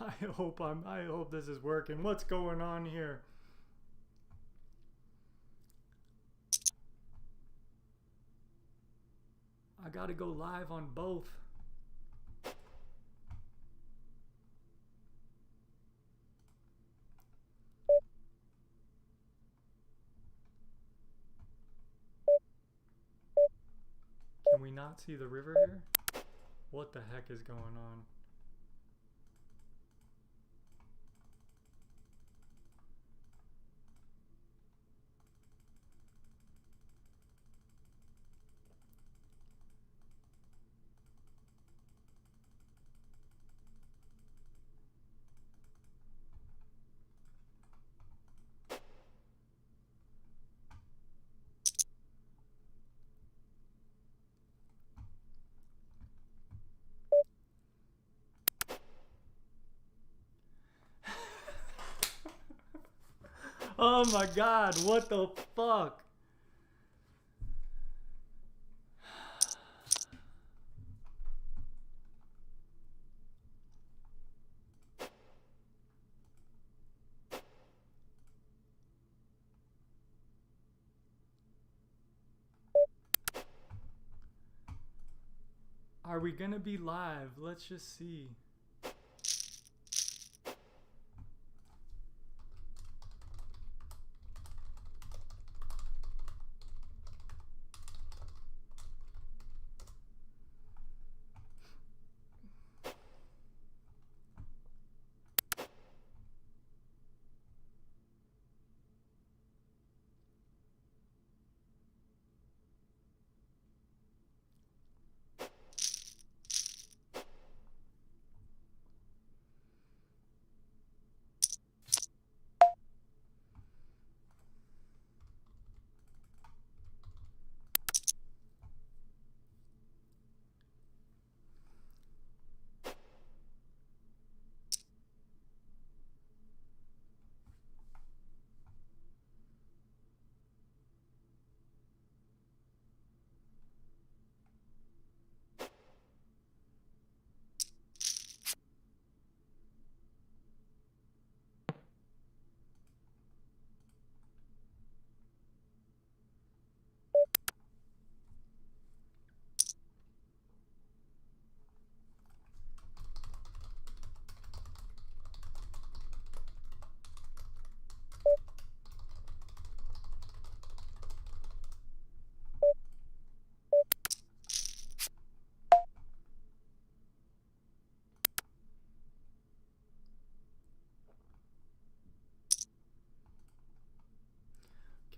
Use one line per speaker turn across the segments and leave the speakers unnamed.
I hope this is working. What's going on here? I gotta go live on both. Can we not see the river here? What the heck is going on? Oh my god, what the fuck? Are we gonna be live? Let's just see.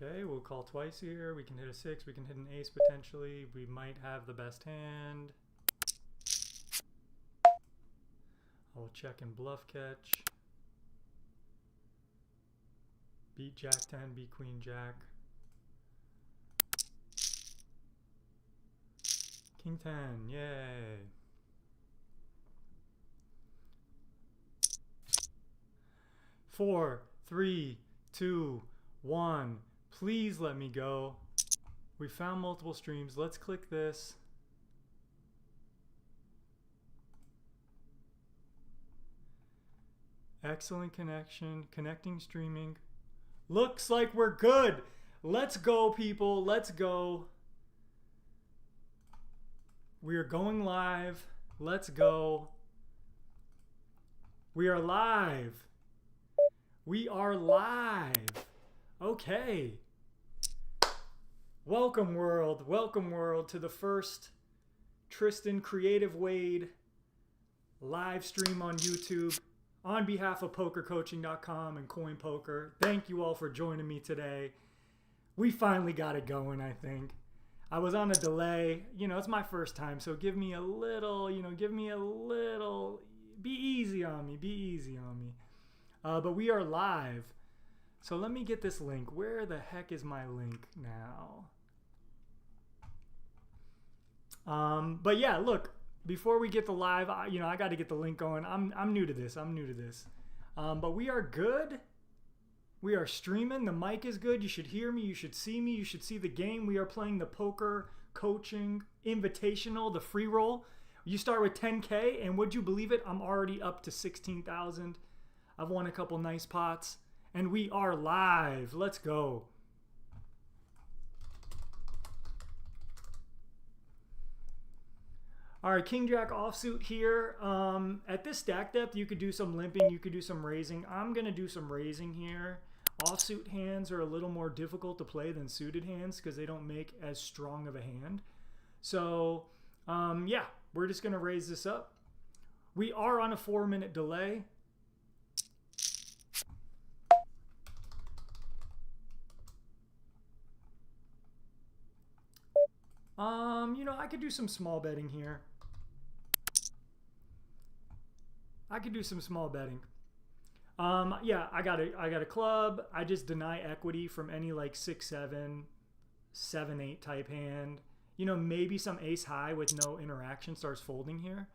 Okay, we'll call twice here. We can hit a 6, we can hit an ace potentially. We might have the best hand. I will check and bluff catch. Beat Jack 10, beat Queen Jack. King 10, yay. Four, 3, 2, 1. Please let me go. We found multiple streams. Let's click this. Excellent connection. Connecting streaming. Looks like we're good. Let's go, people. Let's go. We are going live. Let's go. We are live. We are live. Okay. Welcome world to the first Tristan Creative Wade live stream on YouTube on behalf of pokercoaching.com and CoinPoker. Thank you all for joining me today. We finally got it going, I think. I was on a delay. You know, it's my first time, so give me a little, be easy on me. But we are live. So let me get this link. Where the heck is my link now? But yeah, look, before we get the live, I got to get the link going. I'm new to this. But we are good. We are streaming. The mic is good. You should hear me. You should see me. You should see the game. We are playing the Poker Coaching Invitational, the Freeroll. You start with 10K, and would you believe it? I'm already up to 16,000. I've won a couple nice pots, and we are live. Let's go. All right, King Jack offsuit here. At this stack depth, you could do some limping, you could do some raising. I'm gonna do some raising here. Offsuit hands are a little more difficult to play than suited hands because they don't make as strong of a hand. So yeah, we're just gonna raise this up. We are on a 4-minute delay. You know, I could do some small betting here. I could do some small betting. Yeah, I got a club. I just deny equity from any like 6-7, 7-8 type hand. You know, maybe some ace high with no interaction starts folding here.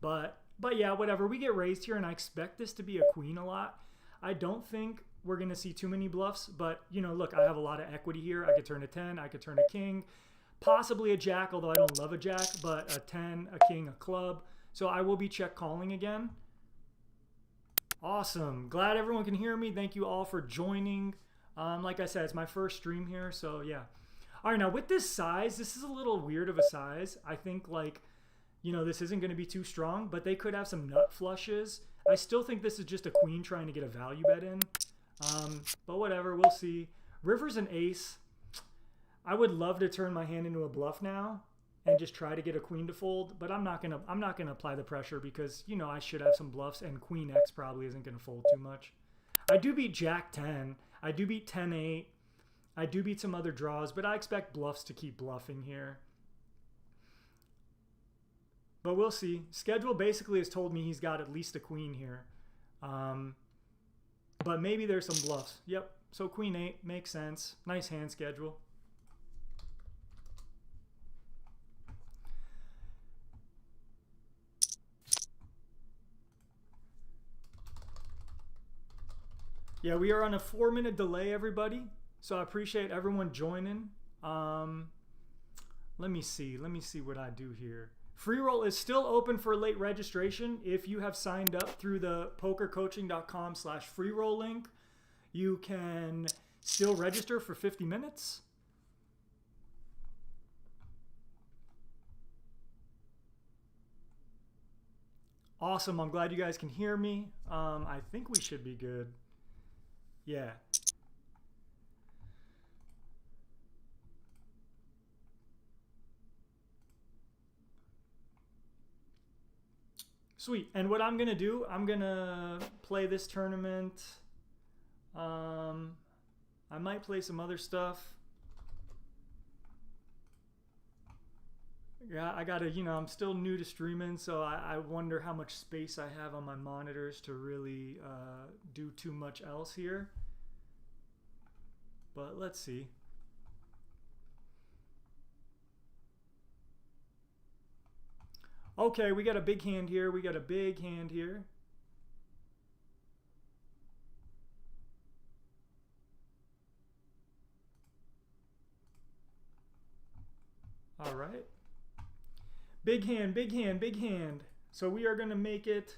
But yeah, whatever. We get raised here, and I expect this to be a queen a lot. I don't think we're gonna see too many bluffs, but you know, look, I have a lot of equity here. I could turn a 10, I could turn a king, possibly a jack, although I don't love a jack, but a 10, a king, a club. So I will be check calling again. Awesome. Glad everyone can hear me. Thank you all for joining. Like I said, it's my first stream here, so yeah. All right, now with this size, this is a little weird of a size. I think like, you know, this isn't going to be too strong, but they could have some nut flushes. I still think this is just a queen trying to get a value bet in. But whatever, we'll see. River's an ace. I would love to turn my hand into a bluff now and just try to get a queen to fold, but I'm not gonna apply the pressure because, you know, I should have some bluffs, and queen X probably isn't gonna fold too much. I do beat jack 10. I do beat 10-8. I do beat some other draws, but I expect bluffs to keep bluffing here. But we'll see. Schedule basically has told me he's got at least a queen here. But maybe there's some bluffs. Yep, so queen 8 makes sense. Nice hand schedule. Yeah, we are on a 4-minute delay, everybody. So I appreciate everyone joining. Let me see what I do here. Freeroll is still open for late registration. If you have signed up through the pokercoaching.com/freeroll link, you can still register for 50 minutes. Awesome, I'm glad you guys can hear me. I think we should be good. Yeah. Sweet. And what I'm going to do, I'm going to play this tournament. I might play some other stuff. Yeah, I got to, you know, I'm still new to streaming, so I wonder how much space I have on my monitors to really do too much else here. But let's see. Okay, we got a big hand here. We got a big hand here. All right. Big hand, big hand, big hand. So we are going to make it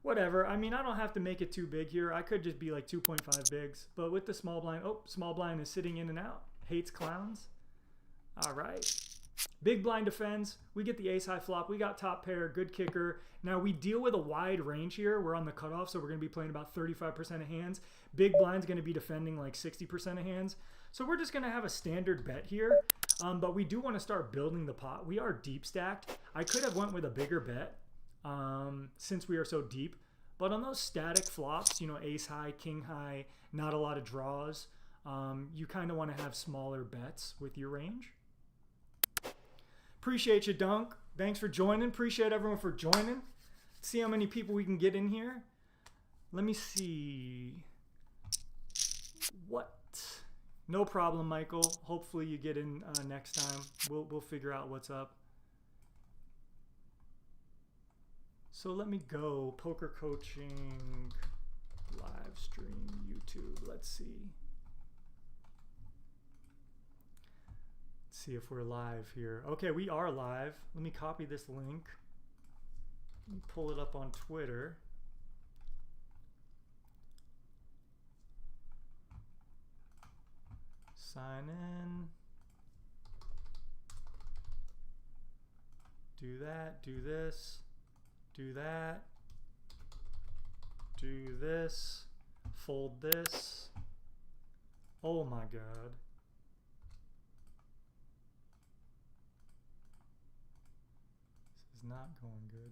whatever. I mean, I don't have to make it too big here. I could just be like 2.5 bigs. But with the small blind, oh, small blind is sitting in and out. Hates clowns. All right. Big blind defends. We get the ace high flop. We got top pair, good kicker. Now we deal with a wide range here. We're on the cutoff, so we're going to be playing about 35% of hands. Big blind's going to be defending like 60% of hands. So we're just going to have a standard bet here. But we do want to start building the pot. We are deep stacked. I could have went with a bigger bet since we are so deep. But on those static flops, you know, ace high, king high, not a lot of draws, you kind of want to have smaller bets with your range. Appreciate you, Dunk. Thanks for joining. Appreciate everyone for joining. Let's see how many people we can get in here. Let me see. What? No problem, Michael. Hopefully you get in next time. We'll figure out what's up. So let me go. Poker coaching, live stream, YouTube. Let's see. See if we're live here. Okay, we are live. Let me copy this link. Let me pull it up on Twitter. Sign in. Do that, do this, do that, do this, fold this. Oh my God. This is not going good.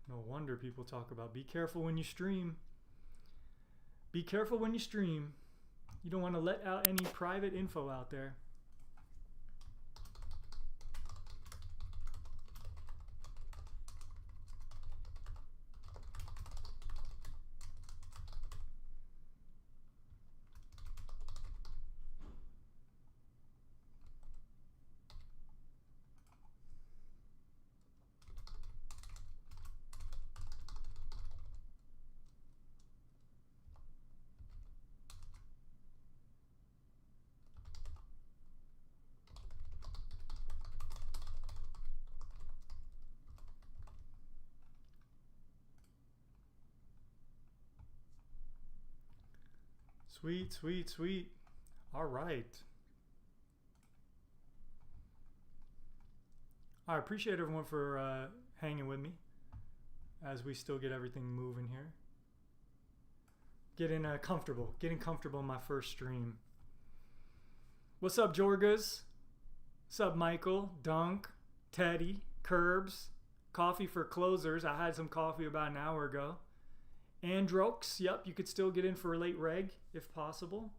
No wonder people talk about be careful when you stream. Be careful when you stream. You don't want to let out any private info out there. Sweet, sweet, sweet. All right. I appreciate everyone for hanging with me as we still get everything moving here. Getting comfortable in my first stream. What's up, Jorgas? What's up, Michael, Dunk, Teddy, Curbs, Coffee for Closers. I had some coffee about an hour ago. Androx, yep, you could still get in for a late reg if possible.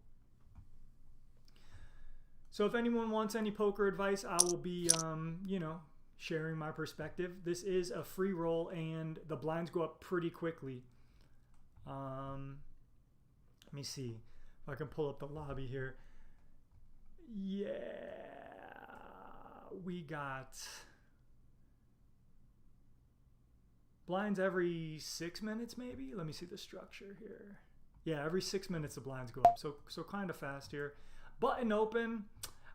So if anyone wants any poker advice, I will be, sharing my perspective. This is a free roll and the blinds go up pretty quickly. Let me see if I can pull up the lobby here. Yeah, we got blinds every 6 minutes maybe. Let me see the structure here. Yeah, every 6 minutes the blinds go up. So kind of fast here. Button open.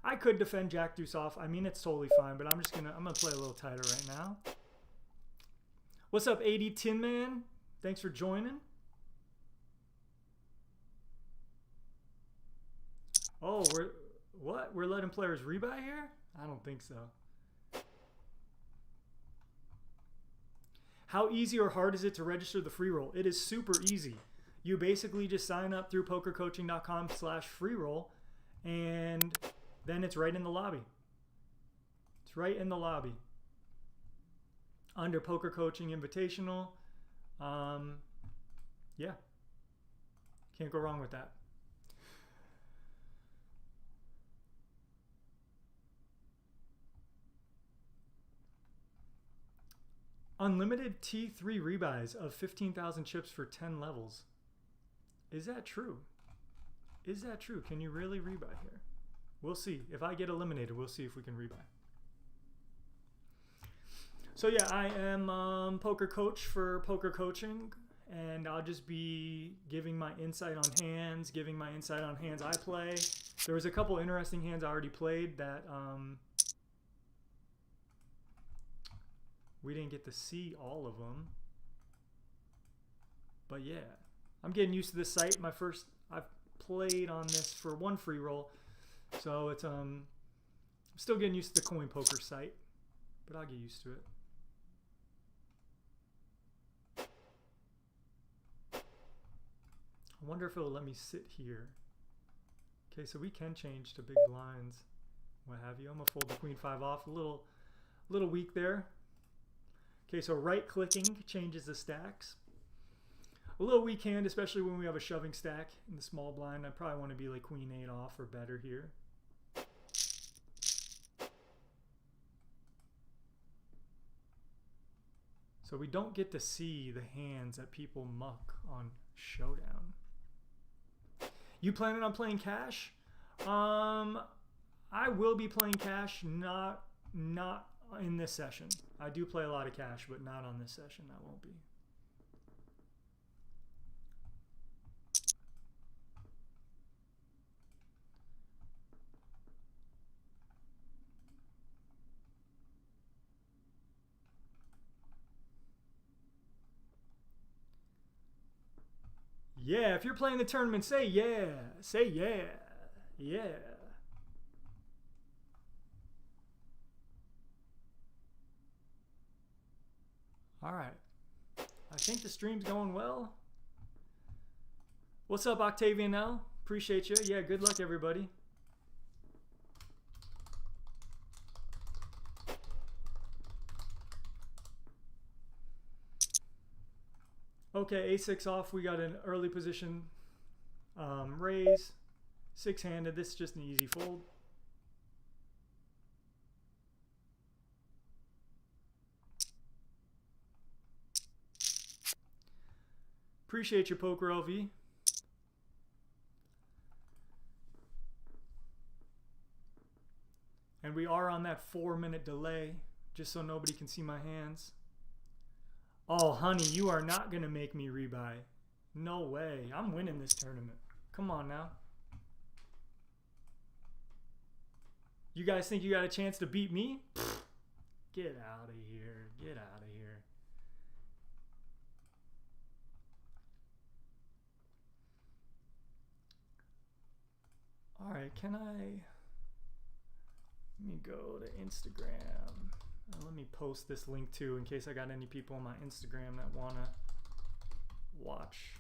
I could defend Jack Deuce off. I mean, it's totally fine, but I'm gonna play a little tighter right now. What's up, 80 Tin Man? Thanks for joining. Oh, we're letting players rebuy here? I don't think so. How easy or hard is it to register the free roll? It is super easy. You basically just sign up through pokercoaching.com/freeroll and then it's right in the lobby. It's right in the lobby. Under Poker Coaching Invitational. Yeah. Can't go wrong with that. Unlimited T3 rebuys of 15,000 chips for 10 levels. Is that true? Is that true? Can you really rebuy here? We'll see. If I get eliminated, we'll see if we can rebuy. So yeah, I am poker coach for Poker Coaching, and I'll just be giving my insight on hands, giving my insight on hands I play. There was a couple interesting hands I already played that we didn't get to see all of them. But yeah, I'm getting used to this site. I've played on this for one free roll. So it's I'm still getting used to the CoinPoker site, but I'll get used to it. I wonder if it'll let me sit here. Okay, so we can change to big blinds, what have you. I'm gonna fold the queen 5 off, a little weak there. Okay, so right clicking changes the stacks. A little weak hand, especially when we have a shoving stack in the small blind. I probably want to be like queen 8 off or better here. So we don't get to see the hands that people muck on Showdown. You planning on playing cash? I will be playing cash, not in this session. I do play a lot of cash, but not on this session. I won't be. Yeah, if you're playing the tournament, say yeah. Say yeah. Yeah. All right. I think the stream's going well. What's up, Octavian L? Appreciate you. Yeah, good luck, everybody. Okay, A6 off. We got an early position raise. Six-handed. This is just an easy fold. Appreciate your poker, LV. And we are on that 4-minute delay, just so nobody can see my hands. Oh, honey, you are not going to make me rebuy. No way. I'm winning this tournament. Come on now. You guys think you got a chance to beat me? Pfft. Get out of here. Get out of here. All right, can I... Let me go to Instagram. Let me post this link too in case I got any people on my Instagram that want to watch.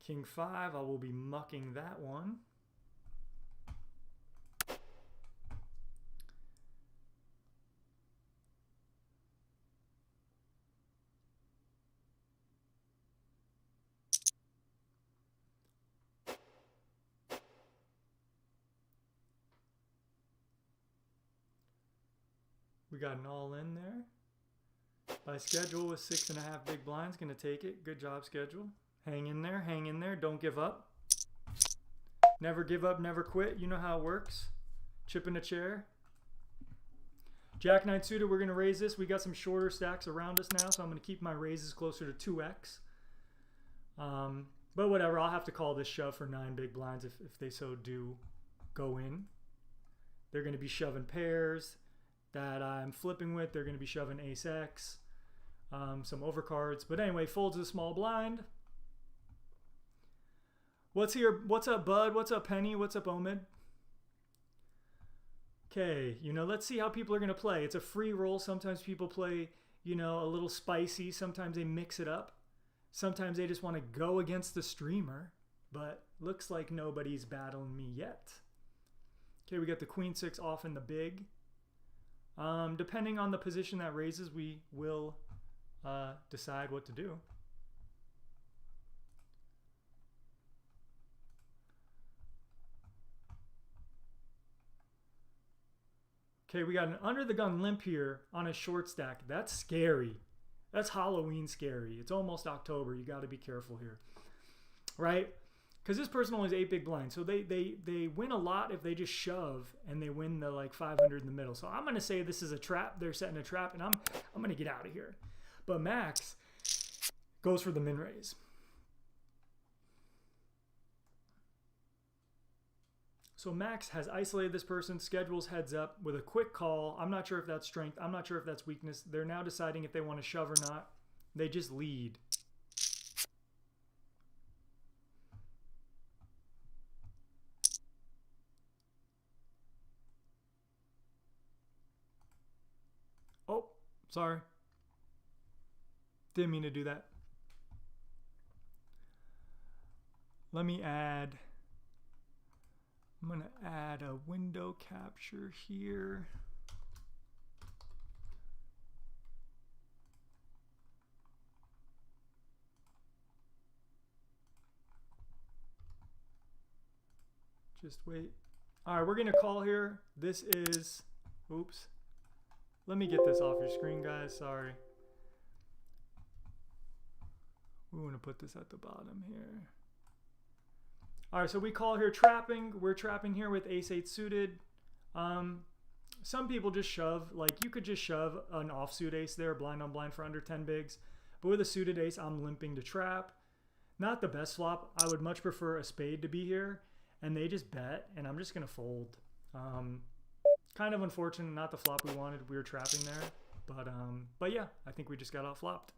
King 5, I will be mucking that one. We got an all in there. By schedule with 6.5 big blinds, gonna take it. Good job, schedule. Hang in there, hang in there. Don't give up. Never give up, never quit. You know how it works. Chip in a chair. Jack 9 suited, we're gonna raise this. We got some shorter stacks around us now, so I'm gonna keep my raises closer to 2x. But whatever, I'll have to call this shove for 9 big blinds if they so do go in. They're gonna be shoving pairs that I'm flipping with. They're going to be shoving ace X, some overcards. But anyway, folds a small blind. What's here? What's up, Bud? What's up, Penny? What's up, Omid? Okay, let's see how people are going to play. It's a free roll. Sometimes people play, a little spicy. Sometimes they mix it up. Sometimes they just want to go against the streamer. But looks like nobody's battling me yet. Okay, we got the Queen 6 off in the big. Depending on the position that raises, we will decide what to do. Okay, we got an under the gun limp here on a short stack. That's scary. That's Halloween scary. It's almost October. You got to be careful here, right? Because this person only has 8 big blinds. So they win a lot if they just shove and they win the like 500 in the middle. So I'm going to say this is a trap. They're setting a trap and I'm going to get out of here. But Max goes for the min raise. So Max has isolated this person, schedules heads up with a quick call. I'm not sure if that's strength. I'm not sure if that's weakness. They're now deciding if they want to shove or not. They just lead. Oh, sorry. Didn't mean to do that. Let me add, I'm going to add a window capture here. Just wait. All right, we're going to call here. This is, oops. Let me get this off your screen, guys. Sorry. We want to put this at the bottom here. All right, so we call here trapping. We're trapping here with ace-8 suited. Some people just shove. Like, you could just shove an offsuit ace there, blind on blind for under 10 bigs. But with a suited ace, I'm limping to trap. Not the best flop. I would much prefer a spade to be here. And they just bet, and I'm just going to fold. Kind of unfortunate, not the flop we wanted. We were trapping there, but yeah, I think we just got out flopped.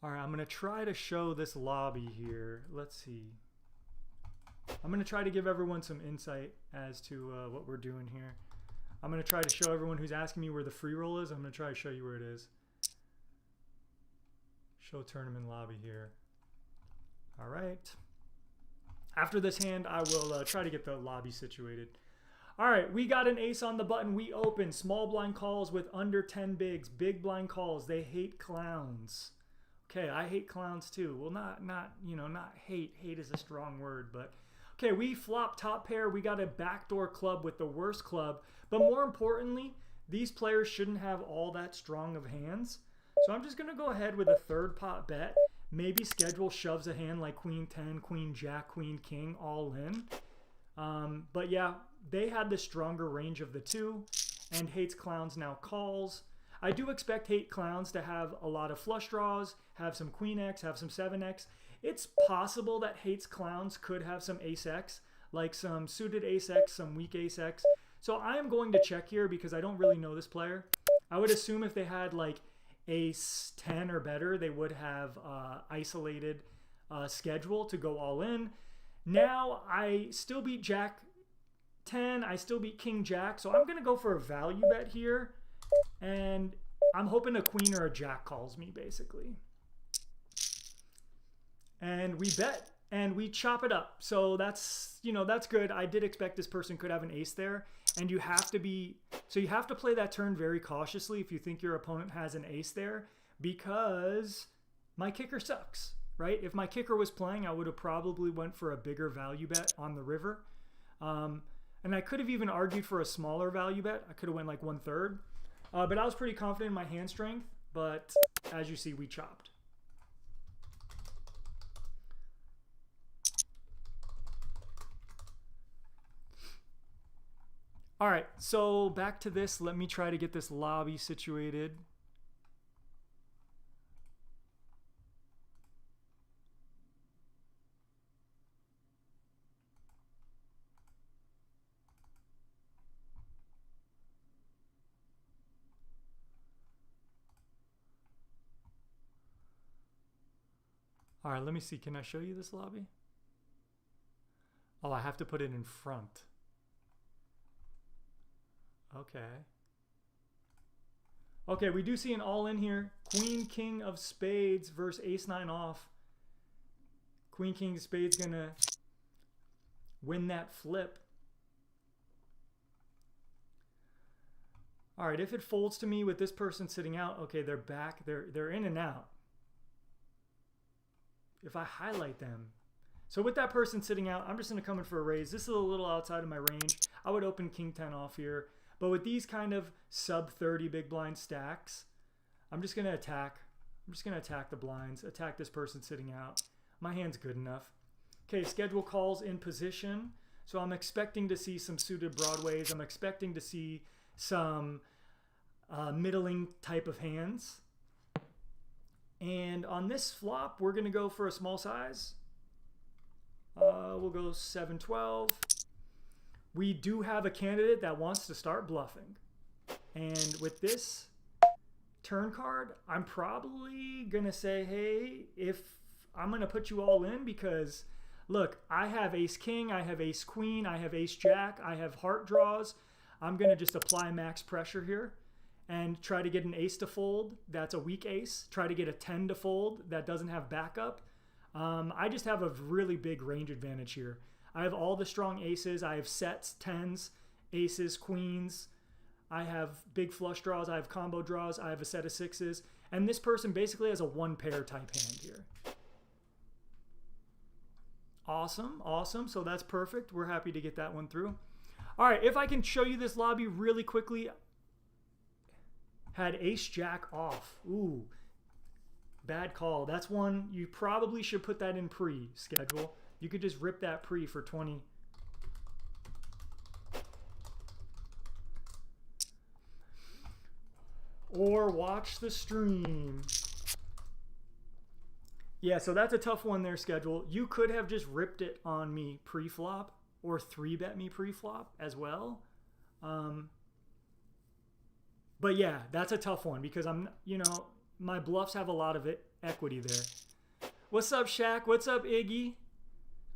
All right, I'm gonna try to show this lobby here. Let's see. I'm gonna try to give everyone some insight as to what we're doing here. I'm gonna try to show everyone who's asking me where the free roll is. I'm gonna try to show you where it is. Show tournament lobby here. All right. After this hand, I will try to get the lobby situated. All right, we got an ace on the button. We open small blind calls with under 10 bigs. Big blind calls. They hate clowns. Okay, I hate clowns too. Well, not hate. Hate is a strong word, but okay, we flop top pair. We got a backdoor club with the worst club, but more importantly, these players shouldn't have all that strong of hands. So I'm just gonna go ahead with a third pot bet. Maybe schedule shoves a hand like queen 10, queen jack, queen king all in. But yeah, they had the stronger range of the two, and hates clowns now calls. I do expect hate clowns to have a lot of flush draws, have some queen X, have some 7X. It's possible that hates clowns could have some ace X, like some suited ace X, some weak ace X. So I am going to check here because I don't really know this player. I would assume if they had like ace 10 or better, they would have isolated schedule to go all in. Now I still beat jack 10, I still beat king jack, so I'm going to go for a value bet here. And I'm hoping a queen or a jack calls me, basically. And we bet and we chop it up. So that's, that's good. I did expect this person could have an ace there. And you have to play that turn very cautiously if you think your opponent has an ace there, because my kicker sucks, right? If my kicker was playing, I would have probably went for a bigger value bet on the river. And I could have even argued for a smaller value bet. I could have went like 1/3. But I was pretty confident in my hand strength, but as you see, we chopped. All right, so back to this. Let me try to get this lobby situated. All right, let me see. Can I show you this lobby? Oh, I have to put it in front. Okay. Okay, we do see an all-in here. Queen, king of spades versus ace 9 off. Queen, king of spades gonna win that flip. All right, if it folds to me with this person sitting out, okay, they're back. They're in and out. If I highlight them. So with that person sitting out, I'm just going to come in for a raise. This is a little outside of my range. I would open king 10 off here. But with these kind of sub 30 big blind stacks, I'm just going to attack. I'm just going to attack the blinds, attack this person sitting out. My hand's good enough. Okay, schedule calls in position. So I'm expecting to see some suited broadways. I'm expecting to see some middling type of hands. And on this flop, we're going to go for a small size. We'll go 7-12. We do have a candidate that wants to start bluffing. And with this turn card, I'm probably going to say, hey, if I'm going to put you all in because, look, I have ace king, I have ace queen, I have ace jack, I have heart draws. I'm going to just apply max pressure here and try to get an ace to fold. That's a weak ace. Try to get a 10 to fold that doesn't have backup. I just have a really big range advantage here. I have all the strong aces. I have sets, 10s, aces, queens. I have big flush draws. I have combo draws. I have a set of 6s. And this person basically has a one pair type hand here. Awesome, awesome. So that's perfect. We're happy to get that one through. All right, if I can show you this lobby really quickly. Had ace jack off. Ooh, bad call. That's one you probably should put that in pre-schedule. You could just rip that pre for 20. Or watch the stream. Yeah, so that's a tough one there, schedule. You could have just ripped it on me pre-flop or 3-bet me pre-flop as well. But yeah, that's a tough one because my bluffs have a lot of equity there. What's up, Shaq? What's up, Iggy?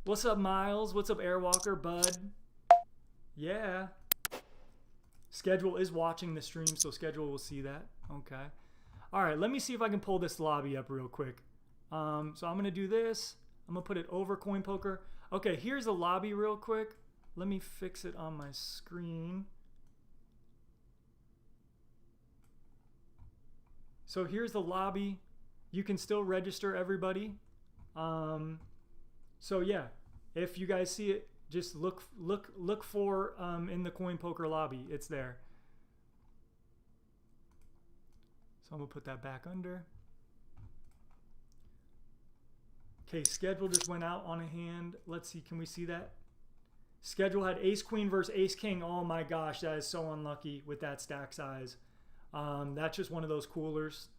What's up, Miles? What's up, Airwalker, Bud? Yeah. Schedule is watching the stream, so Schedule will see that. Okay. All right, let me see if I can pull this lobby up real quick. So I'm going to do this. I'm going to put it over CoinPoker. Okay, here's the lobby real quick. Let me fix it on my screen. So here's the lobby. You can still register everybody. So yeah, if you guys see it, just look for in the CoinPoker lobby. It's there. So I'm gonna put that back under. Okay, schedule just went out on a hand. Let's see, can we see that? Schedule had ace queen versus ace king. Oh my gosh, that is so unlucky with that stack size. That's just one of those coolers.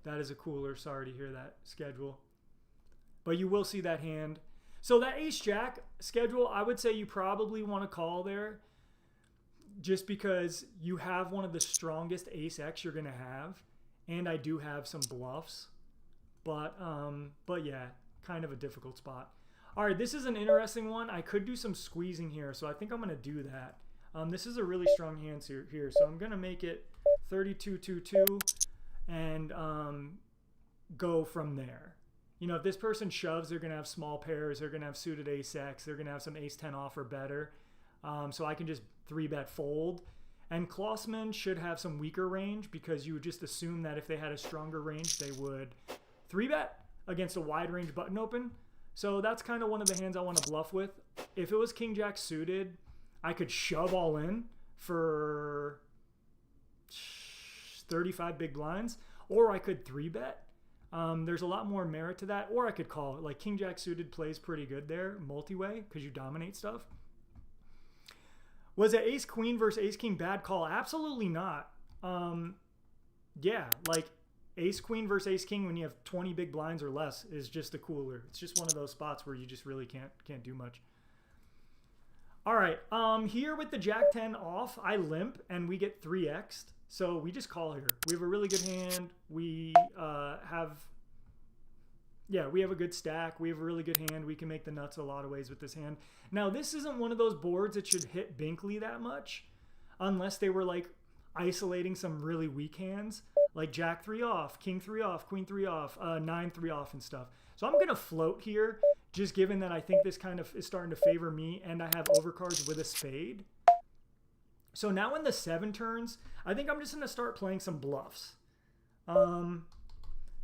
That is a cooler. Sorry to hear that, schedule. But you will see that hand. So that ace jack schedule, I would say you probably want to call there just because you have one of the strongest ace X you're going to have. And I do have some bluffs. But yeah, kind of a difficult spot. All right, this is an interesting one. I could do some squeezing here, so I think I'm going to do that. This is a really strong hand here, so I'm going to make it 32-2-2 and go from there. You know, if this person shoves, they're going to have small pairs. They're going to have suited ace X. They're going to have some ace 10 off or better. So I can just 3-bet fold. And Klossman should have some weaker range because you would just assume that if they had a stronger range, they would 3-bet against a wide range button open. So that's kind of one of the hands I want to bluff with. If it was King Jack suited, I could shove all in for 35 big blinds, or I could 3-bet. There's a lot more merit to that, or I could call it. Like King Jack suited plays pretty good there, multi-way, because you dominate stuff. Was it ace queen versus ace king bad call? Absolutely not. Yeah, like ace queen versus ace king when you have 20 big blinds or less is just a cooler. It's just one of those spots where you just really can't do much. All right, here with the jack 10 off, I limp and we get 3x'd. So we just call here. We have a really good hand. We we have a good stack. We have a really good hand. We can make the nuts a lot of ways with this hand. Now, this isn't one of those boards that should hit Binkley that much unless they were like isolating some really weak hands like jack 3 off, king 3 off, queen 3 off, 9 3 off and stuff. So I'm going to float here just given that I think this kind of is starting to favor me and I have overcards with a spade. So now in the 7 turns, I think I'm just going to start playing some bluffs.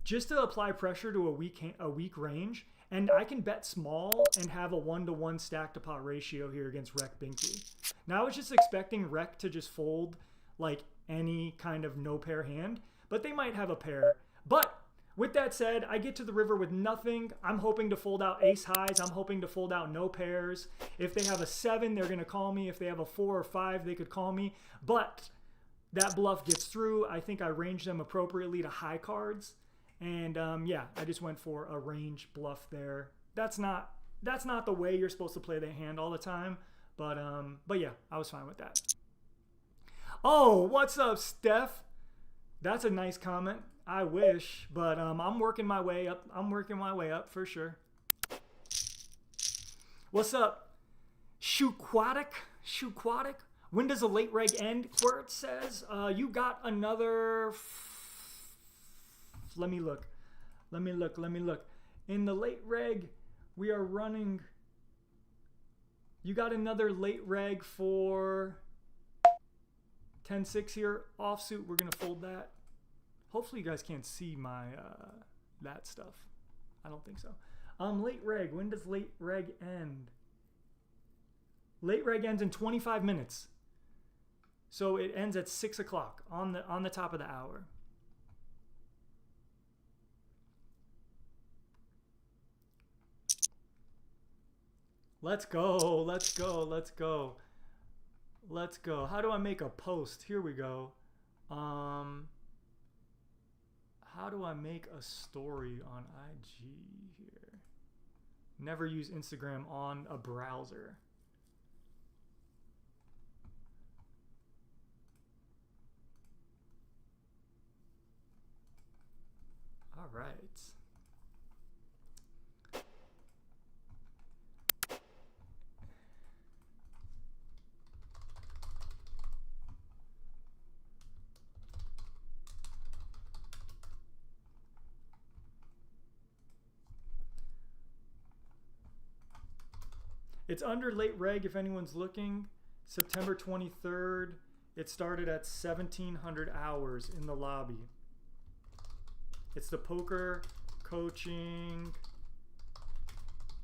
Just to apply pressure to a weak range. And I can bet small and have a 1-to-1 stack to pot ratio here against Rec Binkley. Now I was just expecting Rec to just fold like any kind of no pair hand, but they might have a pair. But with that said, I get to the river with nothing. I'm hoping to fold out ace highs. I'm hoping to fold out no pairs. If they have a 7, they're going to call me. If they have a 4 or 5, they could call me. But that bluff gets through. I think I range them appropriately to high cards. And yeah, I just went for a range bluff there. That's not the way you're supposed to play the hand all the time. But yeah, I was fine with that. Oh, what's up, Steph? That's a nice comment. I wish, but I'm working my way up. I'm working my way up for sure. What's up, Shuquatic? Shuquatic? When does the late reg end? Quirt says you got another. Let me look. Let me look. In the late reg, we are running. You got another late reg for 10-6 here. Offsuit, we're going to fold that. Hopefully you guys can't see my that stuff. I don't think so. Late reg. When does late reg end? Late reg ends in 25 minutes. So it ends at 6 o'clock on the top of the hour. Let's go. Let's go. Let's go. Let's go. How do I make a post? Here we go. How do I make a story on IG here? Never use Instagram on a browser. All right. It's under late reg if anyone's looking. September 23rd. It started at 1700 hours in the lobby. It's the Poker Coaching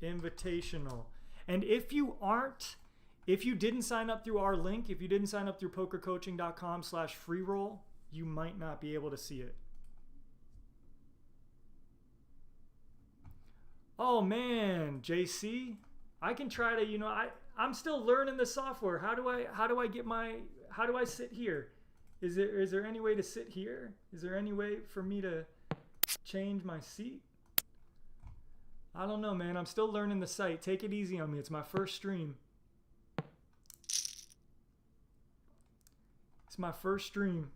Invitational. And if you didn't sign up through our link, if you didn't sign up through pokercoaching.com/freeroll, you might not be able to see it. Oh man, JC, I can try to, you know, I'm still learning the software. How do I sit here? Is there any way to sit here? Is there any way for me to change my seat? I don't know, man. I'm still learning the site. Take it easy on me. It's my first stream. It's my first stream.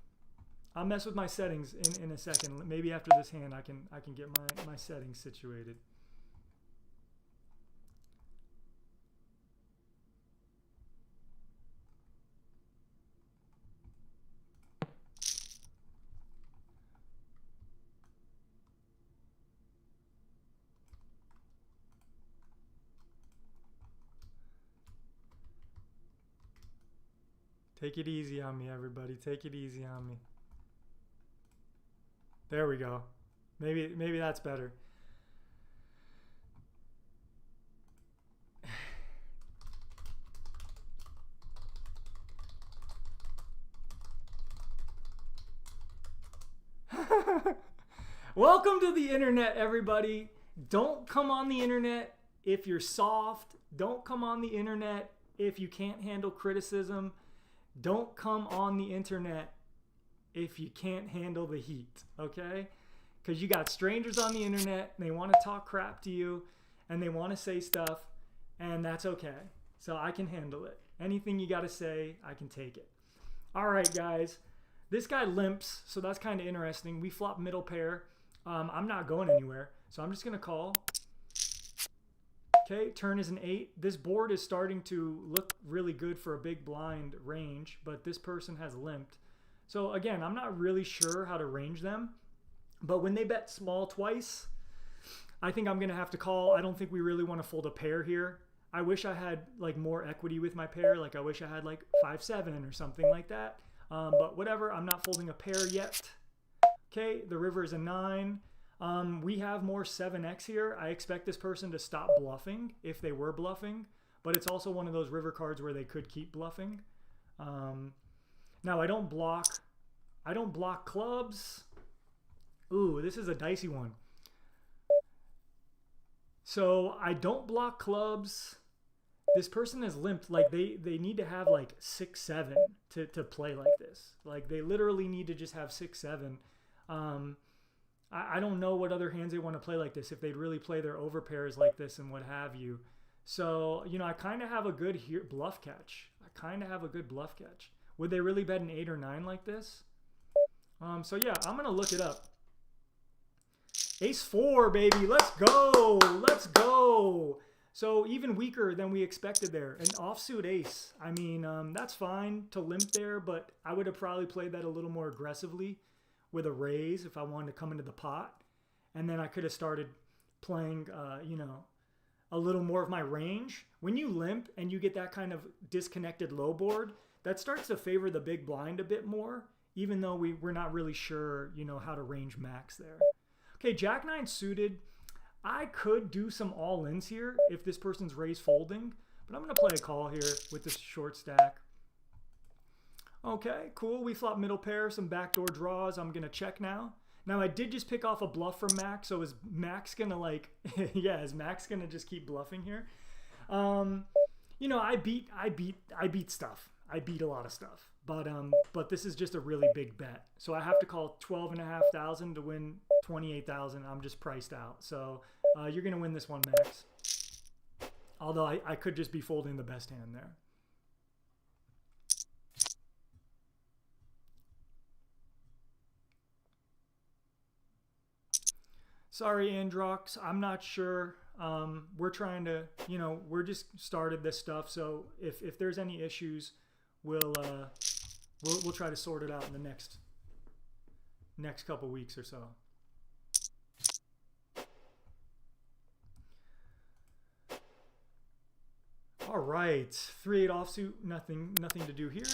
I'll mess with my settings in a second. Maybe after this hand I can get my settings situated. Take it easy on me, everybody. Take it easy on me. There we go. Maybe that's better. Welcome to the internet, everybody. Don't come on the internet if you're soft. Don't come on the internet if you can't handle criticism. Don't come on the internet if you can't handle the heat, okay? Because you got strangers on the internet, and they want to talk crap to you, and they want to say stuff, and that's okay. So I can handle it. Anything you got to say, I can take it. All right, guys. This guy limps, so that's kind of interesting. We flop middle pair. I'm not going anywhere, so I'm just going to call. Okay, turn is an 8. This board is starting to look really good for a big blind range, but this person has limped. So again, I'm not really sure how to range them, but when they bet small twice, I think I'm gonna have to call. I don't think we really want to fold a pair here. I wish I had like more equity with my pair. Like I wish I had like 5-7 or something like that. But whatever, I'm not folding a pair yet. Okay, the river is a 9. We have more 7x here. I expect this person to stop bluffing if they were bluffing, but it's also one of those river cards where they could keep bluffing. Now I don't block clubs. Ooh, this is a dicey one. So I don't block clubs. This person has limped. Like they need to have like 6-7 to play like this. Like they literally need to just have 6-7. I don't know what other hands they want to play like this, if they'd really play their overpairs like this and what have you. So, you know, I kind of have a good bluff catch. Would they really bet an 8 or 9 like this? So yeah, I'm going to look it up. Ace 4, baby. Let's go. Let's go. So even weaker than we expected there. An offsuit ace. I mean, that's fine to limp there, but I would have probably played that a little more aggressively with a raise if I wanted to come into the pot. And then I could have started playing, you know, a little more of my range. When you limp and you get that kind of disconnected low board, that starts to favor the big blind a bit more, even though we're not really sure, you know, how to range max there. Okay, Jack 9 suited. I could do some all-ins here if this person's raise folding, but I'm going to play a call here with this short stack. Okay, cool. We flop middle pair, some backdoor draws. I'm going to check now. Now, I did just pick off a bluff from Max, so is Max going to like, yeah, is Max going to just keep bluffing here? You know, I beat stuff. I beat a lot of stuff. But this is just a really big bet. So I have to call 12,500 to win 28,000. I'm just priced out. So you're going to win this one, Max. Although I could just be folding the best hand there. Sorry, Androx, I'm not sure. We're trying to, we're just started this stuff. So if there's any issues, we'll try to sort it out in the next couple weeks or so. All right, 3-8 offsuit, nothing to do here.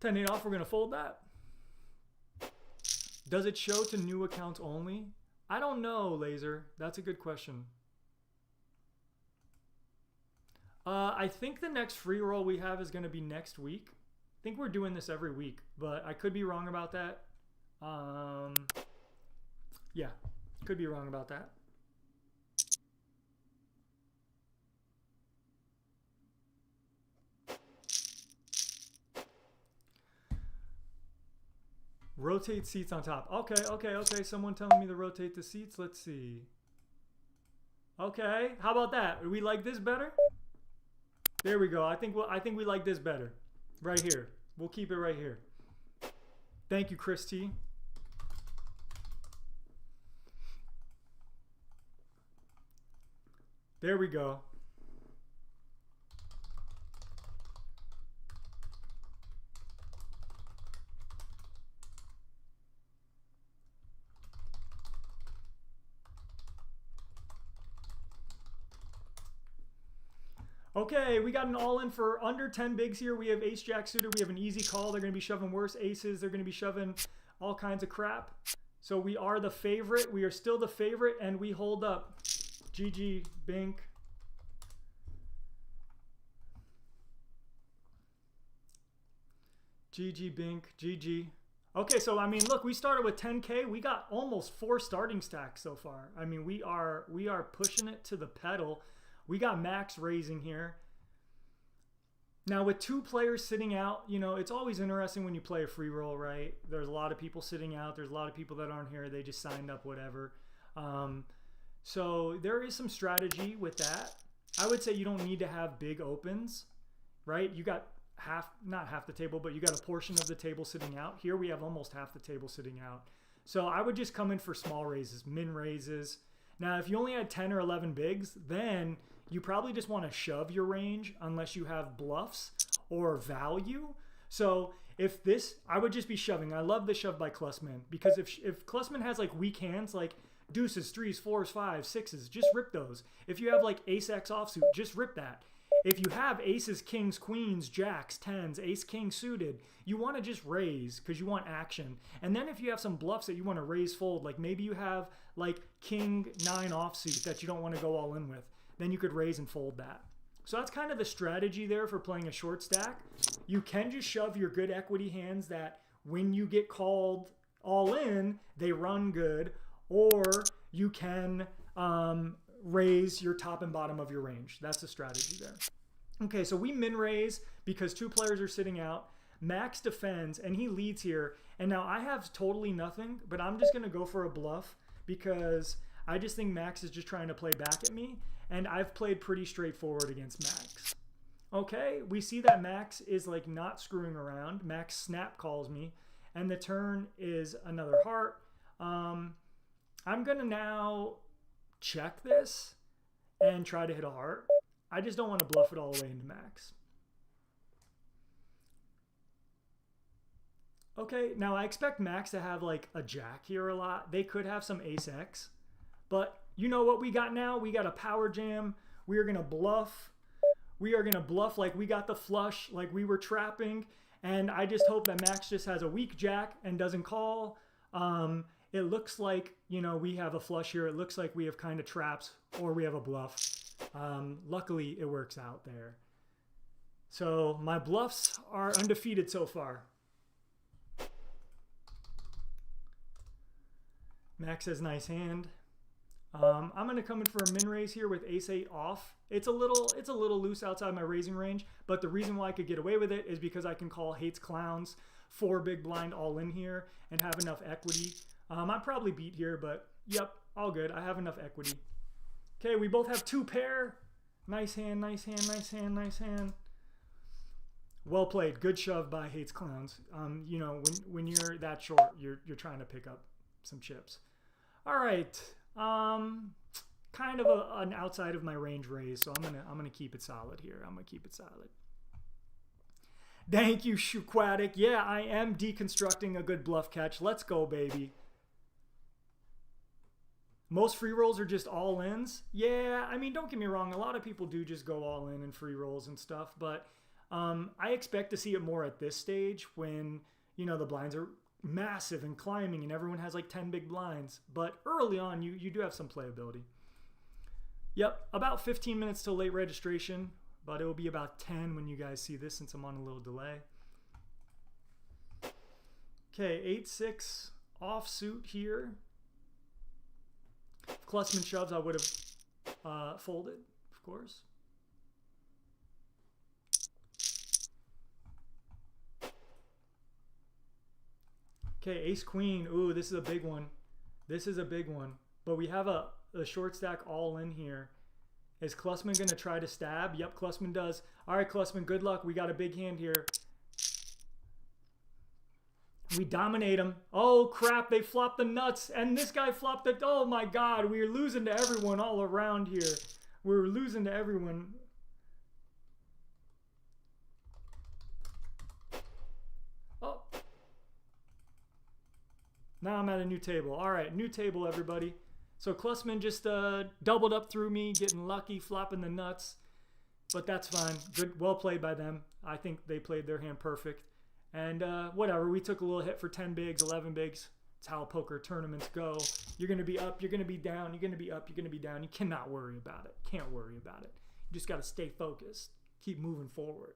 $10-8 off, we're gonna fold that. Does it show to new accounts only? I don't know, Laser. That's a good question. I think the next free roll we have is gonna be next week. I think we're doing this every week, but I could be wrong about that. Yeah, could be wrong about that. Rotate seats on top. Okay. Someone telling me to rotate the seats. Let's see. Okay, how about that? We like this better? There we go. I think we like this better. Right here. We'll keep it right here. Thank you, Chris T. There we go. Okay, we got an all-in for under 10 bigs here. We have ace-jack suited. We have an easy call. They're going to be shoving worse aces. They're going to be shoving all kinds of crap. So we are the favorite. We are still the favorite, and we hold up. GG, Bink. GG, Bink. GG. Okay, so, I mean, look, we started with 10K. We got almost 4 starting stacks so far. I mean, we are pushing it to the pedal. We got Max raising here. Now with 2 players sitting out, it's always interesting when you play a free roll, right? There's a lot of people sitting out. There's a lot of people that aren't here. They just signed up, whatever. So there is some strategy with that. I would say you don't need to have big opens, right? You got not half the table, but you got a portion of the table sitting out. Here we have almost half the table sitting out. So I would just come in for small raises, min raises. Now, if you only had 10 or 11 bigs, then you probably just want to shove your range unless you have bluffs or value. So if this, I would just be shoving. I love the shove by Klussman because if Klussman has like weak hands, like deuces, threes, fours, fives, sixes, just rip those. If you have like ace X offsuit, just rip that. If you have aces, kings, queens, jacks, tens, ace, king suited, you want to just raise because you want action. And then if you have some bluffs that you want to raise fold, like maybe you have like king 9 offsuit that you don't want to go all in with, then you could raise and fold that. So that's kind of the strategy there for playing a short stack. You can just shove your good equity hands that when you get called all in, they run good, or you can raise your top and bottom of your range. That's the strategy there. Okay, so we min raise because 2 players are sitting out. Max defends and he leads here. And now I have totally nothing, but I'm just going to go for a bluff because I just think Max is just trying to play back at me. And I've played pretty straightforward against Max. Okay, we see that Max is like not screwing around. Max snap calls me and the turn is another heart. I'm going to now check this and try to hit a heart. I just don't want to bluff it all the way into Max. Okay, now I expect Max to have like a jack here a lot. They could have some ace X, but you know what we got now? We got a power jam. We are going to bluff. We are going to bluff like we got the flush, like we were trapping. And I just hope that Max just has a weak jack and doesn't call. it looks like, you know, we have a flush here. It looks like we have kind of traps or we have a bluff. Luckily, it works out there. So my bluffs are undefeated so far. Max says nice hand. I'm going to come in for a min raise here with ace-8 off. It's a little loose outside my raising range, but the reason why I could get away with it is because I can call hates clowns 4 big blind all in here and have enough equity. I probably beat here, but yep, all good. I have enough equity. Okay, we both have 2 pair. Nice hand, nice hand, nice hand, nice hand. Well played. Good shove by hates clowns. You know, when you're that short, you're trying to pick up some chips. All right. Kind of an outside of my range raise, so I'm gonna keep it solid here. I'm gonna keep it solid. Thank you, Shuquatic. Yeah, I am deconstructing a good bluff catch. Let's go, baby. Most free rolls are just all ins. Yeah, I mean, don't get me wrong. A lot of people do just go all in free rolls and stuff, but I expect to see it more at this stage when, you know, the blinds are massive and climbing and everyone has like 10 big blinds. But early on, you do have some playability. Yep, about 15 minutes till late registration, but it will be about 10 when you guys see this since I'm on a little delay. Okay, 8-6 offsuit here. If Klussman shoves, I would have folded, of course. Okay, ace-queen. Ooh, this is a big one. This is a big one. But we have a short stack all in here. Is Klussman going to try to stab? Yep, Klussman does. All right, Klussman, good luck. We got a big hand here. We dominate him. Oh, crap, they flopped the nuts. And this guy flopped the... Oh, my God, we're losing to everyone all around here. We're losing to everyone. Oh. Now I'm at a new table. All right, new table, everybody. So Klussman just doubled up through me, getting lucky, flopping the nuts. But that's fine. Good, well played by them. I think they played their hand perfect. And whatever, we took a little hit for 10 bigs, 11 bigs. It's how poker tournaments go. You're going to be up, you're going to be down, you're going to be up, you're going to be down. You cannot worry about it. Can't worry about it. You just got to stay focused. Keep moving forward.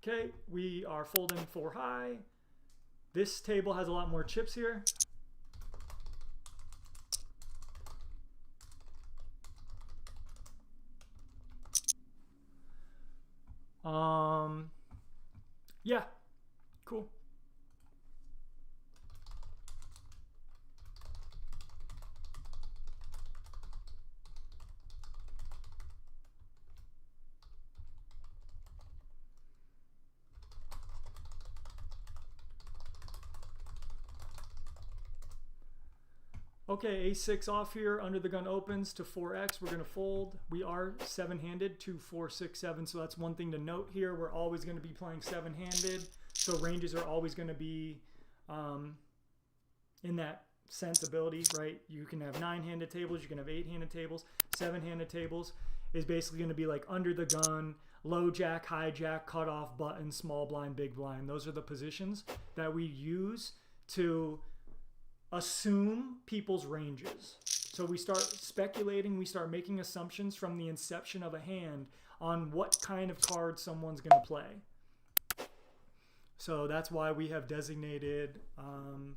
Okay, we are folding 4 high. This table has a lot more chips here. Yeah, cool. Okay, a6 off here, under the gun opens to 4x. We're going to fold. We are 7-handed, 2, 4, 6, 7. So that's one thing to note here. We're always going to be playing 7-handed. So ranges are always going to be in that sensibility, right? You can have 9-handed tables. You can have 8-handed tables. 7-handed tables is basically going to be like under the gun, low jack, high jack, cutoff, button, small blind, big blind. Those are the positions that we use to assume people's ranges. So we start speculating, we start making assumptions from the inception of a hand on what kind of card someone's going to play. So that's why we have designated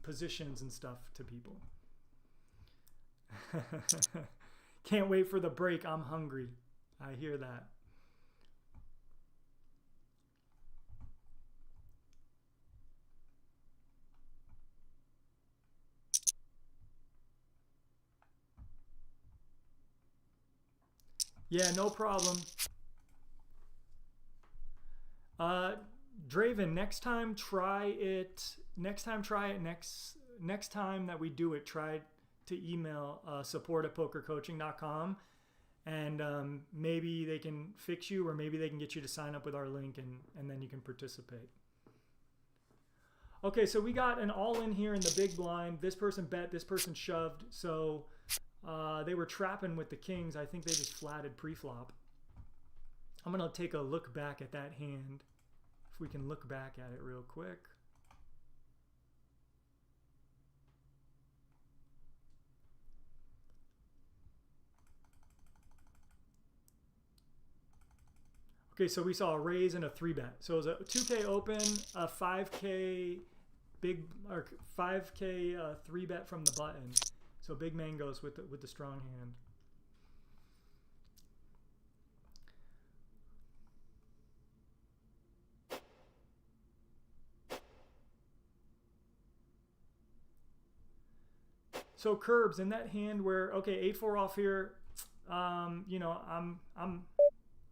positions and stuff to people. Can't wait for the break. I'm hungry. I hear that. Yeah, no problem. Draven, next time try it. Next time that we do it, try to email support@pokercoaching.com and maybe they can fix you, or maybe they can get you to sign up with our link, and then you can participate. Okay, so we got an all-in here in the big blind. This person bet, this person shoved, so they were trapping with the kings. I think they just flatted pre-flop. I'm going to take a look back at that hand, if we can look back at it real quick. Okay, so we saw a raise and a 3-bet. So it was a 2K open, a 5K big, or 5K 3-bet from the button. So big man goes with the strong hand. So curbs in that hand where, okay, 8-4 off here. You know,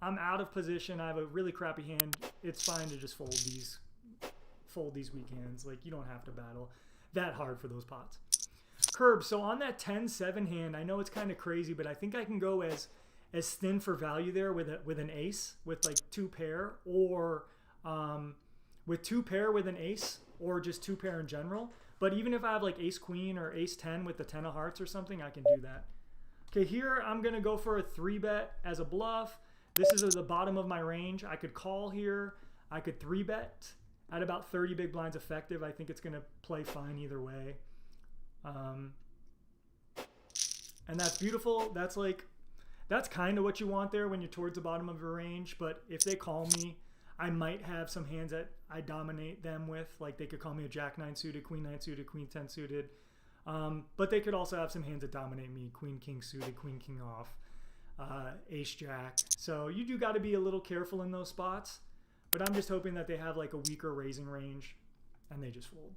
I'm out of position. I have a really crappy hand. It's fine to just fold these weak hands. Like, you don't have to battle that hard for those pots. Curb. So on that 10-7 hand, I know it's kind of crazy, but I think I can go as thin for value there with an ace, with like 2 pair, or with 2 pair with an ace, or just 2 pair in general. But even if I have like ace queen or ace 10 with the 10 of hearts or something, I can do that. Okay, here I'm gonna go for a 3-bet as a bluff. This is at the bottom of my range. I could call here. I could 3-bet at about 30 big blinds effective. I think it's going to play fine either way. And that's beautiful. That's kind of what you want there when you're towards the bottom of your range. But if they call me, I might have some hands that I dominate them with. Like they could call me a Jack 9 suited, Queen 9 suited, Queen 10 suited. But they could also have some hands that dominate me. Queen King suited, Queen King off. Ace Jack. So you do got to be a little careful in those spots, but I'm just hoping that they have like a weaker raising range and they just fold.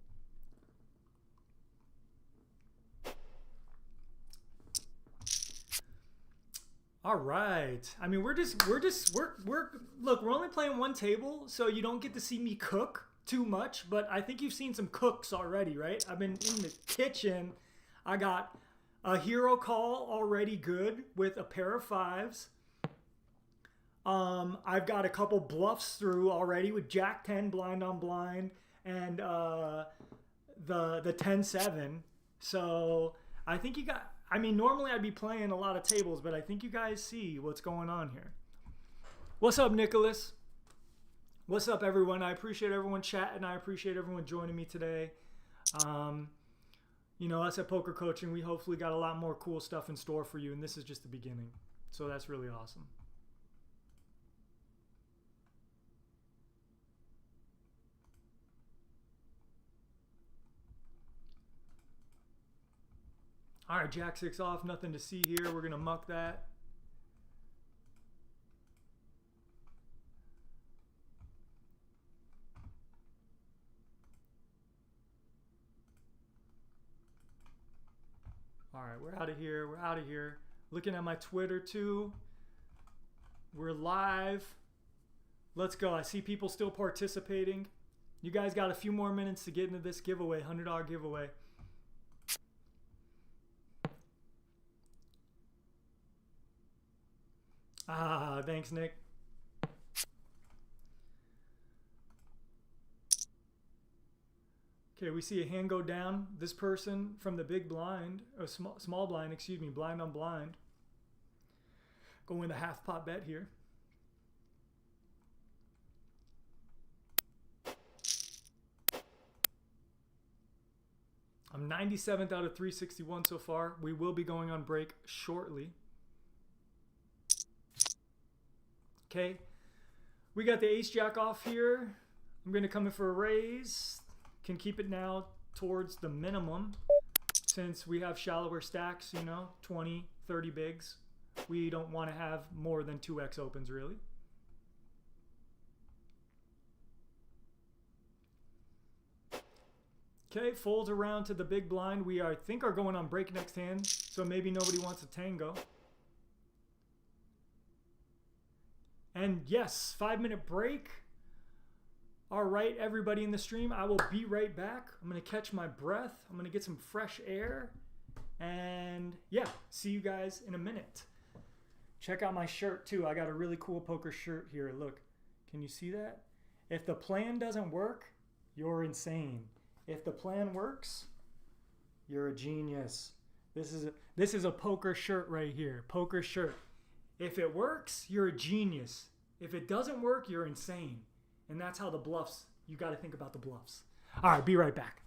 All right. I mean, we're look, we're only playing one table, so you don't get to see me cook too much, but I think you've seen some cooks already, right? I've been in the kitchen. I got a hero call already good with a pair of 5s. I've got a couple bluffs through already with Jack 10 blind on blind and the 10-7. So I think you got, I mean, normally I'd be playing a lot of tables, but I think you guys see what's going on here. What's up, Nicholas? What's up, everyone? I appreciate everyone chatting. I appreciate everyone joining me today. You know, us at Poker Coaching, we hopefully got a lot more cool stuff in store for you, and this is just the beginning. So that's really awesome. All right, Jack 6 off, nothing to see here. We're going to muck that. All right, we're out of here. We're out of here. Looking at my Twitter too. We're live. Let's go. I see people still participating. You guys got a few more minutes to get into this giveaway, $100 giveaway. Ah, thanks, Nick. Okay, we see a hand go down. This person from the big blind, or small blind, excuse me, blind on blind. Going the half pot bet here. I'm 97th out of 361 so far. We will be going on break shortly. Okay, we got the ace jack off here. I'm going to come in for a raise. Can keep it now towards the minimum since we have shallower stacks, you know, 20, 30 bigs. We don't want to have more than 2x opens really. Okay, folds around to the big blind. We I think are going on break next hand, so maybe nobody wants a tango. And yes, 5-minute break. All right, everybody in the stream, I will be right back. I'm going to catch my breath. I'm going to get some fresh air. And yeah, see you guys in a minute. Check out my shirt too. I got a really cool poker shirt here. Look, can you see that? If the plan doesn't work, you're insane. If the plan works, you're a genius. This is a poker shirt right here. Poker shirt. If it works, you're a genius. If it doesn't work, you're insane. And that's how the bluffs, you got to think about the bluffs. All right, be right back.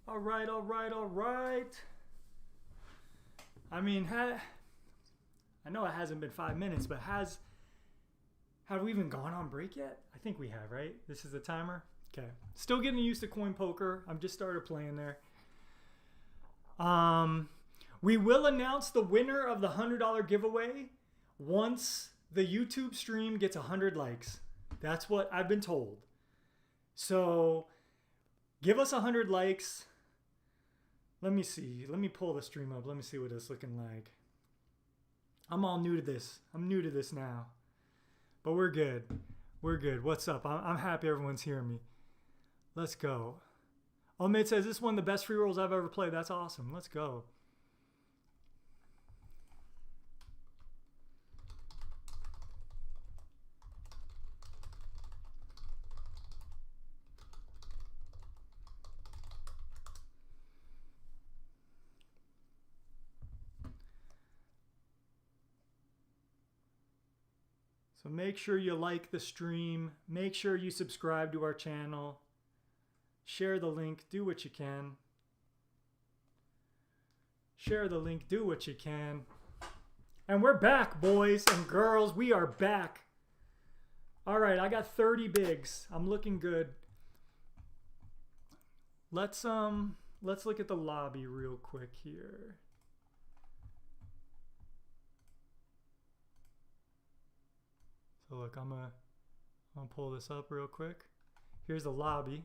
All right, all right, all right. I mean, I know it hasn't been 5 minutes, but have we even gone on break yet? I think we have, right? This is the timer? Okay. Still getting used to CoinPoker. I've just started playing there. We will announce the winner of the $100 giveaway once the YouTube stream gets 100 likes. That's what I've been told. So give us 100 likes. Let me see. Let me pull the stream up. Let me see what it's looking like. I'm all new to this. I'm new to this now. But we're good. We're good. What's up? I'm happy everyone's hearing me. Let's go. Omid says, this is one of the best free rolls I've ever played. That's awesome. Let's go. So make sure you like the stream. Make sure you subscribe to our channel. Share the link. Do what you can. Share the link. Do what you can. And we're back, boys and girls. We are back. All right, I got 30 bigs. I'm looking good. Let's look at the lobby real quick here. So look, I'm gonna pull this up real quick. Here's the lobby.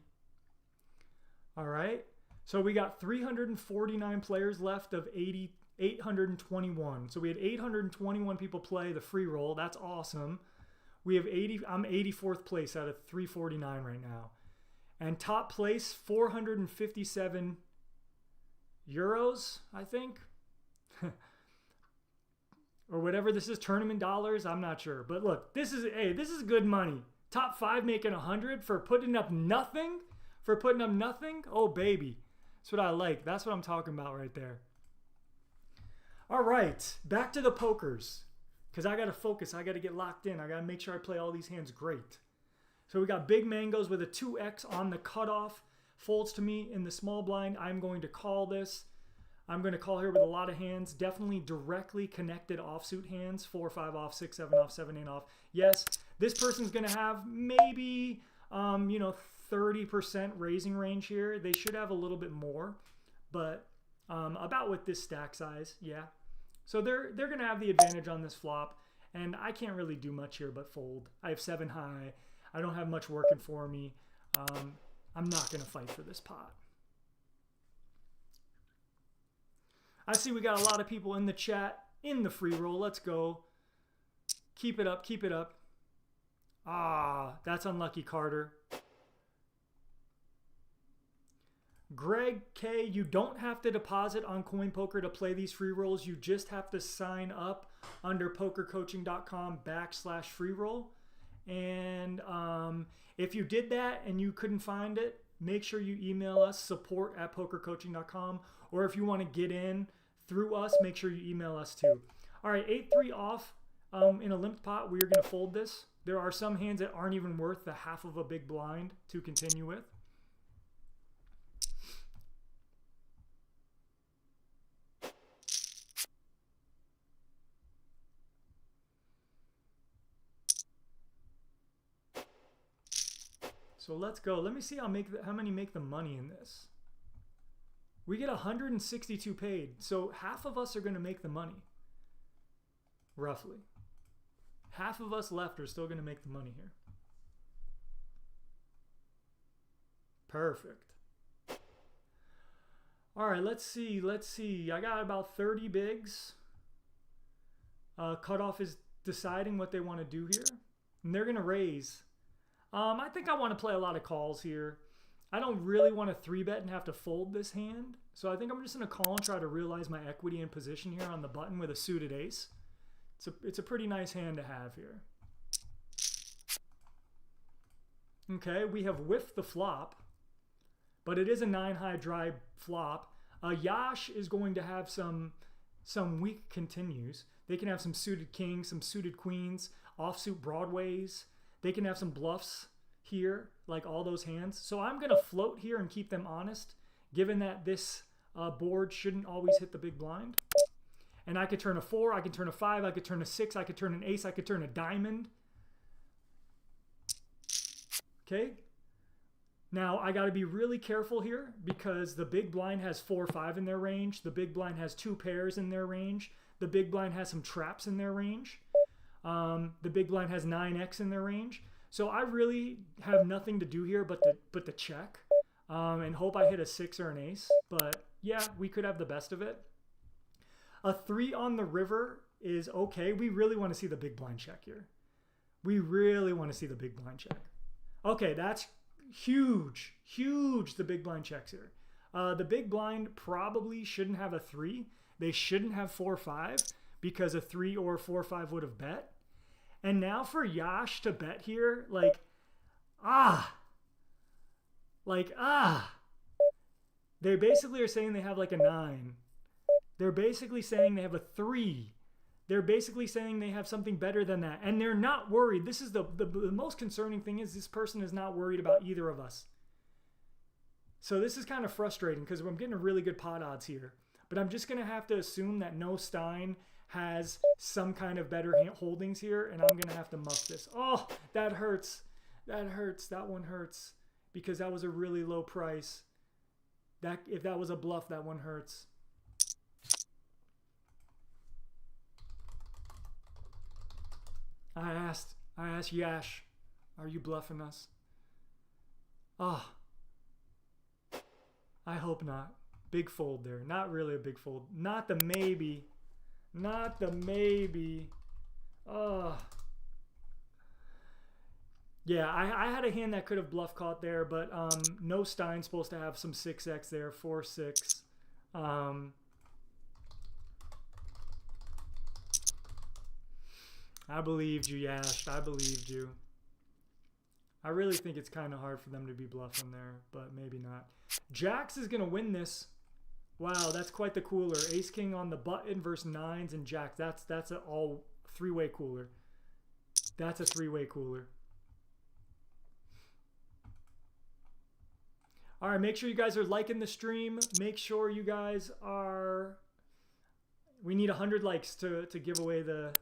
All right. So we got 349 players left of 821. So we had 821 people play the free roll. That's awesome. We have 80. I'm 84th place out of 349 right now. And top place, 457 euros, I think. Or whatever this is, tournament dollars, I'm not sure. But look, this is good money. Top 5 making 100 for putting up nothing? For putting up nothing? Oh, baby. That's what I like. That's what I'm talking about right there. All right, back to the pokers. Because I got to focus. I got to get locked in. I got to make sure I play all these hands great. So we got big mangoes with a 2x on the cutoff. Folds to me in the small blind. I'm going to call this. I'm going to call here with a lot of hands. Definitely directly connected offsuit hands. 4, 5 off, 6, 7 off, 7, 8 off. Yes, this person's going to have maybe, 30% raising range here. They should have a little bit more, but about with this stack size, yeah. So they're going to have the advantage on this flop, and I can't really do much here but fold. I have 7 high. I don't have much working for me. I'm not going to fight for this pot. I see we got a lot of people in the chat in the free roll. Let's go. Keep it up. Keep it up. Ah, that's unlucky, Carter. Greg K, you don't have to deposit on CoinPoker to play these free rolls. You just have to sign up under pokercoaching.com/freeroll. And if you did that and you couldn't find it, make sure you email us, support@pokercoaching.com. Or if you want to get in through us, make sure you email us too. All right, 8-3 off in a limped pot. We're going to fold this. There are some hands that aren't even worth the half of a big blind to continue with. So let's go. Let me see how many make the money in this. We get 162 paid. So half of us are going to make the money. Roughly. Half of us left are still going to make the money here. Perfect. All right, let's see. Let's see. I got about 30 bigs. Cutoff is deciding what they want to do here. And they're going to raise. I think I want to play a lot of calls here. I don't really want to 3-bet and have to fold this hand. So I think I'm just going to call and try to realize my equity in position here on the button with a suited ace. It's a pretty nice hand to have here. Okay, we have whiffed the flop, but it is a 9-high dry flop. Yash is going to have some weak continues. They can have some suited kings, some suited queens, offsuit broadways. They can have some bluffs here, like all those hands. So I'm going to float here and keep them honest, given that this board shouldn't always hit the big blind. And I could turn a 4, I could turn a 5, I could turn a 6, I could turn an ace, I could turn a diamond. Okay. Now, I got to be really careful here because the big blind has 4-5 in their range. The big blind has 2 pairs in their range. The big blind has some traps in their range. The big blind has 9x in their range. So I really have nothing to do here but to check and hope I hit a 6 or an ace. But yeah, we could have the best of it. A 3 on the river is okay. We really want to see the big blind check here. We really want to see the big blind check. Okay, that's huge, huge, the big blind checks here. The big blind probably shouldn't have a 3. They shouldn't have 4-5 because a 3 or 4-5 would have bet. And now for Yash to bet here, like, they basically are saying they have like a 9. They're basically saying they have a 3. They're basically saying they have something better than that. And they're not worried. This is the most concerning thing is this person is not worried about either of us. So this is kind of frustrating because I'm getting a really good pot odds here. But I'm just going to have to assume that no Stein has some kind of better holdings here. And I'm going to have to muck this. Oh, that hurts. That hurts. That one hurts. Because that was a really low price. If that was a bluff, that one hurts. I asked Yash, are you bluffing us? Oh, I hope not. Big fold there. Not really a big fold. Not the maybe. Not the maybe. Oh. Yeah, I had a hand that could have bluff caught there, but no Stein's supposed to have some 6x there, 4-6. I believed you, Yash. I believed you. I really think it's kind of hard for them to be bluffing there, but maybe not. Jacks is going to win this. Wow, that's quite the cooler. Ace King on the button versus 9s and Jacks. That's an all 3-way cooler. That's a 3-way cooler. All right, make sure you guys are liking the stream. Make sure you guys are... We need 100 likes to give away the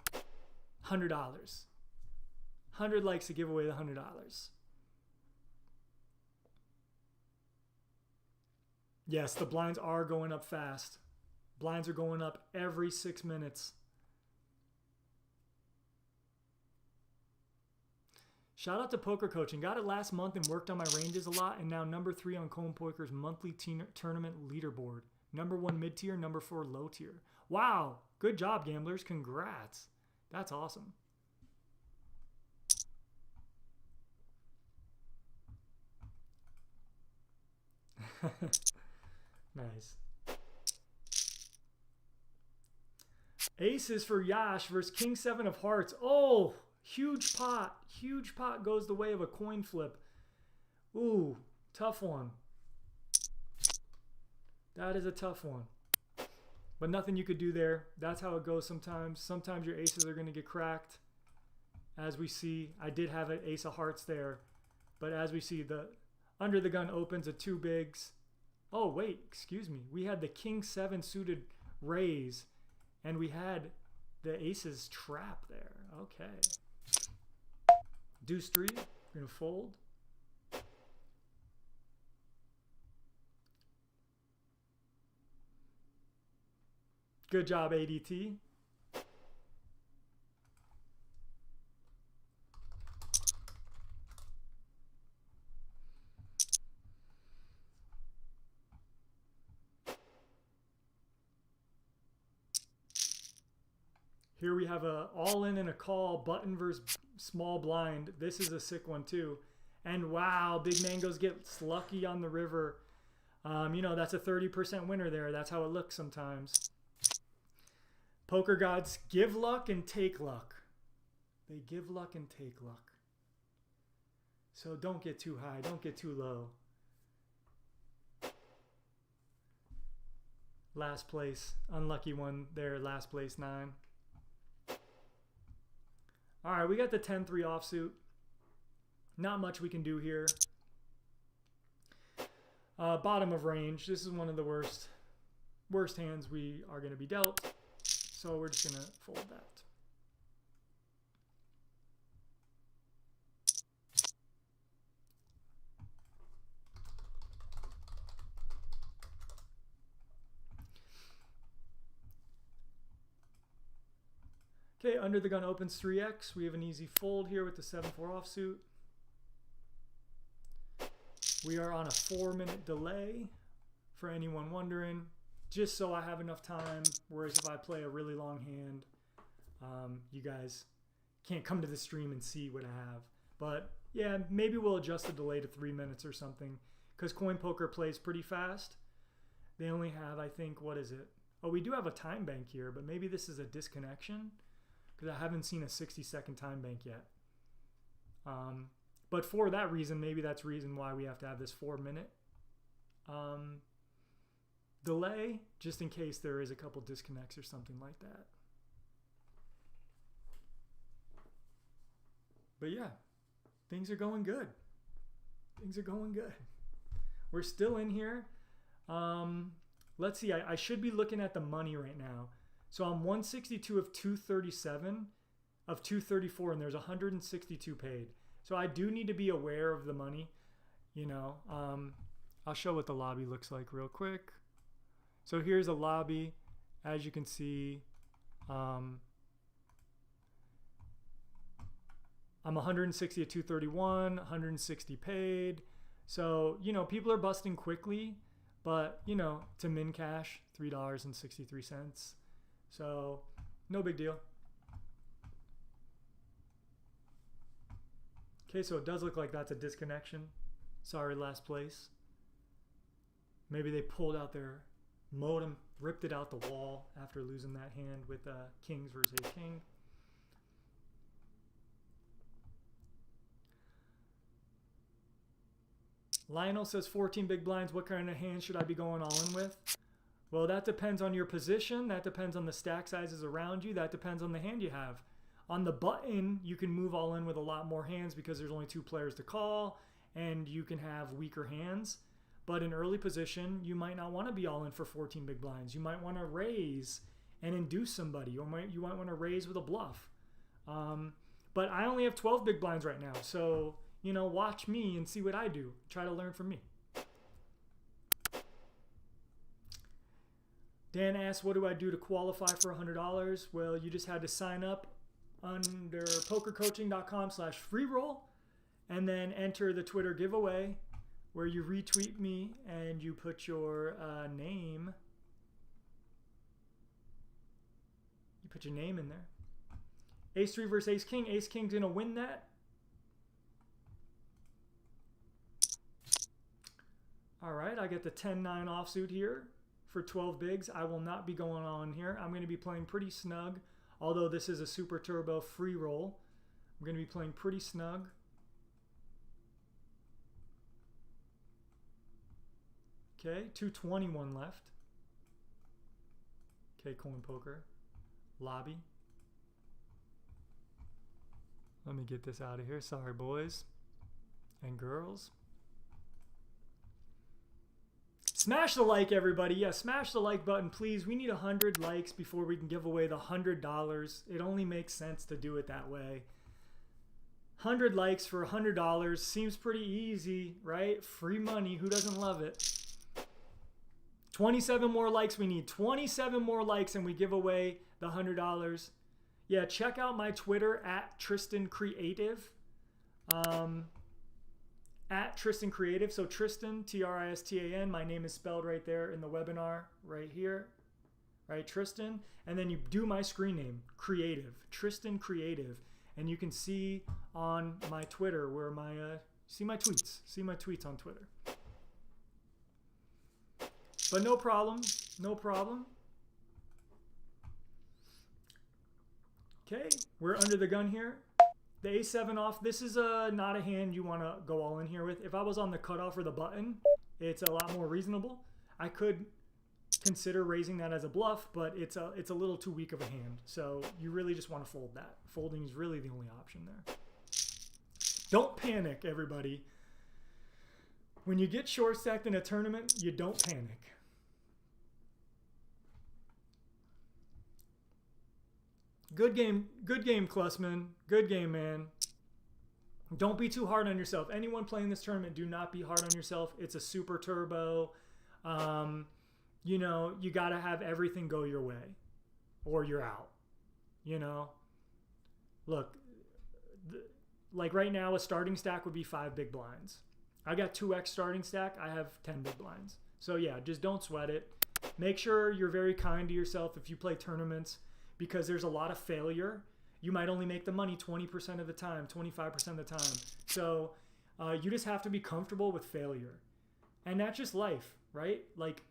$100. 100 likes to give away the $100. Yes, the blinds are going up fast. Blinds are going up every 6 minutes. Shout out to Poker Coaching. Got it last month and worked on my ranges a lot, and now number 3 on CoinPoker's monthly tournament leaderboard. Number 1 mid-tier, number 4 low-tier. Wow, good job, gamblers. Congrats. That's awesome. Nice. Aces for Yash versus King 7 of Hearts. Oh, huge pot. Huge pot goes the way of a coin flip. Ooh, tough one. That is a tough one. But nothing you could do there. That's how it goes sometimes. Sometimes your aces are going to get cracked. As we see, I did have an ace of hearts there. But as we see, the under the gun opens a 2 bigs. Oh, wait, excuse me. We had the King 7 suited raise. And we had the aces trap there. Okay. Deuce 3. We're going to fold. Good job, ADT. Here we have a all-in and a call, button versus small blind. This is a sick one too. And wow, big mangoes gets lucky on the river. You know, that's a 30% winner there. That's how it looks sometimes. Poker gods give luck and take luck. They give luck and take luck. So don't get too high. Don't get too low. Last place. Unlucky one there. Last place 9. All right, we got the 10-3 offsuit. Not much we can do here. Bottom of range. This is one of the worst hands we are going to be dealt. So we're just going to fold that. Okay, under the gun opens 3x. We have an easy fold here with the 7-4 offsuit. We are on a 4-minute delay for anyone wondering, just so I have enough time. Whereas if I play a really long hand, you guys can't come to the stream and see what I have. But yeah, maybe we'll adjust the delay to 3 minutes or something, because CoinPoker plays pretty fast. They only have, I think, what is it? Oh, we do have a time bank here, but maybe this is a disconnection, because I haven't seen a 60-second time bank yet. But for that reason, maybe that's reason why we have to have this 4-minute delay, just in case there is a couple disconnects or something like that. But yeah, things are going good. Things are going good. We're still in here. Let's see, I should be looking at the money right now. So I'm 162 of 237 of 234, and there's 162 paid. So I do need to be aware of the money, you know. I'll show what the lobby looks like real quick. So here's a lobby. As you can see, I'm 160 at 231, 160 paid. So, you know, people are busting quickly, but, you know, to min cash, $3.63. So no big deal. Okay, so it does look like that's a disconnection. Sorry, last place. Maybe they pulled out their modem, ripped it out the wall after losing that hand with kings versus ace king. Lionel says 14 big blinds. What kind of hand should I be going all in with? Well, that depends on your position. That depends on the stack sizes around you. That depends on the hand you have. On the button, you can move all in with a lot more hands because there's only 2 players to call, and you can have weaker hands. But in early position, you might not want to be all in for 14 big blinds. You might want to raise and induce somebody, or you might want to raise with a bluff. But I only have 12 big blinds right now, so, you know, watch me and see what I do. Try to learn from me. Dan asked, what do I do to qualify for $100? Well, you just had to sign up under pokercoaching.com/freeroll and then enter the Twitter giveaway where you retweet me and you put your name. You put your name in there. Ace-3 versus ace-king. Ace-king's going to win that. All right, I get the 10-9 offsuit here for 12 bigs. I will not be going on here. I'm going to be playing pretty snug, although this is a super turbo free roll. I'm going to be playing pretty snug. Okay, 221 left. Okay, CoinPoker. Lobby. Let me get this out of here. Sorry, boys and girls. Smash the like, everybody. Yeah, smash the like button, please. We need 100 likes before we can give away the $100. It only makes sense to do it that way. 100 likes for $100 seems pretty easy, right? Free money. Who doesn't love it? 27 more likes we need. 27 more likes and we give away the $100. Yeah, check out my Twitter at Tristan Creative. At Tristan Creative. So Tristan, Tristan. My name is spelled right there in the webinar, right here. Right, Tristan. And then you do my screen name, Creative. Tristan Creative. And you can see on my Twitter where my, see my tweets. See my tweets on Twitter. But no problem. No problem. Okay, we're under the gun here. The A7 off, this is not a hand you want to go all in here with. If I was on the cutoff or the button, it's a lot more reasonable. I could consider raising that as a bluff, but it's a little too weak of a hand. So you really just want to fold that. Folding is really the only option there. Don't panic, everybody. When you get short stacked in a tournament, you don't panic. Good game, Klussman. Good game, man. Don't be too hard on yourself. Anyone playing this tournament, do not be hard on yourself. It's a super turbo. You know, you got to have everything go your way or you're out. You know, look, like right now, a starting stack would be 5 big blinds. I got 2x starting stack. I have 10 big blinds. So yeah, just don't sweat it. Make sure you're very kind to yourself if you play tournaments, because there's a lot of failure. You might only make the money 20% of the time, 25% of the time. So you just have to be comfortable with failure. And that's just life, right? Like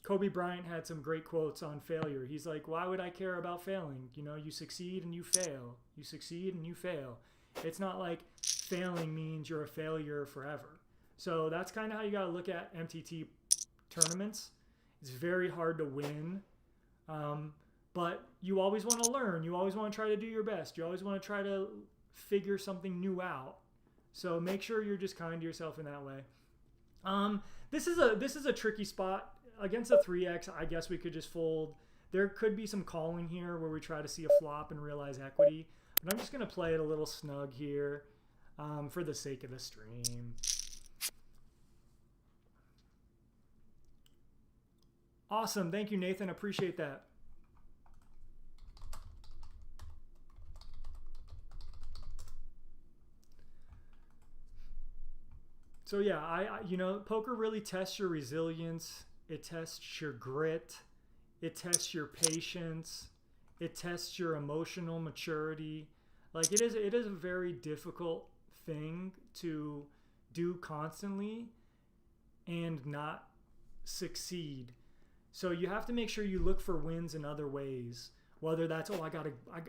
Kobe Bryant had some great quotes on failure. He's like, why would I care about failing? You know, you succeed and you fail. You succeed and you fail. It's not like failing means you're a failure forever. So that's kind of how you got to look at MTT tournaments. It's very hard to win. But you always want to learn. You always want to try to do your best. You always want to try to figure something new out. So make sure you're just kind to yourself in that way. This is a tricky spot. Against a 3x, I guess we could just fold. There could be some calling here where we try to see a flop and realize equity. But I'm just going to play it a little snug here for the sake of the stream. Awesome. Thank you, Nathan. Appreciate that. So yeah, you know, poker really tests your resilience. It tests your grit. It tests your patience. It tests your emotional maturity. Like it is a very difficult thing to do constantly and not succeed. So you have to make sure you look for wins in other ways. Whether that's, oh,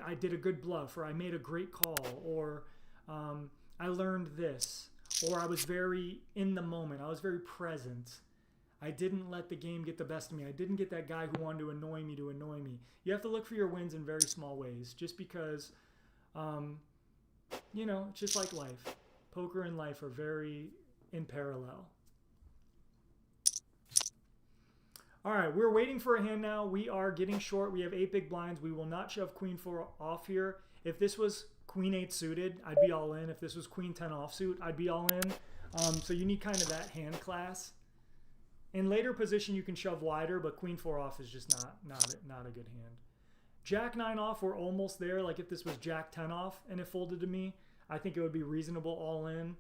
I did a good bluff, or I made a great call, or I learned this, or I was very in the moment. I was very present. I didn't let the game get the best of me. I didn't get that guy who wanted to annoy me to annoy me. You have to look for your wins in very small ways, just because, you know, it's just like life. Poker and life are very in parallel. All right, we're waiting for a hand now. We are getting short. We have 8 big blinds. We will not shove queen 4 off here. If this was queen 8 suited, I'd be all in. If this was queen 10 offsuit, I'd be all in. So you need kind of that hand class. In later position, you can shove wider, but queen 4 off is just not a good hand. Jack 9 off, we're almost there. Like if this was Jack 10 off and it folded to me, I think it would be reasonable all in.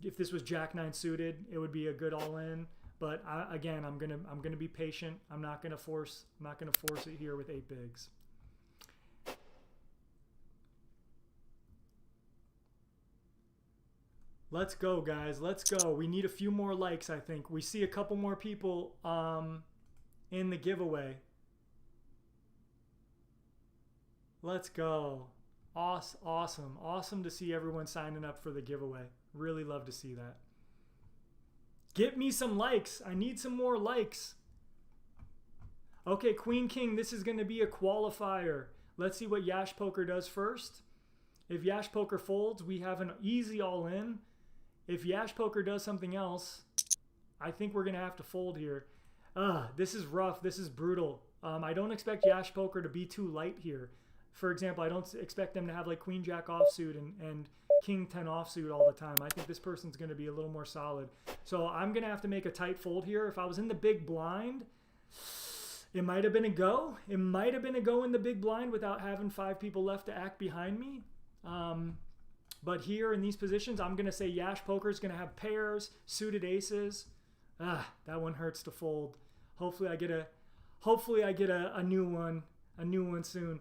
If this was Jack 9 suited, it would be a good all in. But again, I'm gonna be patient. I'm not gonna force it here with 8 bigs. Let's go, guys. Let's go. We need a few more likes, I think. We see a couple more people in the giveaway. Let's go. Awesome. Awesome to see everyone signing up for the giveaway. Really love to see that. Get me some likes. I need some more likes. Okay, Queen King, this is going to be a qualifier. Let's see what Yash Poker does first. If Yash Poker folds, we have an easy all-in. If Yash Poker does something else, I think we're going to have to fold here. This is rough. This is brutal. I don't expect Yash Poker to be too light here. For example, I don't expect them to have like Queen Jack offsuit and King 10 offsuit all the time. I think this person's going to be a little more solid. So I'm going to have to make a tight fold here. If I was in the big blind, it might have been a go. It might have been a go in the big blind without having 5 people left to act behind me. But here in these positions, I'm going to say Yash Poker is going to have pairs, suited aces. That one hurts to fold. Hopefully I get a new one soon.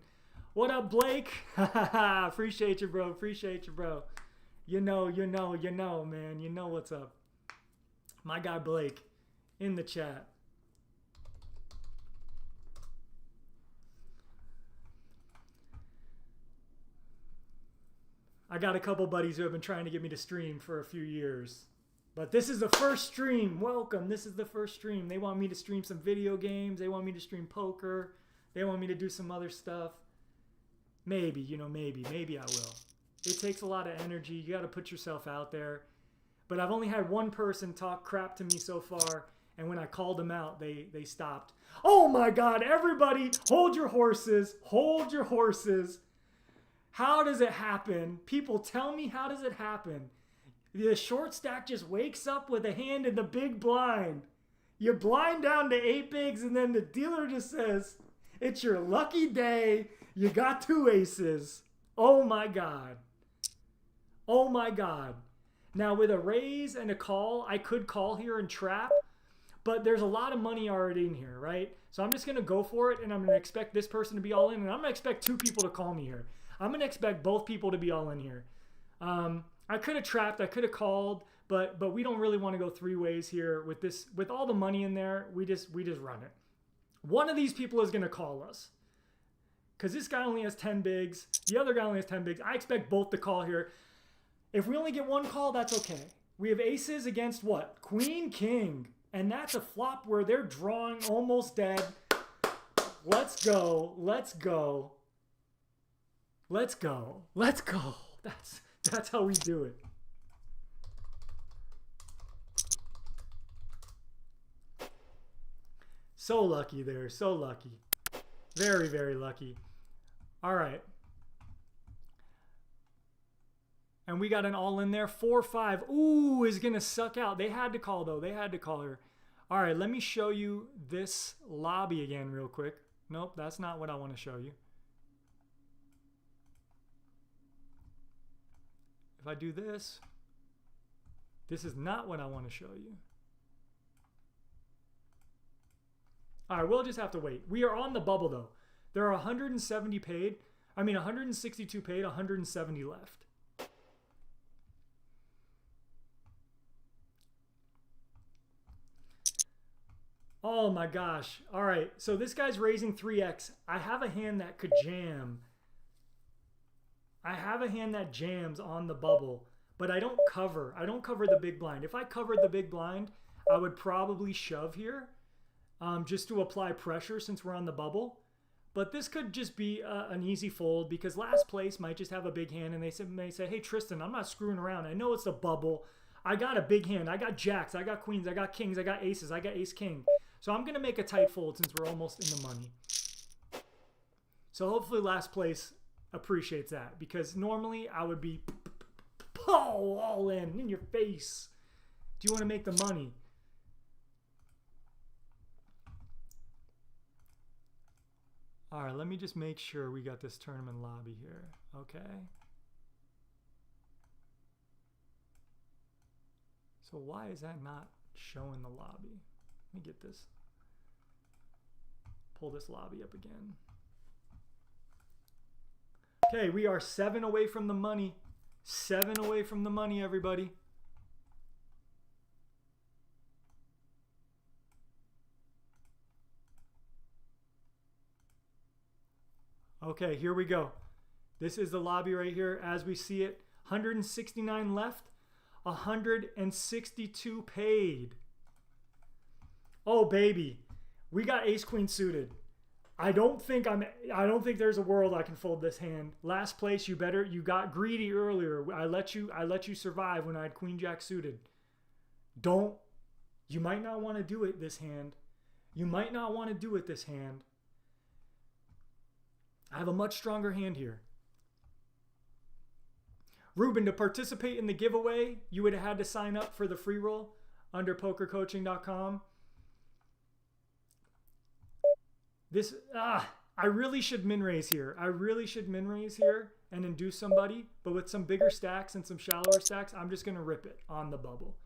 What up, Blake? Appreciate you, bro. Appreciate you, bro. You know, man. You know what's up. My guy Blake in the chat. I got a couple buddies who have been trying to get me to stream for a few years. But this is the first stream. Welcome. This is the first stream. They want me to stream some video games. They want me to stream poker. They want me to do some other stuff. Maybe I will. It takes a lot of energy. You got to put yourself out there. But I've only had one person talk crap to me so far, and when I called them out, they stopped. Oh my God, everybody, hold your horses. Hold your horses. How does it happen? People, tell me, how does it happen? The short stack just wakes up with a hand in the big blind. You blind down to 8 bigs, and then the dealer just says, it's your lucky day. You got 2 aces. Oh my God. Oh my God. Now with a raise and a call, I could call here and trap, but there's a lot of money already in here, right? So I'm just going to go for it, and I'm going to expect this person to be all in, and I'm going to expect two people to call me here. I'm going to expect both people to be all in here. I could have trapped, I could have called, but we don't really want to go three ways here with this. With all the money in there, we just run it. One of these people is going to call us because this guy only has 10 bigs. The other guy only has 10 bigs. I expect both to call here. If we only get one call, that's okay. We have aces against what? Queen, king. And that's a flop where they're drawing almost dead. Let's go. Let's go. Let's go. Let's go. That's how we do it. So lucky there. So lucky. Very, very lucky. All right. And we got an all in there. 4-5. Ooh, is going to suck out. They had to call, though. They had to call her. All right, let me show you this lobby again real quick. Nope, that's not what I want to show you. If I do this, this is not what I want to show you. All right, we'll just have to wait. We are on the bubble, though. There are 170 paid. I mean, 162 paid, 170 left. Oh my gosh. All right, so this guy's raising 3x. I have a hand that could jam. I have a hand that jams on the bubble, but I don't cover. I don't cover the big blind. If I covered the big blind, I would probably shove here just to apply pressure since we're on the bubble. But this could just be an easy fold because last place might just have a big hand and they may say, hey, Tristan, I'm not screwing around. I know it's a bubble. I got a big hand. I got jacks. I got queens. I got kings. I got aces. I got ace king. So I'm going to make a tight fold since we're almost in the money. So hopefully last place appreciates that because normally I would be all in your face. Do you want to make the money? All right, let me just make sure we got this tournament lobby here. Okay. So why is that not showing the lobby? Let me get this. Pull this lobby up again. Okay, we are 7 away from the money. 7 away from the money, everybody. Okay, here we go. This is the lobby right here as we see it. 169 left, 162 paid. Oh baby, we got ace queen suited. I don't think there's a world I can fold this hand. Last place, you got greedy earlier. I let you survive when I had queen jack suited. You might not want to do it this hand. You might not want to do it this hand. I have a much stronger hand here. Ruben, to participate in the giveaway, you would have had to sign up for the free roll under pokercoaching.com. I really should min raise here. I really should min raise here and induce somebody, but with some bigger stacks and some shallower stacks, I'm just going to rip it on the bubble.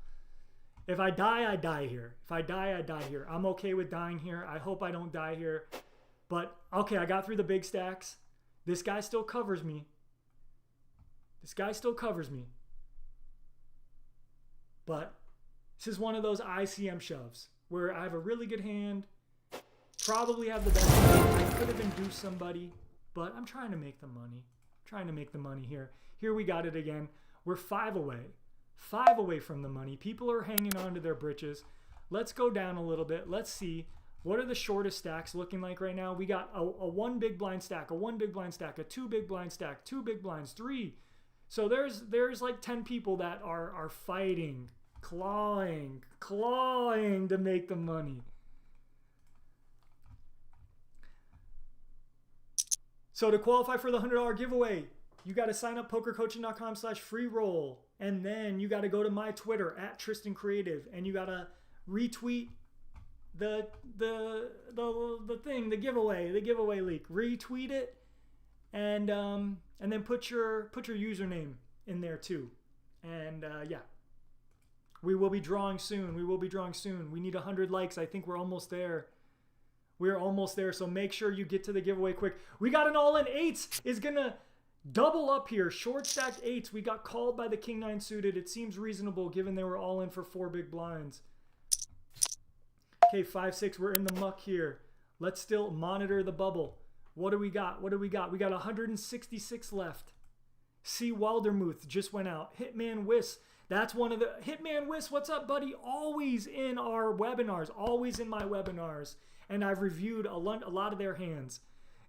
If I die, I die here. If I die, I die here. I'm okay with dying here. I hope I don't die here. But, okay, I got through the big stacks. This guy still covers me. This guy still covers me. But this is one of those ICM shoves where I have a really good hand. Probably have the best hand. I could have induced somebody, but I'm trying to make the money. I'm trying to make the money here. Here we got it again. We're 5 away. 5 away from the money. People are hanging on to their britches. Let's go down a little bit. Let's see. What are the shortest stacks looking like right now? We got a 1 big blind stack, a 1 big blind stack, a 2 big blind stack, 2 big blinds, 3. So there's like 10 people that are fighting, clawing to make the money. So to qualify for the $100 giveaway, you got to sign up pokercoaching.com/freeroll. And then you got to go to my Twitter @TristanCreative and you got to retweet the thing, the giveaway leak. Retweet it and then put your username in there too. And yeah, we will be drawing soon. We will be drawing soon. We need 100 likes. I think we're almost there. We're almost there. So make sure you get to the giveaway quick. We got an all-in eights. Is gonna double up here. Short stacked eights. We got called by the king nine suited. It seems reasonable given they were all in for 4 big blinds. Okay, 5-6. We're in the muck here. Let's still monitor the bubble. What do we got? What do we got? We got 166 left. C. Waldermuth just went out. Hitman Wiss. That's one of the... Hitman Wiss, what's up, buddy? Always in our webinars. Always in my webinars. And I've reviewed a lot of their hands.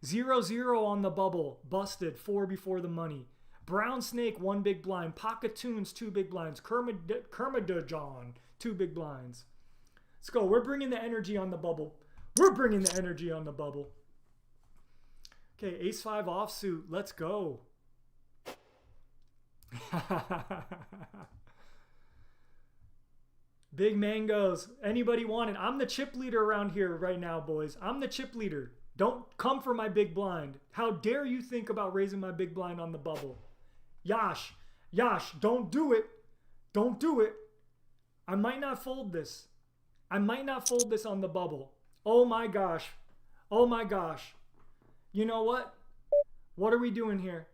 0-0 on the bubble. Busted. 4 before the money. Brown Snake, 1 big blind. Pockatoons, 2 big blinds. Kermadajon, 2 big blinds. Let's go. We're bringing the energy on the bubble. We're bringing the energy on the bubble. Okay, ace-5 offsuit. Let's go. Big mangoes. Anybody want it? I'm the chip leader around here right now, boys. I'm the chip leader. Don't come for my big blind. How dare you think about raising my big blind on the bubble? Yash, don't do it. Don't do it. I might not fold this. I might not fold this on the bubble. Oh my gosh. Oh my gosh. You know what? What are we doing here?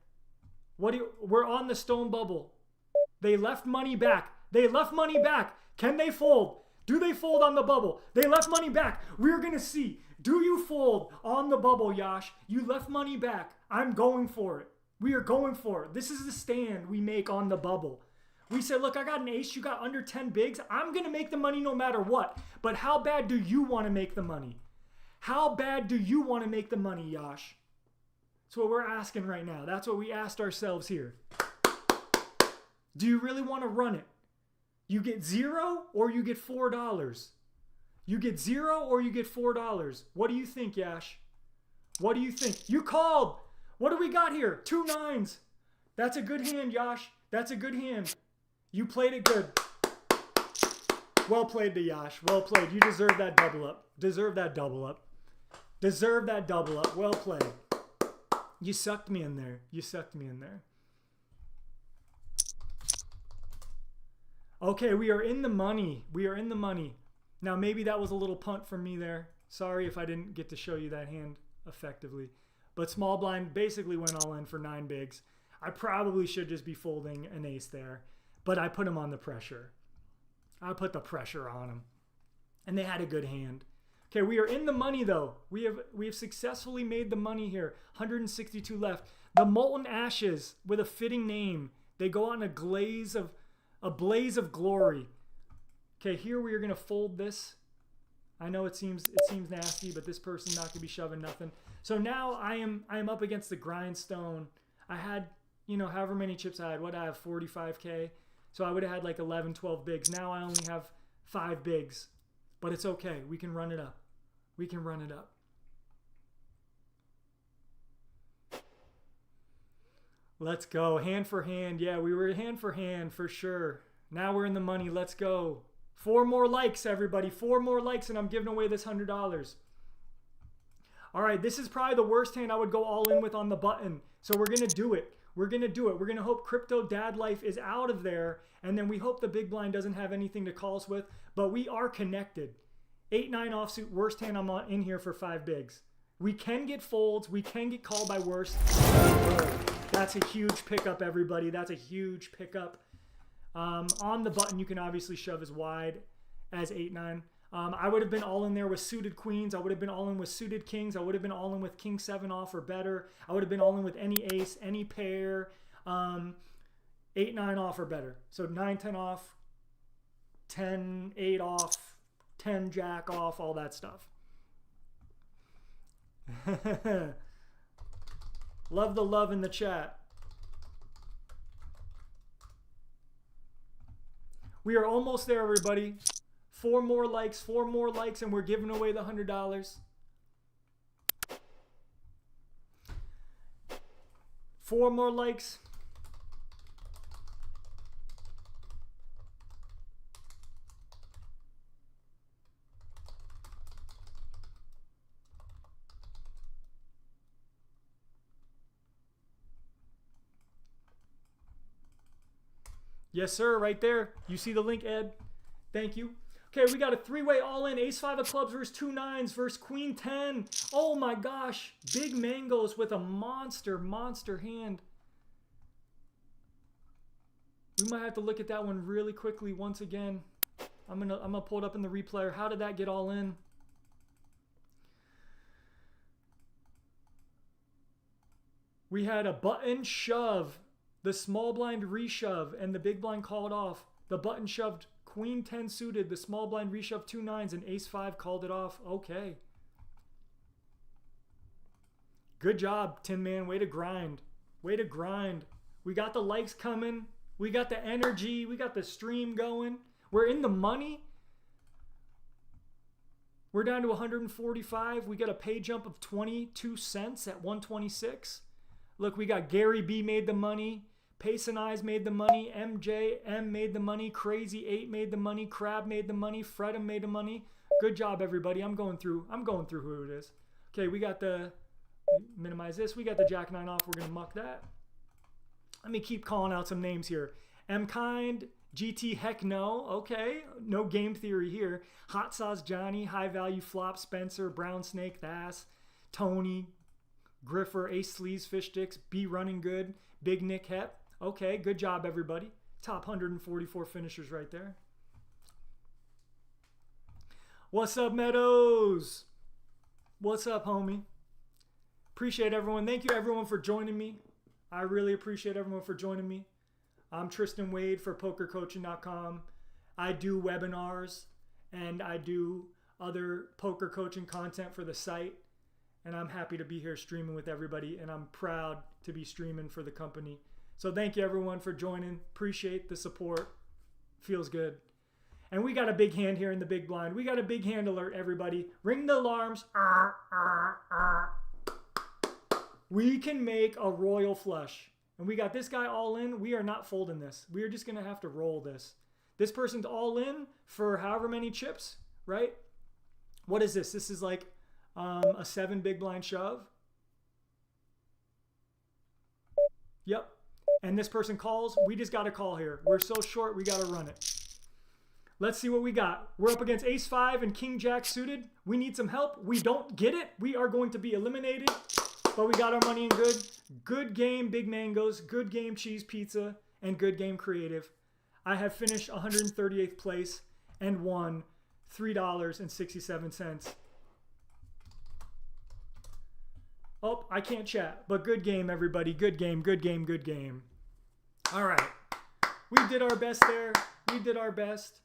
We're on the stone bubble. They left money back. They left money back. Can they fold? Do they fold on the bubble? They left money back. We're going to see. Do you fold on the bubble, Yash? You left money back. I'm going for it. We are going for it. This is the stand we make on the bubble. We said, look, I got an ace. You got under 10 bigs. I'm going to make the money no matter what. But how bad do you want to make the money? How bad do you want to make the money, Yash? That's what we're asking right now. That's what we asked ourselves here. Do you really want to run it? You get 0 or you get $4. You get 0 or you get $4. What do you think, Yash? What do you think? You called. What do we got here? 2 nines. That's a good hand, Yash. That's a good hand. You played it good. Well played to Yash. Well played. You deserve that double up. Deserve that double up. Deserve that double up. Well played. You sucked me in there. You sucked me in there. Okay, we are in the money. We are in the money. Now, maybe that was a little punt from me there. Sorry if I didn't get to show you that hand effectively. But small blind basically went all in for 9 bigs. I probably should just be folding an ace there. But I put him on the pressure. I put the pressure on him. And they had a good hand. Okay, we are in the money though. We have successfully made the money here. 162 left. The Molten Ashes with a fitting name. They go on a blaze of glory. Okay, here we are gonna fold this. I know it seems nasty, but this person's not gonna be shoving nothing. So now I am up against the grindstone. I had, you know, however many chips I had. What I have, 45K. So I would have had like 11, 12 bigs. Now I only have 5 bigs, but it's okay. We can run it up. We can run it up. Let's go. Hand for hand. Yeah, we were hand for hand for sure. Now we're in the money. Let's go. 4 more likes, everybody. 4 more likes, and I'm giving away this $100. All right, this is probably the worst hand I would go all in with on the button. So we're going to do it. We're going to do it. We're going to hope Crypto Dad Life is out of there, and then we hope the big blind doesn't have anything to call us with, but we are connected. 8-9 offsuit, worst hand I'm in here for 5 bigs. We can get folds. We can get called by worst. That's a huge pickup, everybody. That's a huge pickup. On the button, you can obviously shove as wide as 8-9. I would have been all in there with suited queens. I would have been all in with suited kings. I would have been all in with king 7 off or better. I would have been all in with any ace, any pair, 8-9 off or better. So 9-10 off, 10-8 off, 10 jack off, all that stuff. Love the love in the chat. We are almost there, everybody. 4 more likes, and we're giving away the $100. 4 more likes. Yes, sir, right there. You see the link, Ed? Thank you. Okay, we got a three-way all-in. Ace-5 of clubs versus 2-9s versus Queen-10. Oh my gosh. Big Mangoes with a monster hand. We might have to look at that one really quickly once again. I'm gonna pull it up in the replayer. How did that get all in? We had a button shove, the small blind reshove, and the big blind called off. The button shoved Queen-10 suited, the small blind reshoved 2-9s, and Ace-5 called it off. Okay. Good job, Tin Man. Way to grind. Way to grind. We got the likes coming. We got the energy. We got the stream going. We're in the money. We're down to 145. We got a pay jump of 22 cents at 126. Look, we got Gary B made the money. Pace and Eyes made the money. MJM made the money. Crazy 8 made the money. Crab made the money. Fredham made the money. Good job, everybody. I'm going through who it is. Okay, we got the, minimize this. We got the Jack 9 off. We're going to muck that. Let me keep calling out some names here. M Kind, GT Heck No. Okay, no game theory here. Hot Sauce Johnny, High Value Flop, Spencer, Brown Snake, The Ass, Tony, Griffer, Ace Sleeves, Fish Sticks, B Running Good, Big Nick Hep. Okay, good job, everybody. Top 144 finishers right there. What's up, Meadows? What's up, homie? Appreciate everyone. Thank you, everyone, for joining me. I really appreciate everyone for joining me. I'm Tristan Wade for PokerCoaching.com. I do webinars and I do other poker coaching content for the site. And I'm happy to be here streaming with everybody. And I'm proud to be streaming for the company. So thank you, everyone, for joining. Appreciate the support. Feels good. And we got a big hand here in the big blind. We got a big hand alert, everybody. Ring the alarms. We can make a royal flush. And we got this guy all in. We are not folding this. We are just going to have to roll this. This person's all in for however many chips, right? What is this? This is like a 7 big blind shove. Yep. And this person calls. We just got to call here. We're so short, we got to run it. Let's see what we got. We're up against Ace-5 and King-Jack suited. We need some help. We don't get it. We are going to be eliminated. But we got our money in good. Good game, Big Mangoes. Good game, Cheese Pizza. And good game, Creative. I have finished 138th place and won $3.67. Oh, I can't chat. But good game, everybody. Good game, good game, good game. All right. We did our best there. We did our best.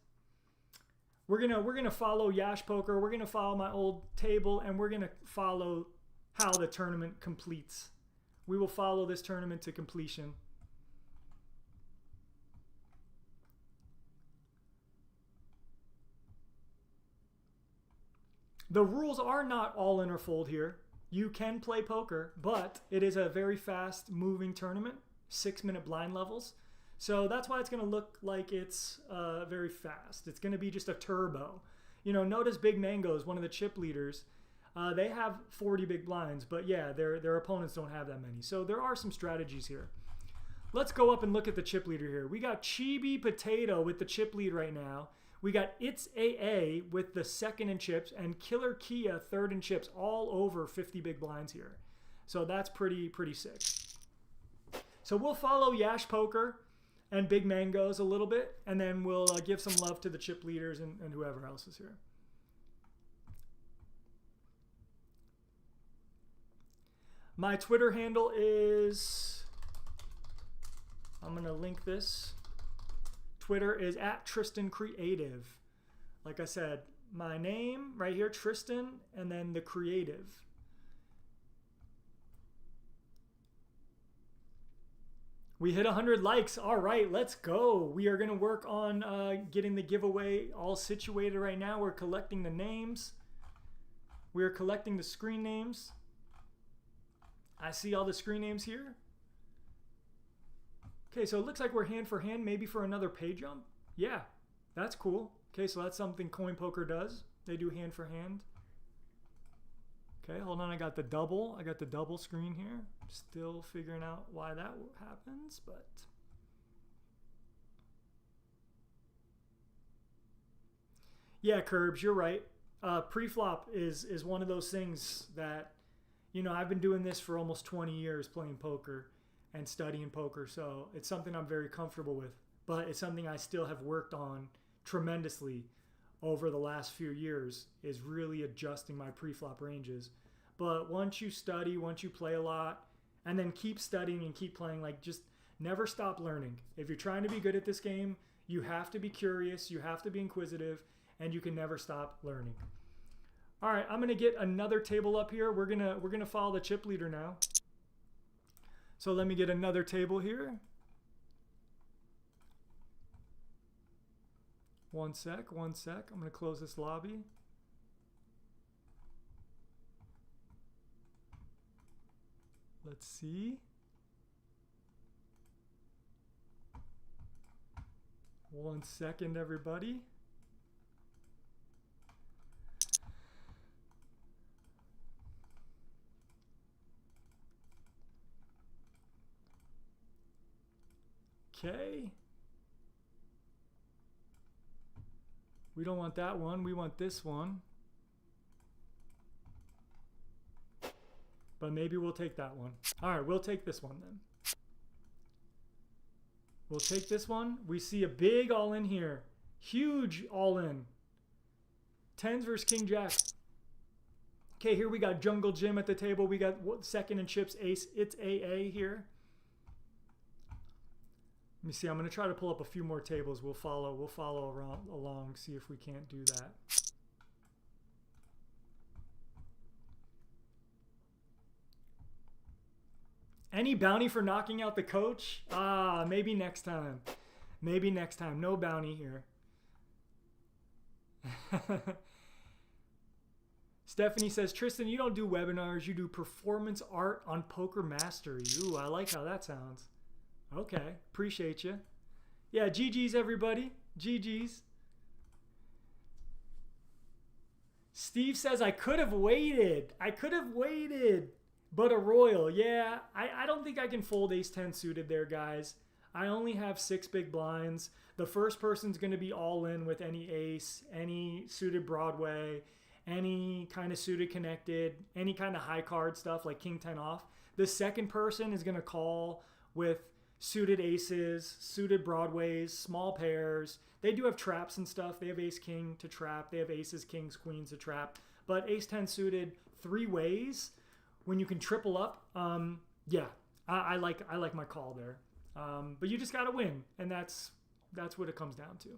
We're gonna follow Yash Poker. We're gonna follow my old table, and we're gonna follow how the tournament completes. We will follow this tournament to completion. The rules are not all in or fold here. You can play poker, but it is a very fast moving tournament, 6-minute blind levels. So that's why it's going to look like it's very fast. It's going to be just a turbo. You know, notice Big Mangoes, one of the chip leaders. They have 40 big blinds, but yeah, their opponents don't have that many. So there are some strategies here. Let's go up and look at the chip leader here. We got Chibi Potato with the chip lead right now. We got It's AA with the second in chips, and Killer Kia third in chips, all over 50 big blinds here. So that's pretty sick. So we'll follow Yash Poker and Big Mangoes a little bit, and then we'll give some love to the chip leaders and whoever else is here. My Twitter handle is, I'm going to link this. Twitter is @TristanCreative. Like I said, my name right here, Tristan, and then the creative. We hit 100 likes. All right, let's go. We are going to work on getting the giveaway all situated right now. We're collecting the names. We are collecting the screen names. I see all the screen names here. Okay, so it looks like we're hand for hand, maybe for another pay jump. Yeah, that's cool. Okay, so that's something CoinPoker does. They do hand for hand. Okay, hold on. I got the double. I got the double screen here. Still figuring out why that happens, but Yeah, Curbs, you're right. Preflop is one of those things that, you know, I've been doing this for almost 20 years playing poker and studying poker, so it's something I'm very comfortable with. But it's something I still have worked on tremendously over the last few years, is really adjusting my preflop ranges. But once you study, once you play a lot, and then keep studying and keep playing, like just never stop learning. If you're trying to be good at this game, you have to be curious, you have to be inquisitive, and you can never stop learning. All right, I'm gonna get another table up here. We're gonna follow the chip leader now. So let me get another table here. One sec. I'm gonna close this lobby. Let's see. One second, everybody. Okay. We don't want that one. We want this one. But maybe we'll take that one. All right, we'll take this one then. We'll take this one. We see a big all-in here. Huge all-in. Tens versus King Jack. Okay, here we got Jungle Jim at the table. We got second and chips ace. It's AA here. Let me see. I'm going to try to pull up a few more tables. We'll follow along, see if we can't do that. Any bounty for knocking out the coach? Ah, maybe next time. Maybe next time. No bounty here. Stephanie says, Tristan, you don't do webinars. You do performance art on Poker Mastery. Ooh, I like how that sounds. Okay, appreciate you. Yeah, GG's, everybody. GG's. Steve says, I could have waited. But a royal, yeah. I don't think I can fold ace-10 suited there, guys. I only have 6 big blinds. The first person's going to be all in with any ace, any suited Broadway, any kind of suited connected, any kind of high card stuff like king 10 off. The second person is going to call with suited aces, suited Broadways, small pairs. They do have traps and stuff. They have ace-king to trap. They have aces, kings, queens to trap. But ace-10 suited 3 ways, when you can triple up, yeah, I like my call there. But you just got to win, and that's what it comes down to.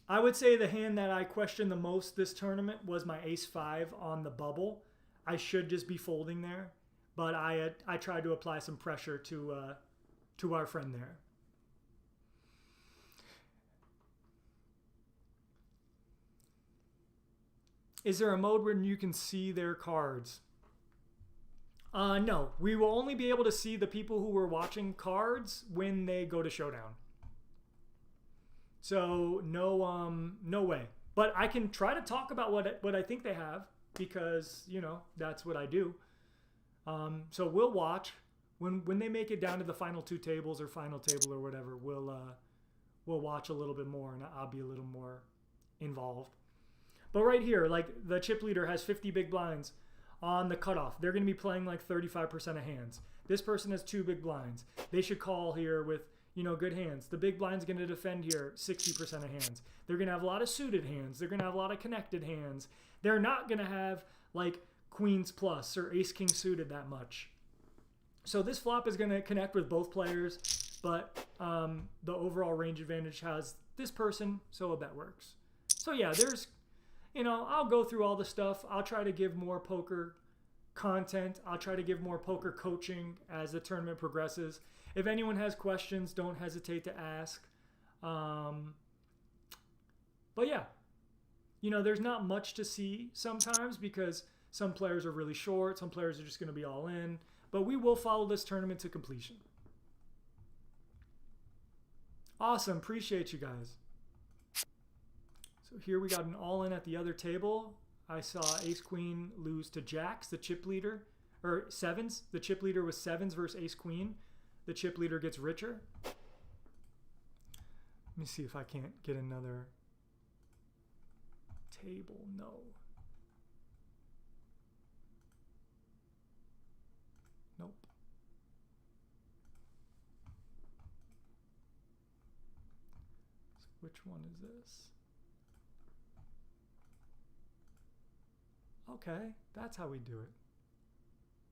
I would say the hand that I questioned the most this tournament was my ace-5 on the bubble. I should just be folding there, but I tried to apply some pressure to our friend there. Is there a mode where you can see their cards? No, we will only be able to see the people who were watching cards when they go to showdown. So no way. But I can try to talk about what I think they have, because you know that's what I do. So we'll watch when they make it down to the final 2 tables or final table or whatever. We'll watch a little bit more, and I'll be a little more involved. But right here, like the chip leader has 50 big blinds on the cutoff. They're going to be playing like 35% of hands. This person has 2 big blinds. They should call here with, you know, good hands. The big blind's going to defend here 60% of hands. They're going to have a lot of suited hands. They're going to have a lot of connected hands. They're not going to have like queens plus or ace king suited that much. So this flop is going to connect with both players, but the overall range advantage has this person, so a bet works. So yeah, there's, you know, I'll go through all the stuff. I'll try to give more poker content. I'll try to give more poker coaching as the tournament progresses. If anyone has questions, don't hesitate to ask. But yeah, you know, there's not much to see sometimes because some players are really short. Some players are just going to be all in. But we will follow this tournament to completion. Awesome. Appreciate you guys. So here we got an all-in at the other table. I saw ace-queen lose to jacks, the chip leader, or sevens. The chip leader was sevens versus ace-queen. The chip leader gets richer. Let me see if I can't get another table. No. Nope. So which one is this? Okay, that's how we do it.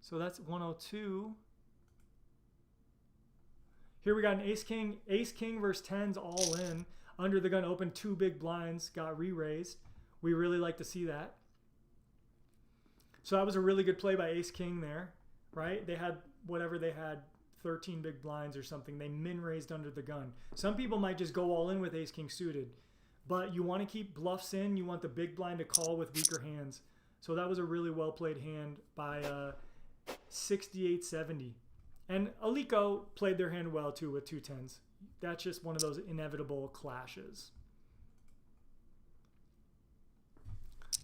So that's 102. Here we got an ace king versus tens all in. Under the gun open, 2 big blinds, got re-raised. We really like to see that. So that was a really good play by ace king there, right? They had whatever they had, 13 big blinds or something. They min raised under the gun. Some people might just go all in with ace king suited, but you want to keep bluffs in. You want the big blind to call with weaker hands. So that was a really well played hand by 68-70. And Aliko played their hand well too with 2 tens. That's just one of those inevitable clashes.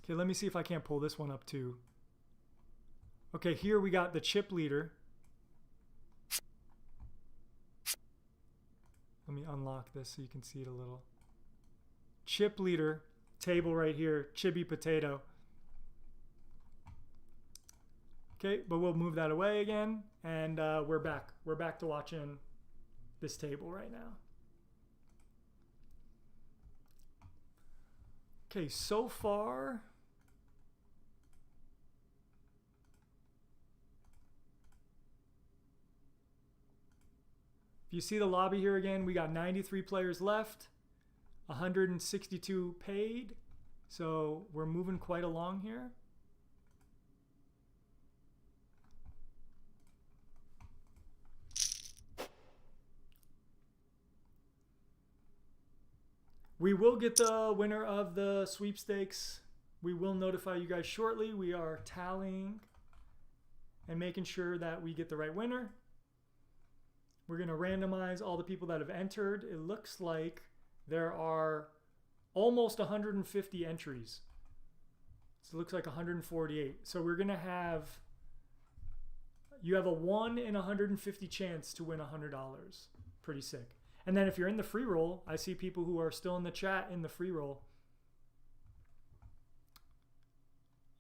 Okay, let me see if I can't pull this one up too. Okay, here we got the chip leader. Let me unlock this so you can see it a little. Chip leader, table right here, chibi potato. Okay, but we'll move that away again, and we're back. We're back to watching this table right now. Okay, so far, if you see the lobby here again, we got 93 players left, 162 paid, so we're moving quite along here. We will get the winner of the sweepstakes. We will notify you guys shortly. We are tallying and making sure that we get the right winner. We're going to randomize all the people that have entered. It looks like there are almost 150 entries. So it looks like 148. So we're going to have, you have a 1 in 150 chance to win $100. Pretty sick. And then if you're in the free roll, I see people who are still in the chat in the free roll.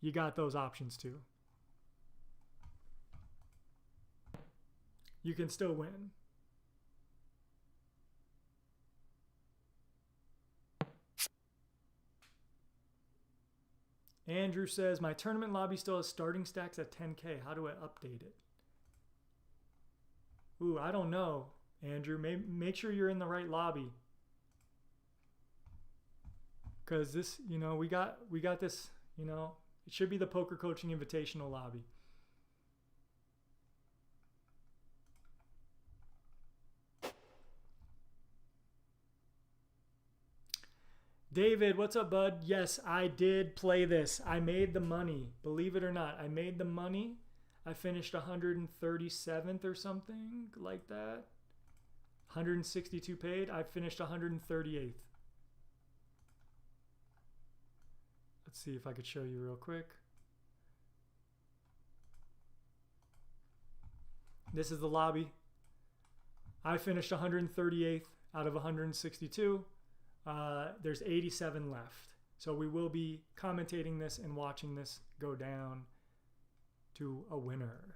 You got those options too. You can still win. Andrew says, my tournament lobby still has starting stacks at 10K. How do I update it? Ooh, I don't know. Andrew, make sure you're in the right lobby, because this, you know, we got this, you know, it should be the Poker Coaching Invitational lobby. David, what's up, bud? Yes, I did play this. I made the money. Believe it or not, I made the money. I finished 137th or something like that. 162 paid. I finished 138th. Let's see if I could show you real quick. This is the lobby. I finished 138th out of 162. There's 87 left. So we will be commentating this and watching this go down to a winner.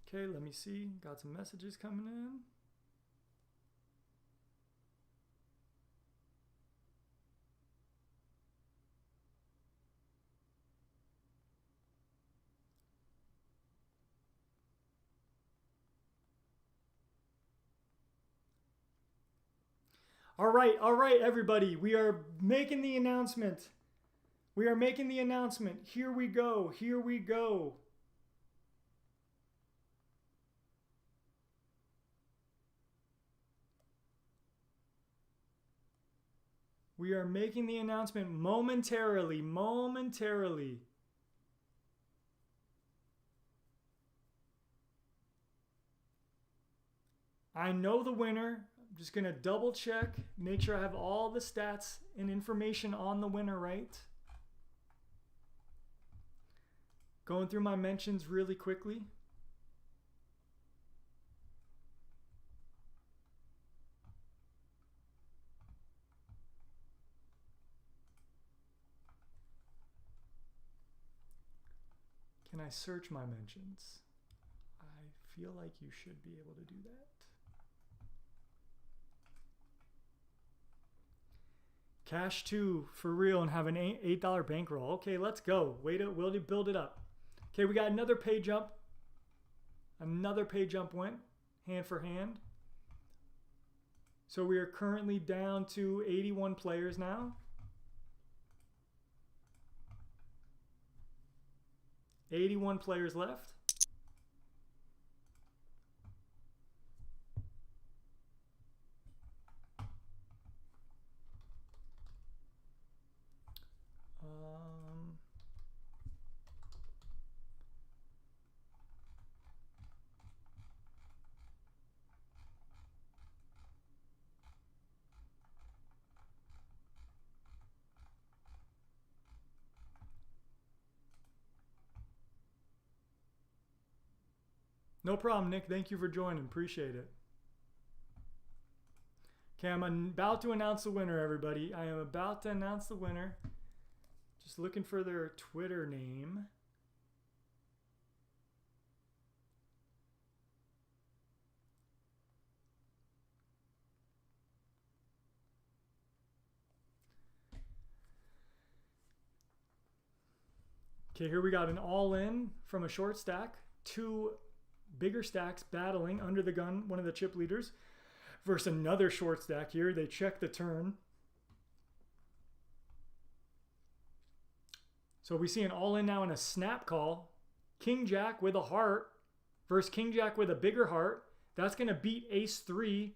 Okay, let me see. Got some messages coming in. All right, everybody. We are making the announcement. We are making the announcement. Here we go. Here we go. We are making the announcement momentarily. I know the winner. I'm just going to double check, make sure I have all the stats and information on the winner right. Going through my mentions really quickly. Can I search my mentions? I feel like you should be able to do that. Cash 2 for real and have an $8 bankroll. Okay, let's go. We'll build it up. Okay, we got another pay jump. Another pay jump went hand for hand. So we are currently down to 81 players now. 81 players left. No problem, Nick. Thank you for joining. Appreciate it. Okay, I'm about to announce the winner, everybody. I am about to announce the winner. Just looking for their Twitter name. Okay, here we got an all-in from a short stack. 2 bigger stacks battling under the gun, one of the chip leaders, versus another short stack here. They check the turn. So we see an all-in now in a snap call. King Jack with a heart versus King Jack with a bigger heart. That's going to beat Ace 3.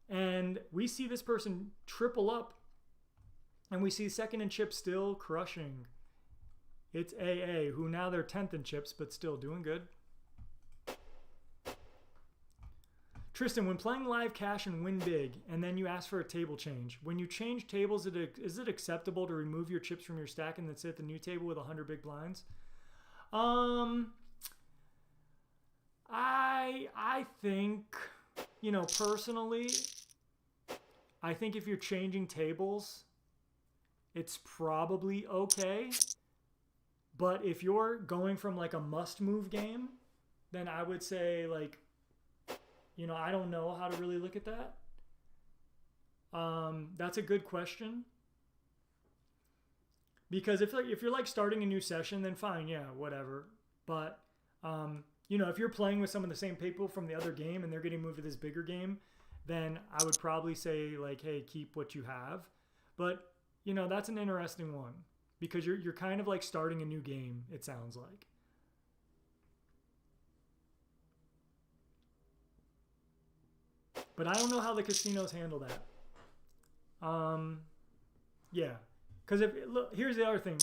And we see this person triple up. And we see second in chips still crushing. It's AA, who now they're 10th in chips, but still doing good. Tristan, when playing live cash and win big, and then you ask for a table change, when you change tables, is it acceptable to remove your chips from your stack and then sit at the new table with 100 big blinds? I think, you know, personally, I think if you're changing tables, it's probably okay. But if you're going from like a must-move game, then I would say, like, you know, I don't know how to really look at that. That's a good question. Because if you're like starting a new session, then fine, yeah, whatever. But, you know, if you're playing with some of the same people from the other game and they're getting moved to this bigger game, then I would probably say, like, hey, keep what you have. But, you know, that's an interesting one. Because you're kind of like starting a new game, it sounds like. But I don't know how the casinos handle that. Yeah. Because look, here's the other thing,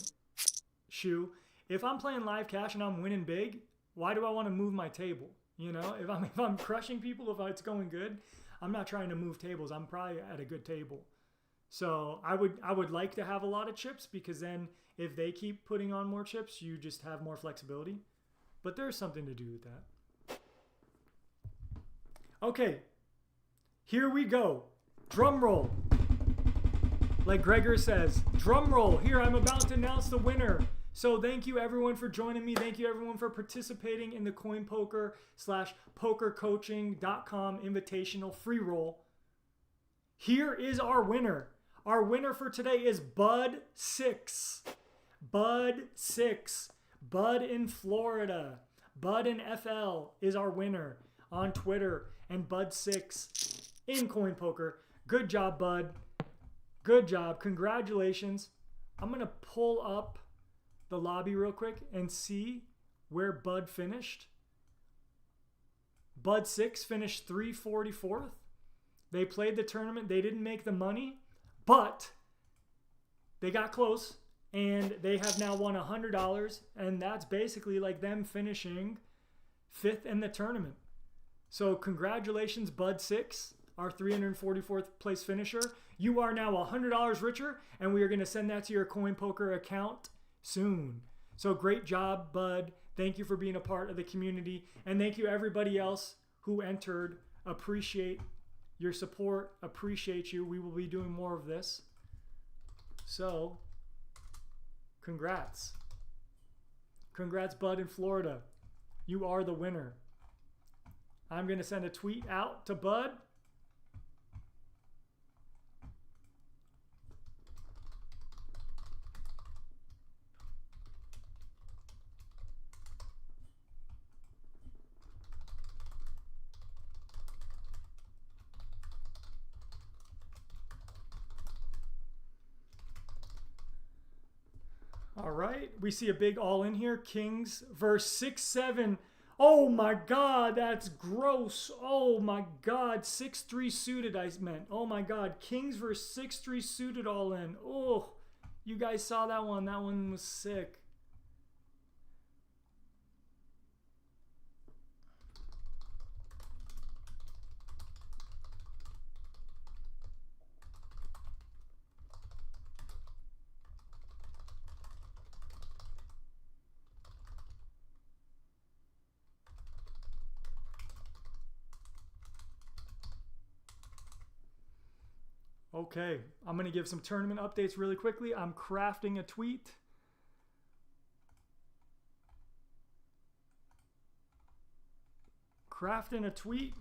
Shu. If I'm playing live cash and I'm winning big, why do I want to move my table? You know, if I'm crushing people, if it's going good, I'm not trying to move tables. I'm probably at a good table. So I would like to have a lot of chips, because then if they keep putting on more chips, you just have more flexibility. But there's something to do with that. Okay, here we go. Drum roll. Like Gregor says, drum roll. Here, I'm about to announce the winner. So thank you everyone for joining me. Thank you everyone for participating in the CoinPoker/pokercoaching.com invitational free roll. Here is our winner. Our winner for today is Bud6. Bud6. Bud in Florida. Bud in FL is our winner on Twitter. And Bud6 in CoinPoker. Good job, Bud. Good job. Congratulations. I'm going to pull up the lobby real quick and see where Bud finished. Bud6 finished 344th. They played the tournament. They didn't make the money, but they got close, and they have now won $100, and that's basically like them finishing 5th in the tournament. So congratulations, Bud6. our 344th place finisher. You are now $100 richer, and we are going to send that to your CoinPoker account soon. So great job, bud. Thank you for being a part of the community. And thank you everybody else who entered. Appreciate your support. Appreciate you. We will be doing more of this. So, congrats. Congrats, bud, in Florida. You are the winner. I'm going to send a tweet out to Bud. All right, we see a big all in here. Kings versus 6-7. Oh my God, that's gross. Oh my God, 6-3 suited I meant. Oh my God, Kings versus 6-3 suited all in. Oh, you guys saw that one. That one was sick. Okay, I'm going to give some tournament updates really quickly. I'm crafting a tweet. Crafting a tweet.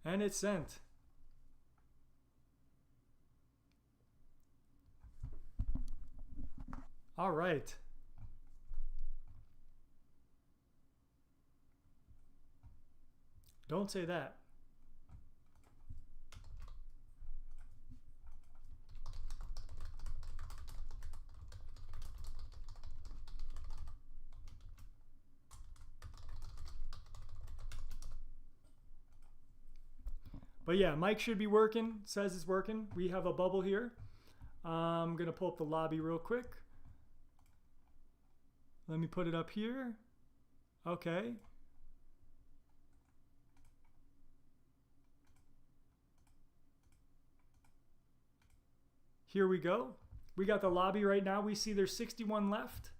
And it's sent. All right. Don't say that. But yeah, mic should be working. Says it's working. We have a bubble here. I'm going to pull up the lobby real quick. Let me put it up here. Okay. Here we go. We got the lobby right now. We see there's 61 left.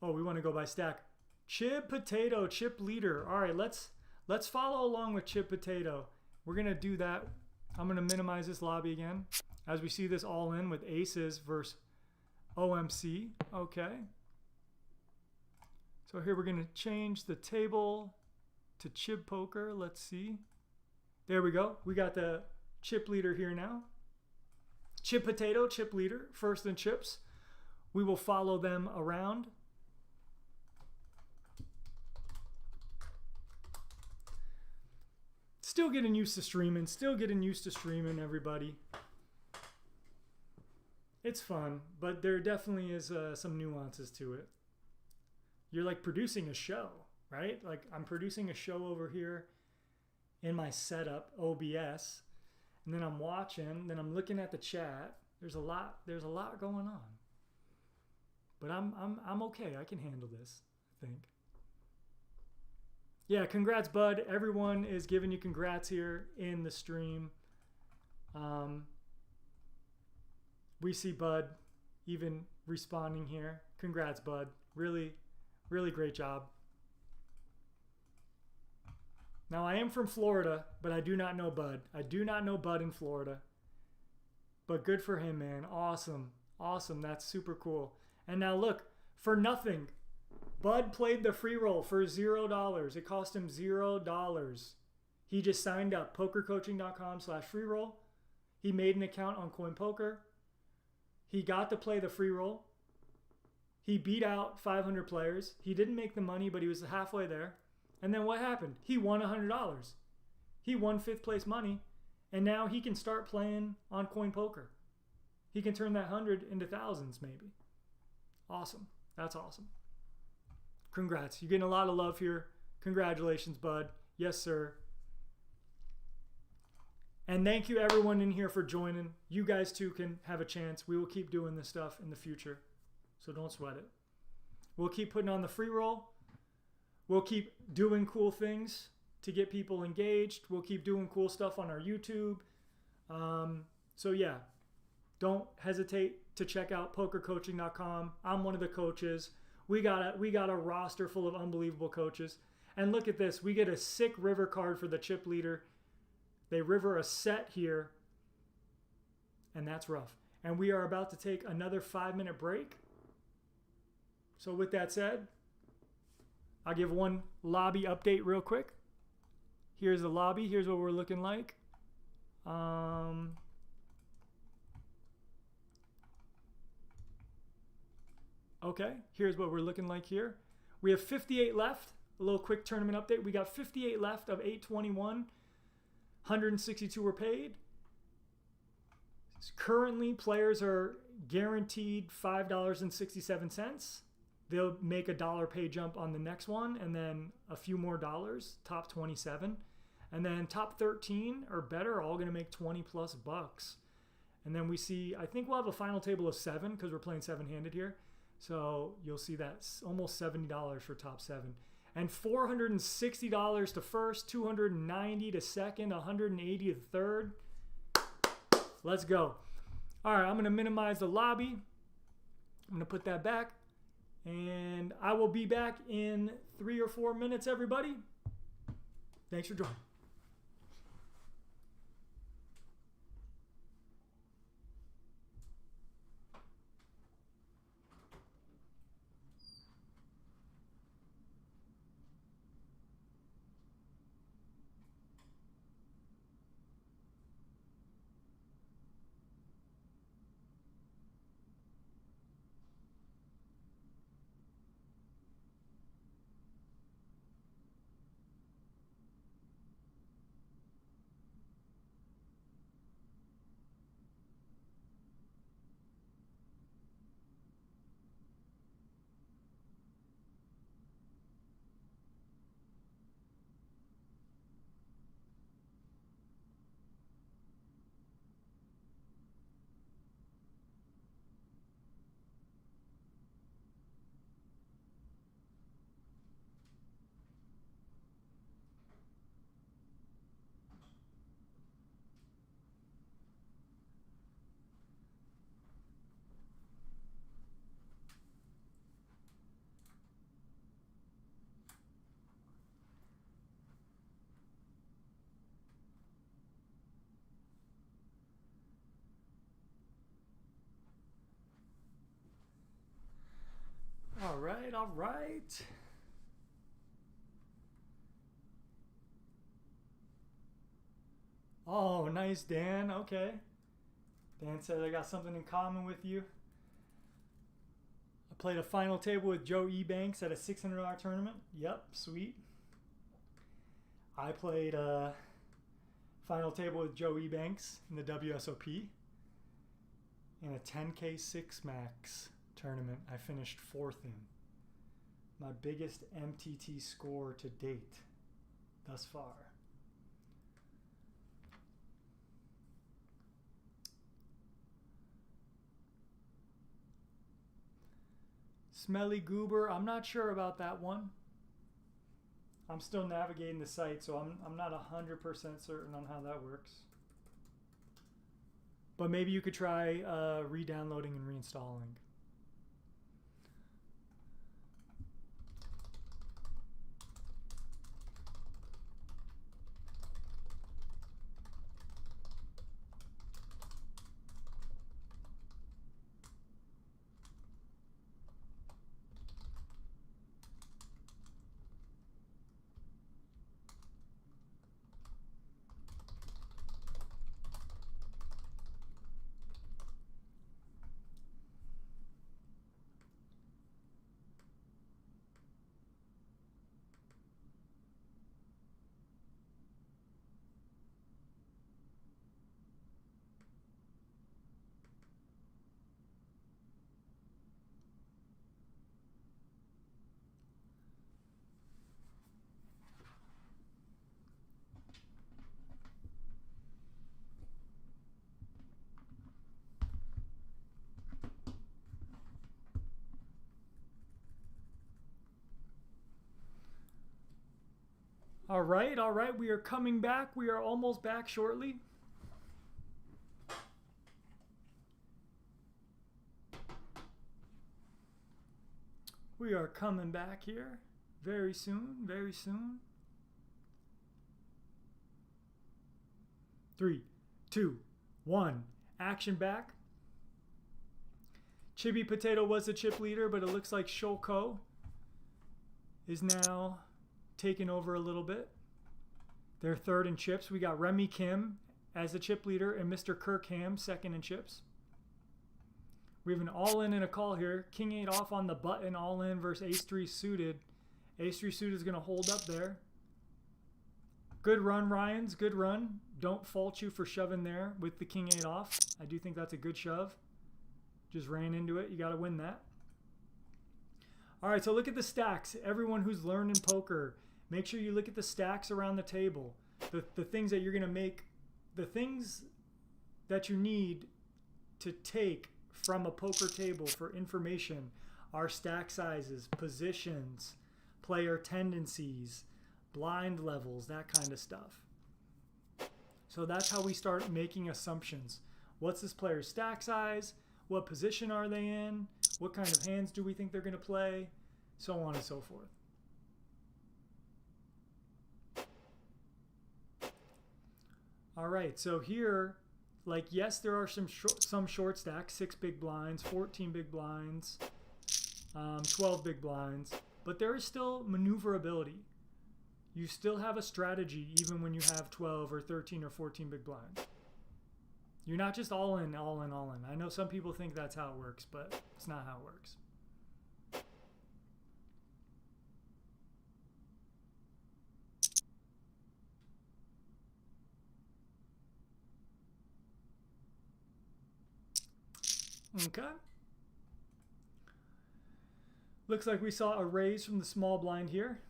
Oh, we want to go by stack. Chip Potato, Chip Leader. All right, let's follow along with Chip Potato. We're going to do that. I'm going to minimize this lobby again. As we see this all in with aces versus OMC. Okay. So here we're going to change the table to Chip Poker. Let's see. There we go. We got the Chip Leader here now. Chip Potato, Chip Leader, first in chips. We will follow them around. Still getting used to streaming, everybody. It's fun, but there definitely is some nuances to it. You're like producing a show, right? Like I'm producing a show over here in my setup, OBS, and then I'm watching, then I'm looking at the chat. There's a lot going on. But I'm okay. I can handle this, I think. Yeah, congrats, bud. Everyone is giving you congrats here in the stream. We see Bud even responding here. Congrats, bud. Really, really great job. Now, I am from Florida, but I do not know Bud. I do not know Bud in Florida. But good for him, man. Awesome. Awesome. That's super cool. And now look, for nothing, Bud played the free roll for $0. It cost him $0. He just signed up. pokercoaching.com/freeroll. He made an account on CoinPoker. He got to play the free roll. He beat out 500 players. He didn't make the money, but he was halfway there. And then what happened? He won $100. He won 5th place money. And now he can start playing on CoinPoker. He can turn that 100 into thousands maybe. Awesome. That's awesome. Congrats. You're getting a lot of love here. Congratulations, bud. Yes, sir. And thank you everyone in here for joining. You guys too can have a chance. We will keep doing this stuff in the future, so don't sweat it. We'll keep putting on the free roll. We'll keep doing cool things to get people engaged. We'll keep doing cool stuff on our YouTube. So yeah, don't hesitate to check out pokercoaching.com. I'm one of the coaches. We got a roster full of unbelievable coaches. And look at this. We get a sick river card for the chip leader. They river a set here, and that's rough. And we are about to take another 5-minute break. So with that said, I'll give one lobby update real quick. Here's the lobby. Here's what we're looking like. Okay, here's what we're looking like here. We have 58 left. A little quick tournament update. We got 58 left of 821. 162 were paid. Currently, players are guaranteed $5.67. They'll make a $1 pay jump on the next one, and then a few more dollars, top 27. And then top 13 or better are all going to make 20 plus bucks. And then we see, I think we'll have a final table of 7 because we're playing 7-handed here. So you'll see that's almost $70 for top 7. And $460 to first, $290 to second, $180 to third. Let's go. All right, I'm going to minimize the lobby. I'm going to put that back. And I will be back in 3 or 4 minutes, everybody. Thanks for joining. All right, all right. Oh, nice, Dan. Okay. Dan said I got something in common with you. I played a final table with Joe Ebanks at a $600 tournament. Yep, sweet. I played a final table with Joe Ebanks in the WSOP in a 10K 6 max tournament. I finished 4th in. My biggest MTT score to date thus far. Smelly Goober, I'm not sure about that one. I'm still navigating the site, so I'm not 100% certain on how that works. But maybe you could try re-downloading and reinstalling. All right. We are coming back. We are almost back shortly. We are coming back here very soon, very soon. 3, 2, 1. Action back. Chibi Potato was the chip leader, but it looks like Shoko is now taking over a little bit. They're third in chips. We got Remy Kim as the chip leader and Mr. Kirk Ham second in chips. We have an all-in and a call here. King 8 off on the button, all-in versus Ace-3 suited. Ace-3 suited is going to hold up there. Good run, Ryans. Good run. Don't fault you for shoving there with the King 8 off. I do think that's a good shove. Just ran into it. You got to win that. All right, so look at the stacks. Everyone who's learning poker, make sure you look at the stacks around the table. The things that you're going to make, the things that you need to take from a poker table for information are stack sizes, positions, player tendencies, blind levels, that kind of stuff. So that's how we start making assumptions. What's this player's stack size? What position are they in? What kind of hands do we think they're going to play? So on and so forth. All right, so here, like, yes, there are some short stacks, 6 big blinds, 14 big blinds, 12 big blinds, but there is still maneuverability. You still have a strategy even when you have 12 or 13 or 14 big blinds. You're not just all in, all in, all in. I know some people think that's how it works, but it's not how it works. Okay. Looks like we saw a raise from the small blind here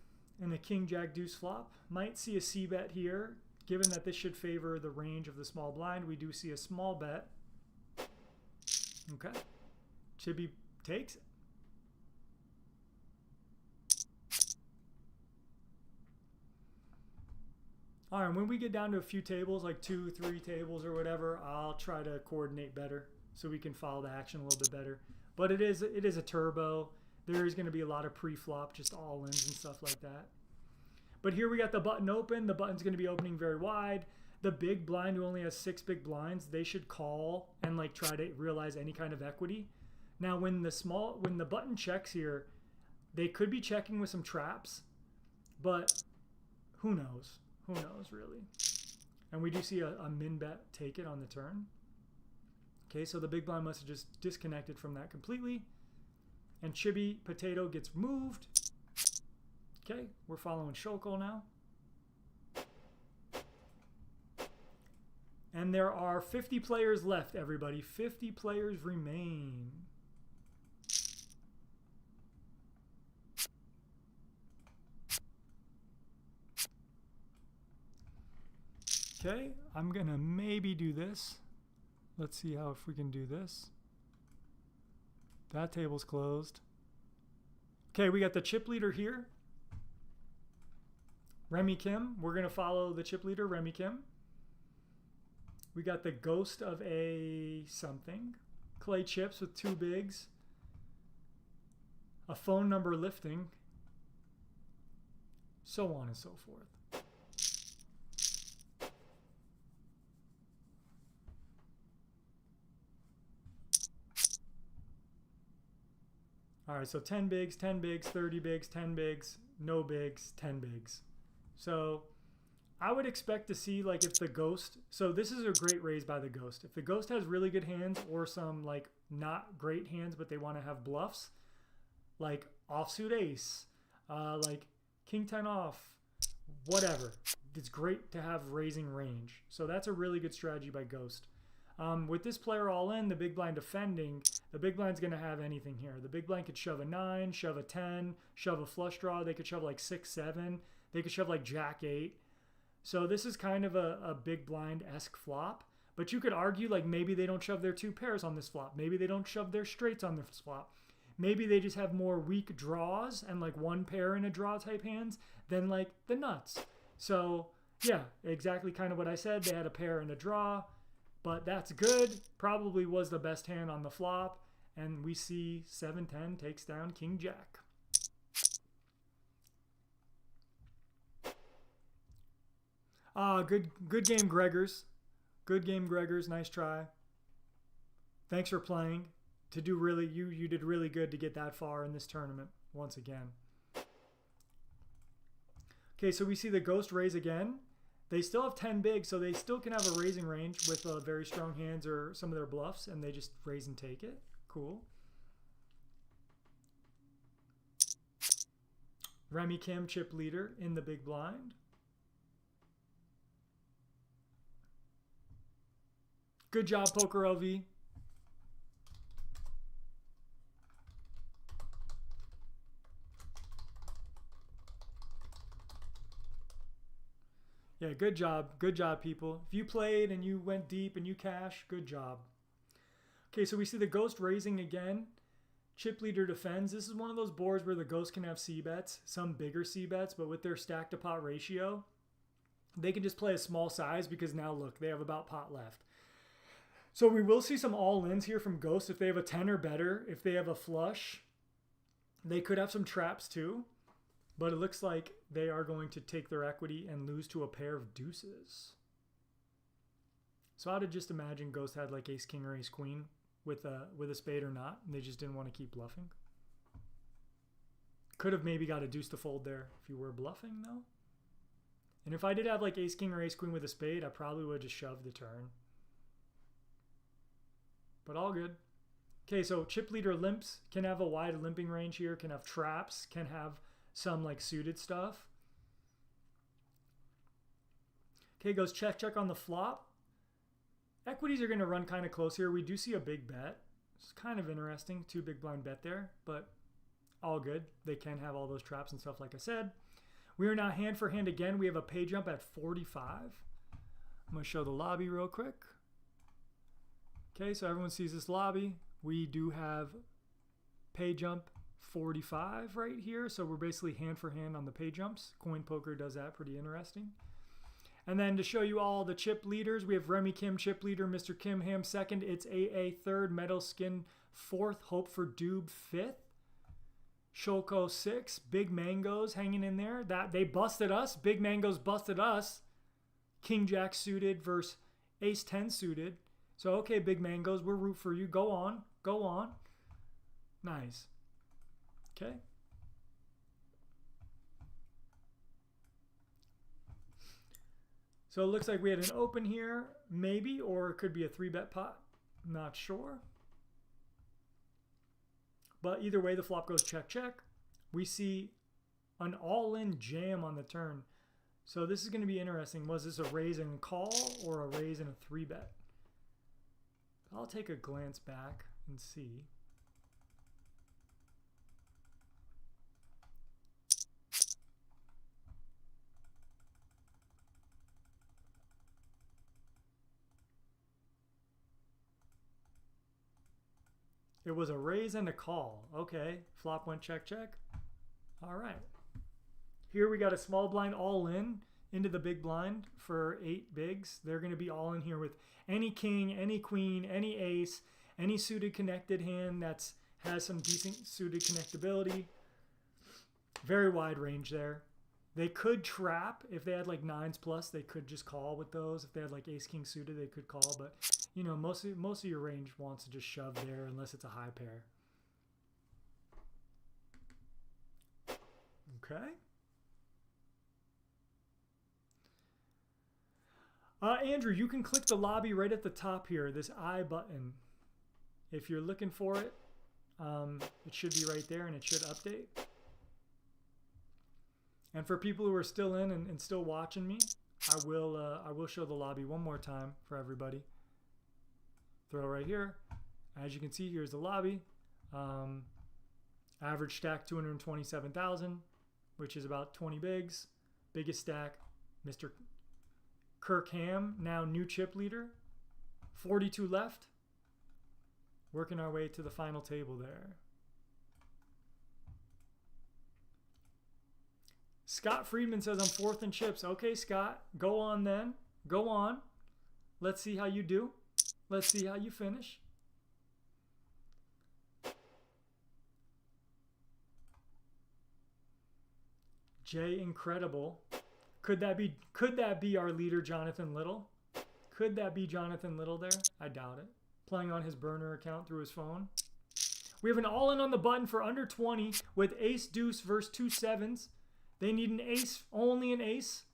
and a king jack deuce flop. Might see a C bet here. Given that this should favor the range of the small blind, we do see a small bet. Okay. Chibi takes it. All right, when we get down to a few tables, like 2, 3 tables or whatever, I'll try to coordinate better so we can follow the action a little bit better. But it is a turbo. There is going to be a lot of pre-flop, just all-ins and stuff like that. But here we got the button open. The button's going to be opening very wide. The big blind, who only has 6 big blinds, they should call and like try to realize any kind of equity. Now, when the button checks here, they could be checking with some traps, but who knows? Who knows, really? And we do see a min bet take it on the turn. Okay, so the big blind must have just disconnected from that completely. And Chibi Potato gets moved. Okay, we're following Shoko now. And there are 50 players left, everybody. 50 players remain. Okay, I'm going to maybe do this. Let's see if we can do this. That table's closed. Okay, we got the chip leader here. Remy Kim. We're going to follow the chip leader, Remy Kim. We got the ghost of a something. Clay chips with 2 bigs. A phone number lifting. So on and so forth. All right, so 10 bigs, 10 bigs, 30 bigs, 10 bigs, no bigs, 10 bigs. So I would expect to see, like, if the ghost, so this is a great raise by the ghost. If the ghost has really good hands or some like not great hands, but they want to have bluffs, like offsuit ace, like king 10 off, whatever. It's great to have raising range. So that's a really good strategy by ghost. With this player all in, the big blind defending, the big blind's going to have anything here. The big blind could shove a 9, shove a 10, shove a flush draw. They could shove like 6, 7. They could shove like jack 8. So this is kind of a big blind-esque flop. But you could argue like maybe they don't shove their 2 pairs on this flop. Maybe they don't shove their straights on this flop. Maybe they just have more weak draws and like 1 pair in a draw type hands than like the nuts. So yeah, exactly kind of what I said. They had a pair and a draw, but that's good. Probably was the best hand on the flop. And we see 7-10 takes down King Jack. Good game, Gregors. Good game, Gregors. Nice try. Thanks for playing. You did really good to get that far in this tournament once again. Okay, so we see the Ghost raise again. They still have 10 big, so they still can have a raising range with very strong hands or some of their bluffs, and they just raise and take it. Cool. Remy Kim, chip leader in the big blind. Good job, Poker LV. Yeah, good job. Good job, people. If you played and you went deep and you cash, good job. Okay, so we see the Ghost raising again. Chip leader defends. This is one of those boards where the Ghost can have C-bets, some bigger C-bets, but with their stack to pot ratio, they can just play a small size because now look, they have about pot left. So we will see some all-ins here from Ghost if they have a 10 or better. If they have a flush, they could have some traps too. But it looks like they are going to take their equity and lose to a pair of deuces. So I'd just imagine Ghost had like ace king or ace queen with a spade or not, and they just didn't want to keep bluffing. Could have maybe got a deuce to fold there if you were bluffing though. And if I did have like ace king or ace queen with a spade, I probably would have just shoved the turn. But all good. Okay, so chip leader limps, can have a wide limping range here, can have traps, can have some like suited stuff. Okay, goes check, check on the flop. Equities are going to run kind of close here. We do see a big bet. It's kind of interesting. 2 big blind bet there, but all good. They can have all those traps and stuff like I said. We are now hand for hand again. We have a pay jump at 45. I'm going to show the lobby real quick. Okay, so everyone sees this lobby. We do have pay jump 45 right here. So we're basically hand for hand on the pay jumps. CoinPoker does that, pretty interesting. And then to show you all the chip leaders, we have Remy Kim, chip leader, Mr. Kim Ham second, it's AA third, Metal Skin fourth, Hope for Doob fifth, Shoko six, Big Mangoes hanging in there. That they busted us. Big Mangoes busted us. King Jack suited versus Ace 10 suited. So okay, Big Mangoes, we'll root for you. Go on, go on. Nice. Okay. So it looks like we had an open here, maybe, or it could be a 3-bet pot. Not sure. But either way, the flop goes check, check. We see an all-in jam on the turn. So this is going to be interesting. Was this a raise and call or a raise and a 3-bet? I'll take a glance back and see. It was a raise and a call. Okay, flop went check, check. All right. Here we got a small blind all in into the big blind for 8 bigs. They're going to be all in here with any king, any queen, any ace, any suited connected hand that's has some decent suited connectability. Very wide range there. They could trap if they had like 9s plus. They could just call with those. If they had like ace king suited, they could call. But you know, most of your range wants to just shove there unless it's a high pair. Okay. Andrew, you can click the lobby right at the top here, this I button. If you're looking for it, it should be right there and it should update. And for people who are still in and still watching me, I will show the lobby one more time for everybody. Throw right here. As you can see, here's the lobby. Average stack 227,000, which is about 20 bigs. Biggest stack, Mr. Kirk Ham, now new chip leader. 42 left. Working our way to the final table there. Scott Friedman says I'm 4th in chips. Okay, Scott, go on then. Go on. Let's see how you do. Let's see how you finish. Jay Incredible. Could that be our leader, Jonathan Little? Could that be Jonathan Little there? I doubt it. Playing on his burner account through his phone. We have an all-in on the button for under 20 with ace deuce versus 2 sevens. They need an ace, only an ace.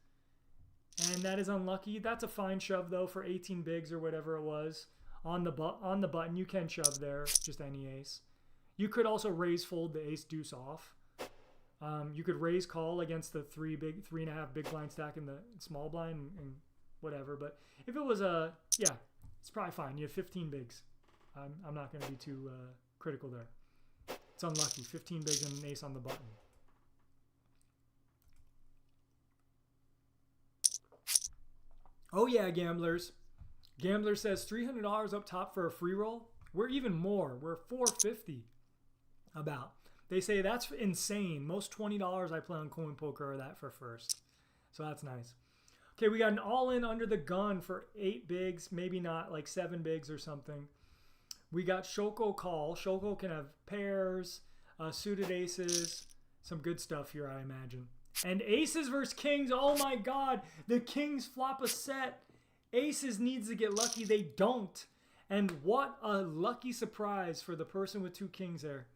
And that is unlucky. That's a fine shove though for 18 bigs or whatever it was. On the button, you can shove there, just any ace. You could also raise fold the ace deuce off. You could raise call against the 3.5 big blind stack in the small blind and whatever. But if it was yeah, it's probably fine. You have 15 bigs. I'm not going to be too critical there. It's unlucky. 15 bigs and an ace on the button. Oh yeah, gamblers. Gambler says $300 up top for a free roll. We're even more. We're $450 about. They say that's insane. Most $20 I play on CoinPoker are that for first. So that's nice. Okay, we got an all-in under the gun for 8 bigs. Maybe not, like 7 bigs or something. We got Shoko call. Shoko can have pairs, suited aces. Some good stuff here, I imagine. And aces versus kings. Oh my god. The kings flop a set. Aces needs to get lucky. They don't. And what a lucky surprise for the person with 2 kings there.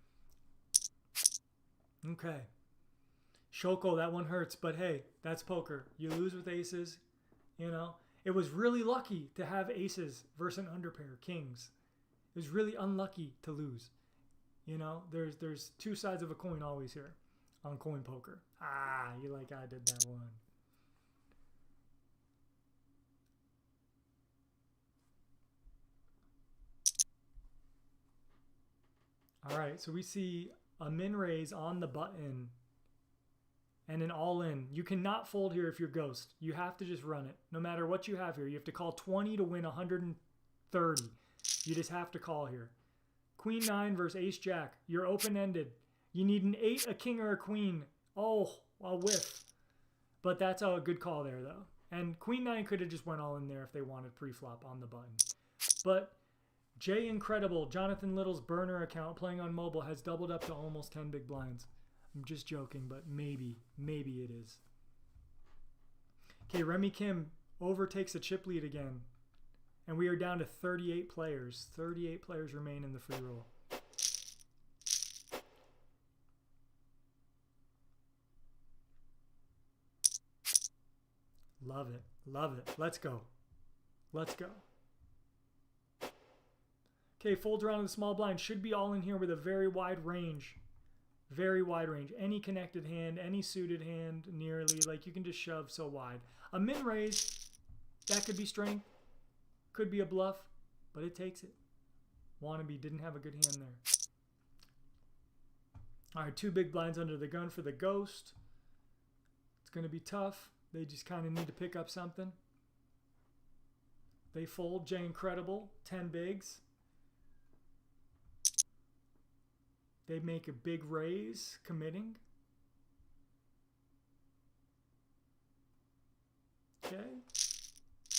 Okay. Shoko, that one hurts. But hey, that's poker. You lose with aces. You know. It was really lucky to have aces versus an underpair, kings. It was really unlucky to lose. You know, there's 2 sides of a coin always here on CoinPoker. Ah, you like I did that one. All right, so we see a min raise on the button and an all-in. You cannot fold here if you're ghost. You have to just run it. No matter what you have here, you have to call 20 to win 130. You just have to call here. Queen 9 versus ace jack. You're open-ended. You need an 8, a king, or a queen. Oh, a whiff. But that's a good call there, though. And queen 9 could have just went all in there if they wanted pre-flop on the button. But Jay Incredible, Jonathan Little's burner account playing on mobile has doubled up to almost 10 big blinds. I'm just joking, but maybe it is. Okay, Remy Kim overtakes a chip lead again. And we are down to 38 players. 38 players remain in the free roll. Love it. Love it. Let's go. Let's go. Okay, folds around the small blind. Should be all in here with a very wide range. Very wide range. Any connected hand, any suited hand, nearly. Like, you can just shove so wide. A min raise, that could be strength. Could be a bluff, but it takes it. Wannabe didn't have a good hand there. All right, 2 big blinds under the gun for the ghost. It's going to be tough. They just kind of need to pick up something. They fold. Jay Incredible, 10 bigs. They make a big raise, committing. Okay.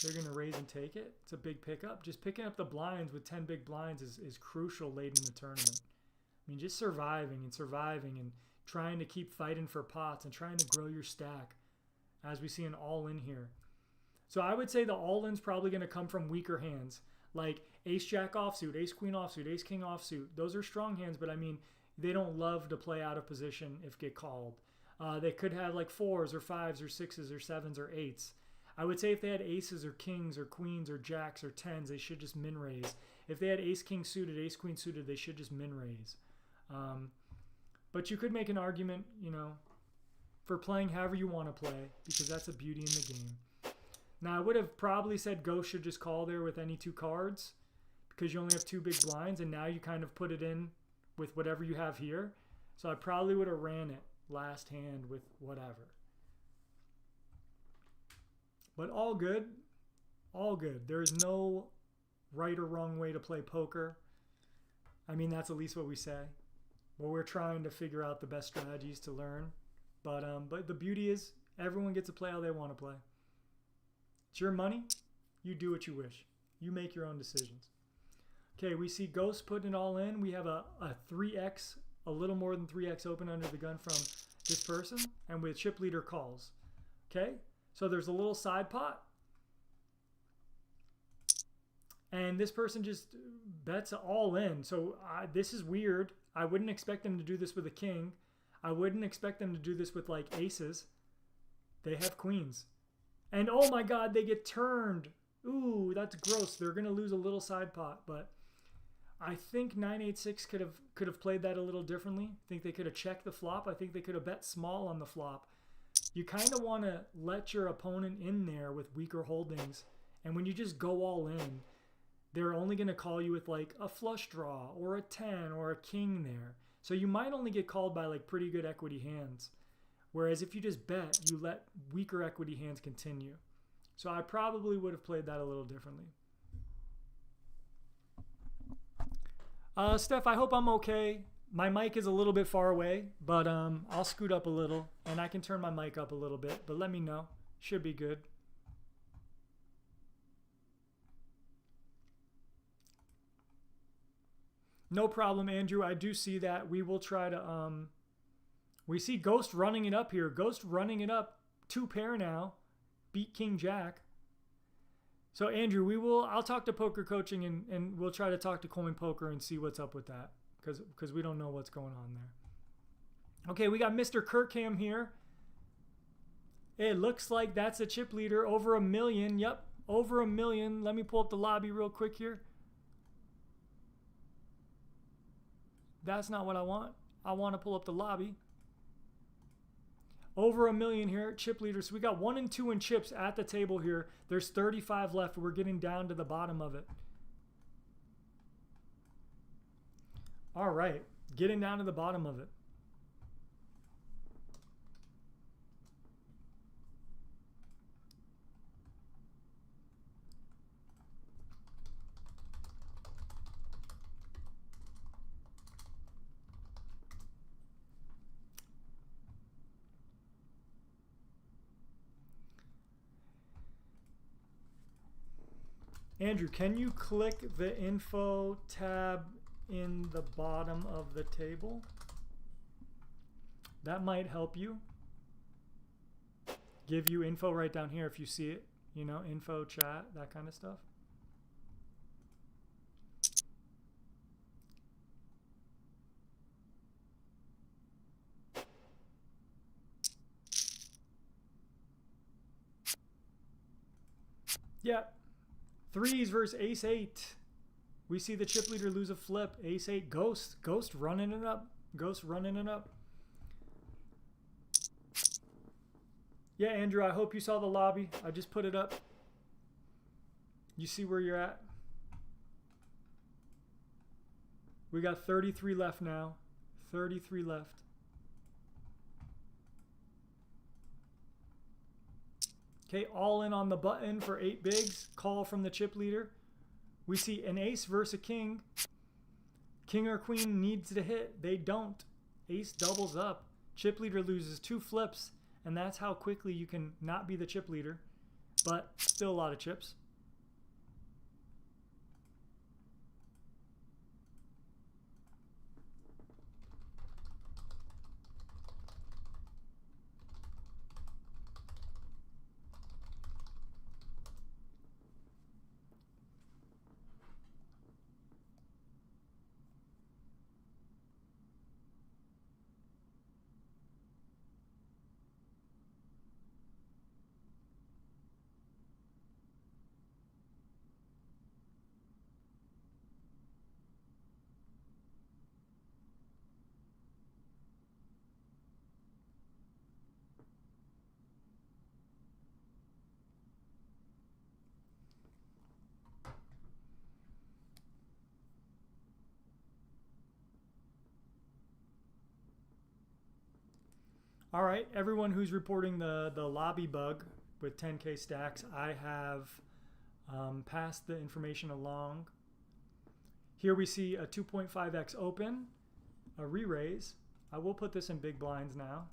They're going to raise and take it. It's a big pickup. Just picking up the blinds with 10 big blinds is crucial late in the tournament. I mean, just surviving and trying to keep fighting for pots and trying to grow your stack as we see an all-in here. So I would say the all-in's probably going to come from weaker hands like ace-jack offsuit, ace-queen offsuit, ace-king offsuit. Those are strong hands, but I mean, they don't love to play out of position if get called. They could have like 4s or 5s or 6s or 7s or 8s. I would say if they had aces or kings or queens or jacks or 10s, they should just min raise. If they had ace-king suited, ace-queen suited, they should just min raise. But you could make an argument, you know, for playing however you want to play because that's a beauty in the game. Now, I would have probably said ghost should just call there with any 2 cards because you only have 2 big blinds, and now you kind of put it in with whatever you have here. So I probably would have ran it last hand with whatever. But all good. All good. There is no right or wrong way to play poker. I mean, that's at least what we say. But we're trying to figure out the best strategies to learn. But the beauty is everyone gets to play how they want to play. It's your money. You do what you wish. You make your own decisions. Okay, we see Ghost putting it all in. We have a 3x, a little more than 3x open under the gun from this person, and with chip leader calls. Okay, so there's a little side pot. And this person just bets all in. So this is weird. I wouldn't expect them to do this with a king. I wouldn't expect them to do this with like aces. They have queens. And oh my God, they get turned. Ooh, that's gross. They're going to lose a little side pot, but I think 986 could have played that a little differently. I think they could have checked the flop. I think they could have bet small on the flop. You kind of want to let your opponent in there with weaker holdings. And when you just go all in, they're only going to call you with like a flush draw or a 10 or a king there. So you might only get called by like pretty good equity hands. Whereas if you just bet, you let weaker equity hands continue. So I probably would have played that a little differently. Steph, I hope I'm okay. My mic is a little bit far away, but I'll scoot up a little and I can turn my mic up a little bit, but let me know. Should be good. No problem, Andrew. I do see that. We will try to, we see Ghost running it up here. Ghost running it up. 2 pair now. Beat King Jack. So Andrew, I'll talk to Poker Coaching and we'll try to talk to CoinPoker and see what's up with that. Because we don't know what's going on there. Okay, we got Mr. Kirkham here. It looks like that's a chip leader. Over 1 million. Yep, over 1 million. Let me pull up the lobby real quick here. That's not what I want. I want to pull up the lobby. Over 1 million here, chip leaders. So we got 1 and 2 in chips at the table here. There's 35 left. We're getting down to the bottom of it. All right, getting down to the bottom of it. Andrew, can you click the info tab in the bottom of the table? That might help you. Give you info right down here if you see it. You know, info, chat, that kind of stuff. Yeah. 3s versus ace 8. We see the chip leader lose a flip. Ace 8, Ghost. Ghost running it up. Ghost running it up. Yeah, Andrew, I hope you saw the lobby. I just put it up. You see where you're at? We got 33 left now. 33 left. Okay, all in on the button for 8 bigs. Call from the chip leader. We see an ace versus a king. King or queen needs to hit. They don't. Ace doubles up. Chip leader loses 2 flips, and that's how quickly you can not be the chip leader, but still a lot of chips. All right, everyone who's reporting the lobby bug with 10K stacks, I have passed the information along. Here we see a 2.5x open, a re-raise. I will put this in big blinds now.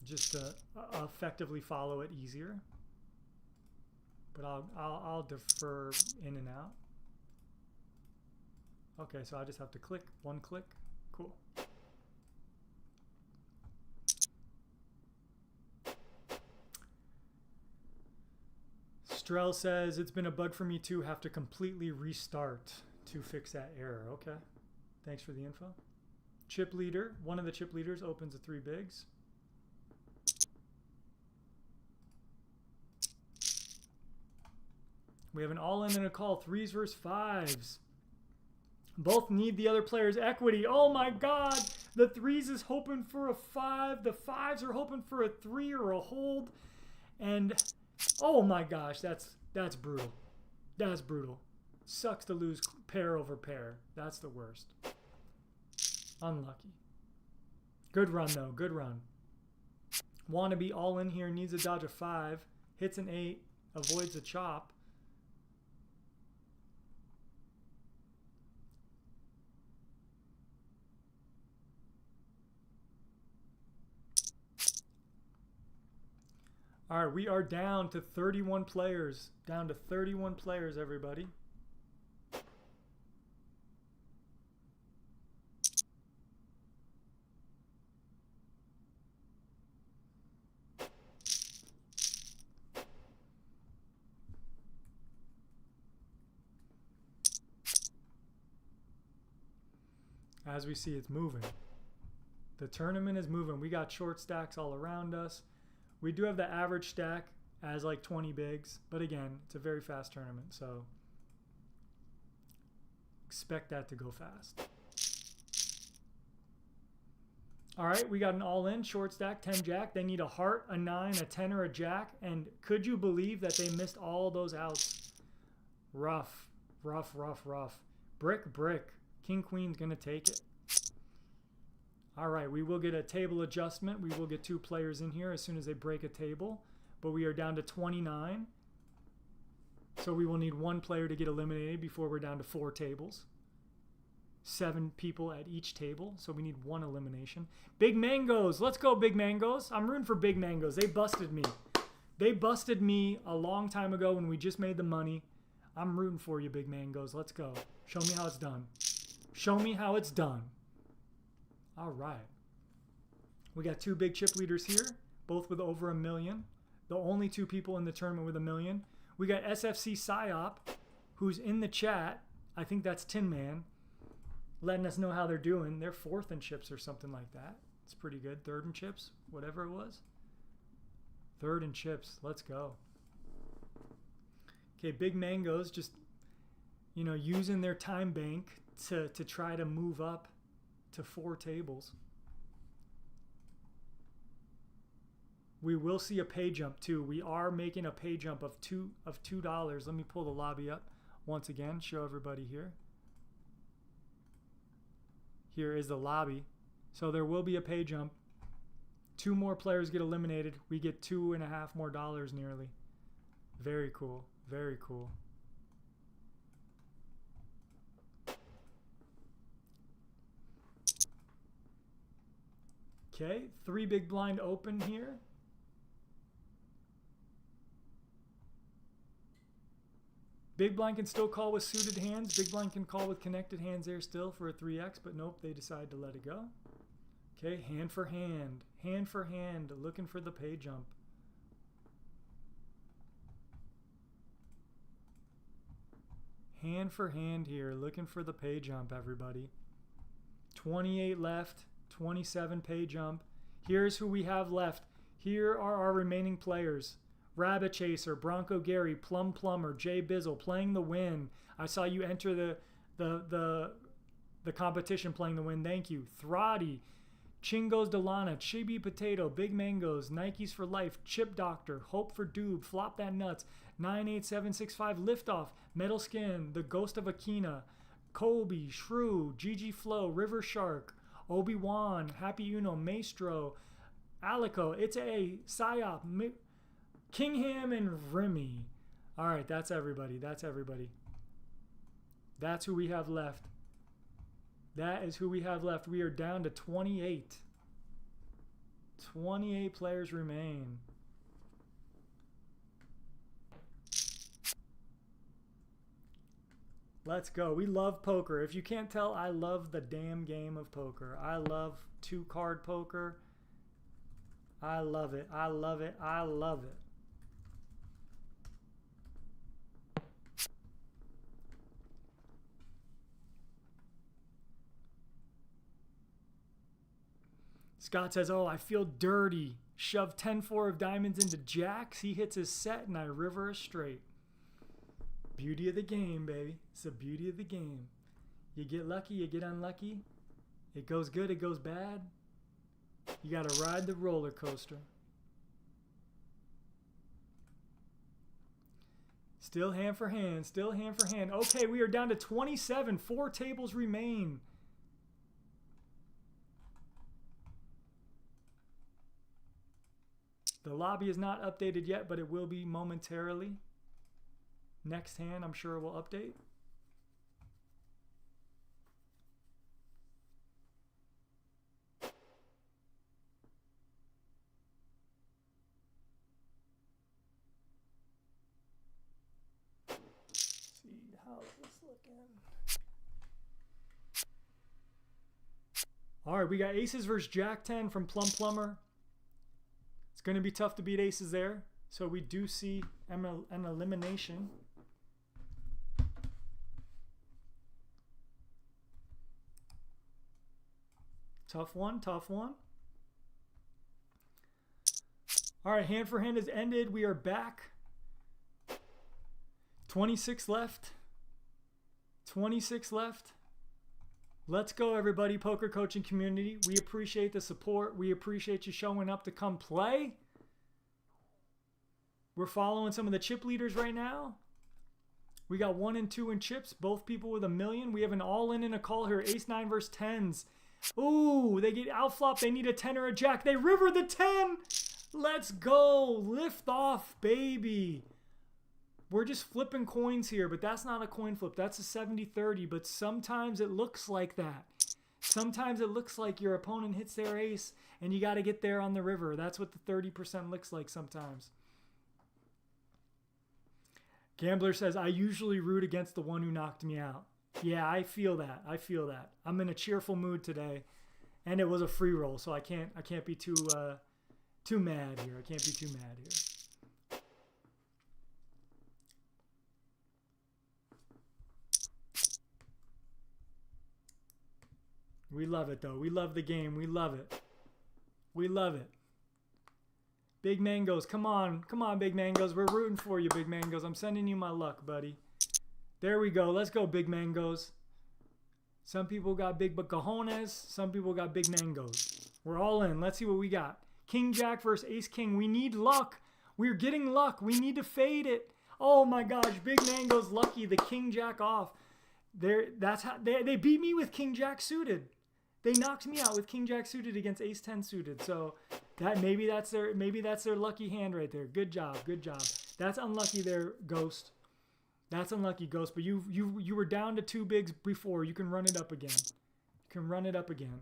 just to effectively follow it easier. But I'll defer in and out. Okay, so I just have to click, one click. Cool. Strel says, it's been a bug for me too, have to completely restart to fix that error. Okay, thanks for the info. Chip leader, one of the chip leaders opens a 3 bigs. We have an all-in and a call, 3s versus 5s. Both need the other player's equity. Oh my God, the 3s is hoping for a 5. The 5s are hoping for a 3 or a hold. And oh my gosh, that's brutal. That's brutal. Sucks to lose pair over pair. That's the worst. Unlucky. Good run though, good run. Want to be all in here, needs a dodge of 5. Hits an 8, avoids a chop. All right, we are down to 31 players. Down to 31 players, everybody. As we see, it's moving. The tournament is moving. We got short stacks all around us. We do have the average stack as like 20 bigs, but again, it's a very fast tournament, so expect that to go fast. All right, we got an all-in, short stack, 10 jack. They need a heart, a 9, a 10, or a jack, and could you believe that they missed all those outs? Rough, rough, rough, rough. Brick, brick. King, queen's gonna take it. All right, we will get a table adjustment. We will get 2 players in here as soon as they break a table, but we are down to 29. So we will need 1 player to get eliminated before we're down to 4 tables. 7 people at each table, so we need 1 elimination. Big Mangoes, let's go Big Mangoes. I'm rooting for Big Mangoes. They busted me. They busted me a long time ago when we just made the money. I'm rooting for you, Big Mangoes. Let's go. Show me how it's done. Show me how it's done. All right. We got 2 big chip leaders here, both with over $1 million. The only 2 people in the tournament with $1 million. We got SFC Psyop, who's in the chat. I think that's Tin Man, letting us know how they're doing. They're 4th in chips or something like that. It's pretty good. 3rd in chips, whatever it was. 3rd in chips. Let's go. Okay, Big Mangoes just, you know, using their time bank to try to move up to 4 tables. We will see a pay jump too. We are making a pay jump of $2. Let me pull the lobby up once again, show everybody here. Here is the lobby. So there will be a pay jump. 2 more players get eliminated. We get $2.5 more nearly. Very cool. Very cool. Okay, 3 big blind open here. Big blind can still call with suited hands. Big blind can call with connected hands there still for a 3x, but nope, they decide to let it go. Okay, hand for hand. Hand for hand, looking for the pay jump. Hand for hand here, looking for the pay jump, everybody. 28 left. 27 pay jump. Here's who we have left. Here are our remaining players. Rabbit Chaser, Bronco Gary, Plum Plumber, Jay Bizzle playing the win. I saw you enter the competition playing the win. Thank you. Throtty, Chingos Delana, Chibi Potato, Big Mangoes, Nikes for Life, Chip Doctor, Hope for Doob, Flop That Nuts, 98765 Liftoff, Metal Skin, The Ghost of Akina, Kobe, Shrew, Gigi Flow, River Shark, Obi-Wan, Happy Uno, Maestro, Alico, It's A, Psyop, Kingham, and Remy. All right, that's everybody. That's everybody. That's who we have left. That is who we have left. We are down to 28. 28 players remain. Let's go. We love poker. If you can't tell, I love the damn game of poker. I love 2-card poker. I love it. I love it. I love it. Scott says, oh, I feel dirty. Shove 10-4 of diamonds into jacks. He hits his set and I river a straight. Beauty of the game, baby. It's the beauty of the game. You get lucky, you get unlucky. It goes good, it goes bad. You got to ride the roller coaster. Still hand for hand, still hand for hand. Okay, we are down to 27. 4 tables remain. The lobby is not updated yet, but it will be momentarily. Next hand, I'm sure it will update. See how this looking. All right, we got aces versus Jack 10 from Plum Plumber. It's going to be tough to beat aces there. So we do see an elimination. Tough one, tough one. All right, hand for hand is ended. We are back. 26 left. 26 left. Let's go, everybody, poker coaching community. We appreciate the support. We appreciate you showing up to come play. We're following some of the chip leaders right now. We got 1 and 2 in chips, both people with $1 million. We have an all-in and a call here. Ace-9 versus 10s. Ooh, they get outflop. They need a 10 or a jack. They river the 10. Let's go. Lift off, baby. We're just flipping coins here, but that's not a coin flip. That's a 70-30, but sometimes it looks like that. Sometimes it looks like your opponent hits their ace, and you got to get there on the river. That's what the 30% looks like sometimes. Gambler says, I usually root against the one who knocked me out. Yeah, I feel that. I feel that. I'm in a cheerful mood today, and it was a free roll, so I can't be too mad here. I can't be too mad here. We love it though. We love the game. We love it. We love it. Big Mangoes, come on. Come on, Big Mangoes. We're rooting for you, Big Mangoes. I'm sending you my luck, buddy. There we go. Let's go, Big Mangoes. Some people got big cojones. Some people got big mangoes. We're all in. Let's see what we got. King Jack versus Ace King. We need luck. We're getting luck. We need to fade it. Oh my gosh, Big Mango's lucky. The King Jack off. That's how they beat me with King Jack suited. They knocked me out with King Jack suited against Ace 10 suited. So that maybe that's their lucky hand right there. Good job. Good job. That's unlucky there, Ghost. That's unlucky, Ghost. But you were down to 2 bigs before. You can run it up again. You can run it up again.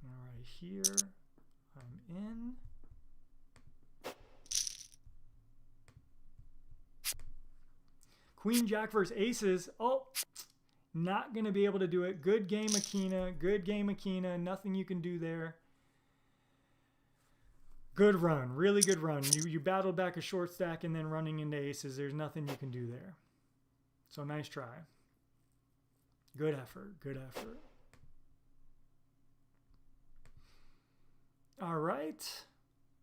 All right, here I'm in. Queen Jack versus aces. Oh, not going to be able to do it. Good game, Akina. Good game, Akina. Nothing you can do there. Good run. Really good run. You battled back a short stack and then running into aces. There's nothing you can do there. So nice try. Good effort. Good effort. All right. Let's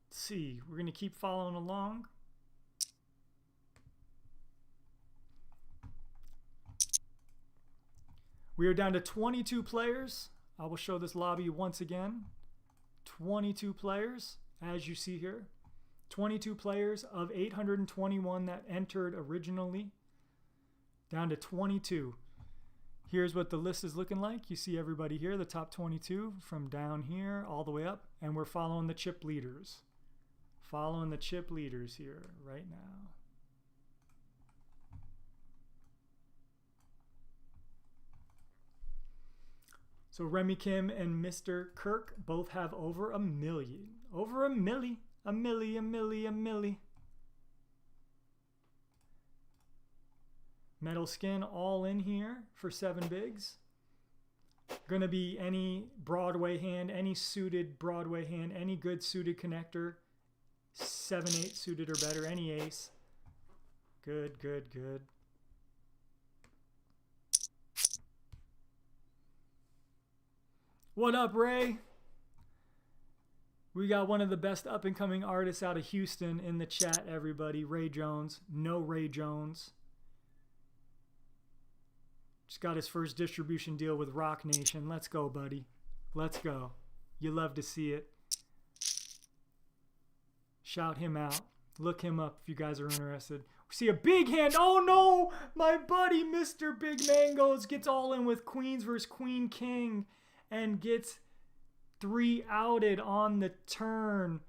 see. We're going to keep following along. We are down to 22 players. I will show this lobby once again. 22 players, as you see here. 22 players of 821 that entered originally. Down to 22. Here's what the list is looking like. You see everybody here, the top 22 from down here all the way up. And we're following the chip leaders. Following the chip leaders here right now. So Remy Kim and Mr. Kirk both have over a million. Over a milli. A milli, a milli, a milli. Metal Skin all in here for 7 bigs. Gonna be any Broadway hand, any suited Broadway hand, any good suited connector. 7-8 suited or better, any ace. Good, good, good. What up, Ray? We got one of the best up-and-coming artists out of Houston in the chat, everybody. Ray Jones. No Ray Jones. Just got his first distribution deal with Rock Nation. Let's go, buddy. Let's go. You love to see it. Shout him out. Look him up if you guys are interested. We see a big hand. Oh, no. My buddy, Mr. Big Mangoes, gets all in with Queens versus Queen King and gets 3 outed on the turn.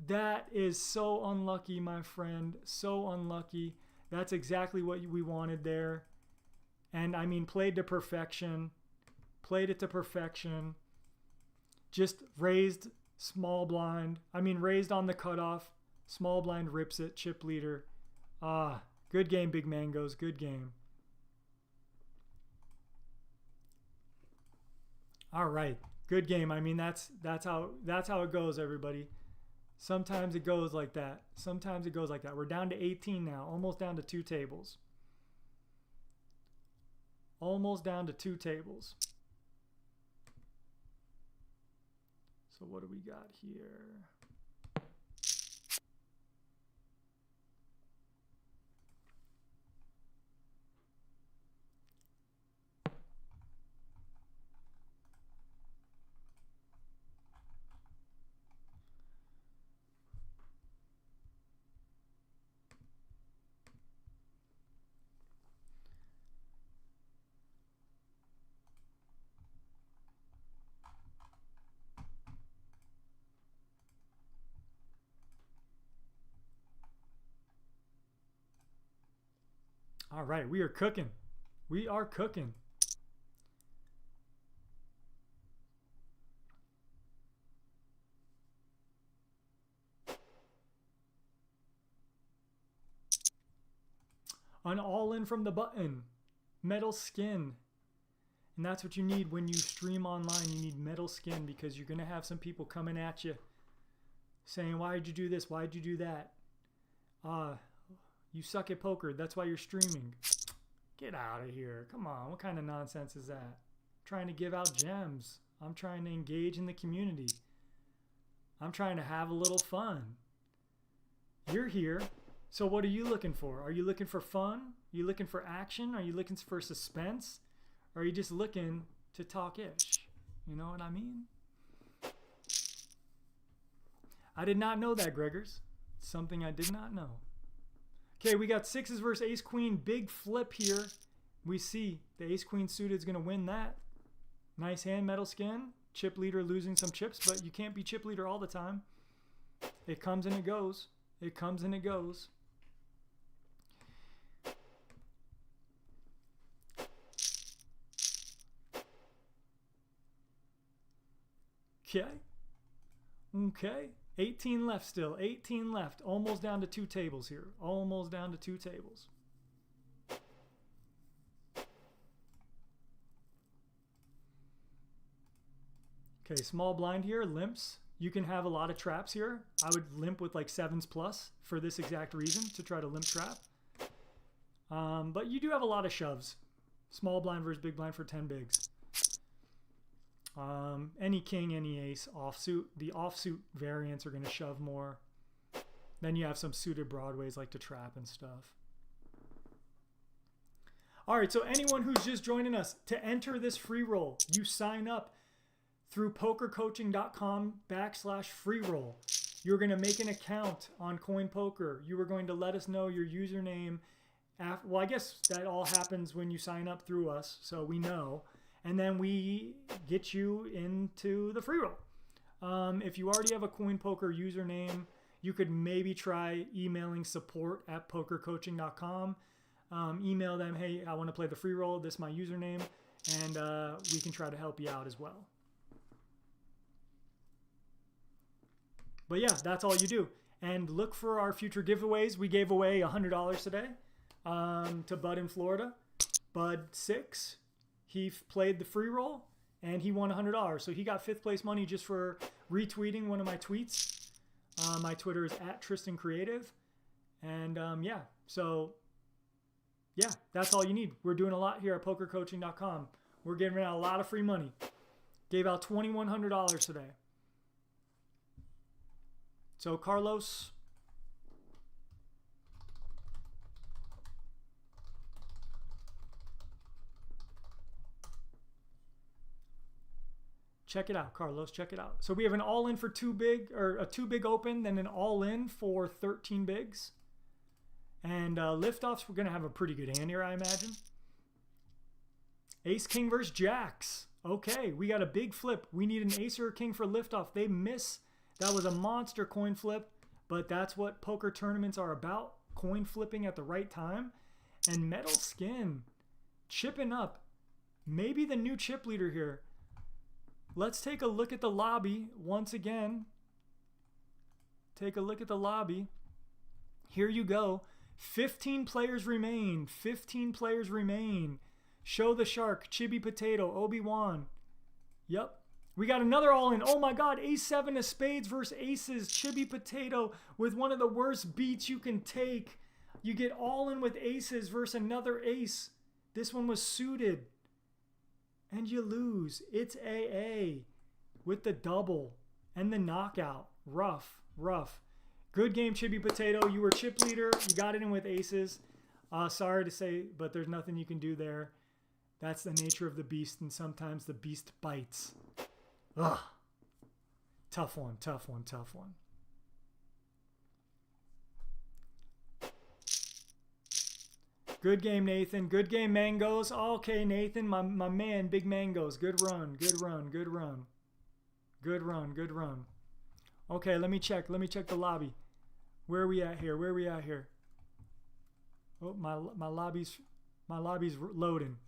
That is so unlucky, my friend. So unlucky. That's exactly what we wanted there. And I mean, played to perfection. Played it to perfection. Just raised small blind. I mean, raised on the cutoff. Small blind rips it. Chip leader. Good game, Big Mangoes. Good game. All right. Good game. I mean, that's how it goes, everybody. Sometimes it goes like that. Sometimes it goes like that. We're down to 18 now. Almost down to 2 tables. Almost down to 2 tables. So what do we got here? All right, we are cooking. We are cooking. An all-in from the button. Metal Skin. And that's what you need when you stream online. You need Metal Skin because you're going to have some people coming at you saying, why did you do this? Why did you do that? You suck at poker. That's why you're streaming. Get out of here. Come on. What kind of nonsense is that? I'm trying to give out gems. I'm trying to engage in the community. I'm trying to have a little fun. You're here. So what are you looking for? Are you looking for fun? Are you looking for action? Are you looking for suspense? Or are you just looking to talk ish? You know what I mean? I did not know that, Gregors. Something I did not know. Okay, we got 6s versus ace-queen. Big flip here. We see the ace-queen suited is going to win that. Nice hand, Metal Skin. Chip leader losing some chips, but you can't be chip leader all the time. It comes and it goes. It comes and it goes. Okay. Okay. 18 left still. 18 left. Almost down to 2 tables here. Almost down to 2 tables. Okay, small blind here. Limps. You can have a lot of traps here. I would limp with like 7s plus for this exact reason, to try to limp trap. But you do have a lot of shoves. Small blind versus big blind for 10 bigs. Any king, any ace, offsuit. The offsuit variants are going to shove more. Then you have some suited broadways like to trap and stuff. All right, so anyone who's just joining us, to enter this free roll, you sign up through pokercoaching.com/freeroll. You're going to make an account on CoinPoker. You are going to let us know your username. Well, I guess that all happens when you sign up through us, so we know. And then we get you into the free roll. If you already have a CoinPoker username, you could maybe try emailing support@pokercoaching.com. Email them, hey, I want to play the free roll. This is my username. and we can try to help you out as well. But yeah, that's all you do. And look for our future giveaways. We gave away $100 today to Bud in Florida. Bud6, he played the free roll and he won $100. So he got 5th place money just for retweeting one of my tweets. My Twitter is @TristanCreative. And yeah, so yeah, that's all you need. We're doing a lot here at PokerCoaching.com. We're giving out a lot of free money. Gave out $2,100 today. So Carlos, check it out, Carlos, check it out. So we have an all-in for 2 big, or a 2 big open, then an all-in for 13 bigs. And liftoffs, we're going to have a pretty good hand here, I imagine. Ace King versus Jacks. Okay, we got a big flip. We need an ace or a king for liftoff. They miss. That was a monster coin flip, but that's what poker tournaments are about. Coin flipping at the right time. And Metal Skin, chipping up. Maybe the new chip leader here. Let's take a look at the lobby once again. Take a look at the lobby. Here you go. 15 players remain. 15 players remain. Show the Shark, Chibi Potato, Obi-Wan. Yep. We got another all-in. Oh my God, Ace-7 of spades versus aces. Chibi Potato with one of the worst beats you can take. You get all-in with aces versus another ace. This one was suited. And you lose. It's AA with the double and the knockout. Rough, rough. Good game, Chibi Potato. You were chip leader. You got it in with aces. Sorry to say, but there's nothing you can do there. That's the nature of the beast, and sometimes the beast bites. Ugh. Tough one, tough one, tough one. Good game, Nathan. Good game, Mangoes. Okay, Nathan, my man, Big Mangoes. Good run, good run, good run. Good run, good run. Okay, let me check. Let me check the lobby. Where are we at here? Where are we at here? Oh, my lobby's loading.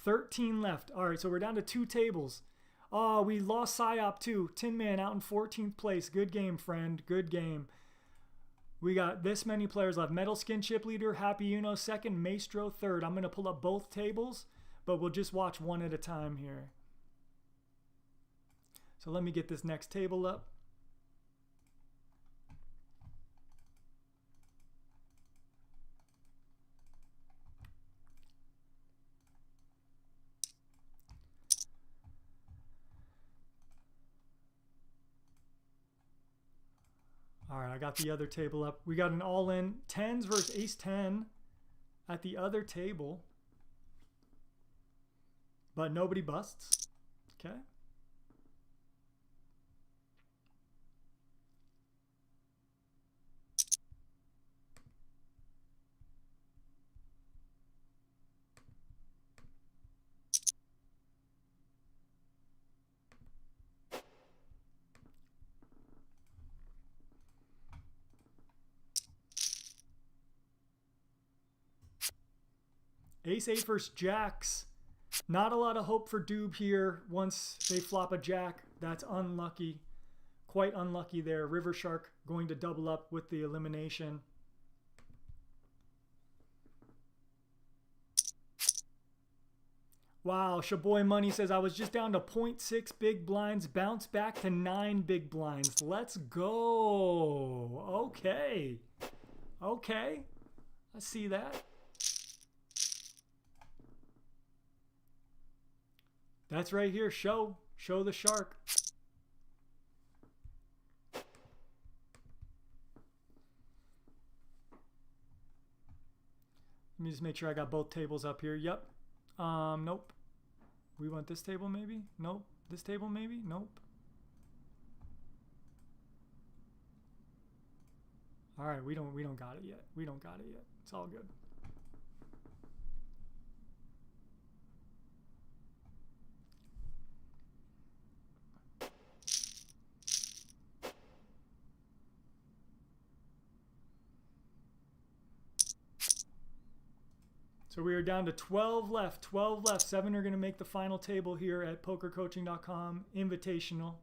13 left. All right, so we're down to 2 tables. Oh, we lost Psyop too. Tin Man out in 14th place. Good game, friend. Good game. We got this many players left. Metal Skin chip leader, Happy Uno second, Maestro third. I'm going to pull up both tables, but we'll just watch one at a time here. So let me get this next table up. All right, I got the other table up. We got an all-in 10s versus ace-10 at the other table. But nobody busts. Okay. Ace-8 versus Jacks. Not a lot of hope for Doob here once they flop a Jack. That's unlucky. Quite unlucky there. River Shark going to double up with the elimination. Wow, Shaboy Money says, I was just down to 0.6 big blinds, bounce back to 9 big blinds. Let's go. Okay. Okay. I see that. That's right here. Show the Shark. Let me just make sure I got both tables up here. Yep. Nope. We want this table maybe? Nope. This table maybe? Nope. All right, we don't got it yet. We don't got it yet. It's all good. So we are down to 12 left, 12 left. 7 are going to make the final table here at pokercoaching.com invitational.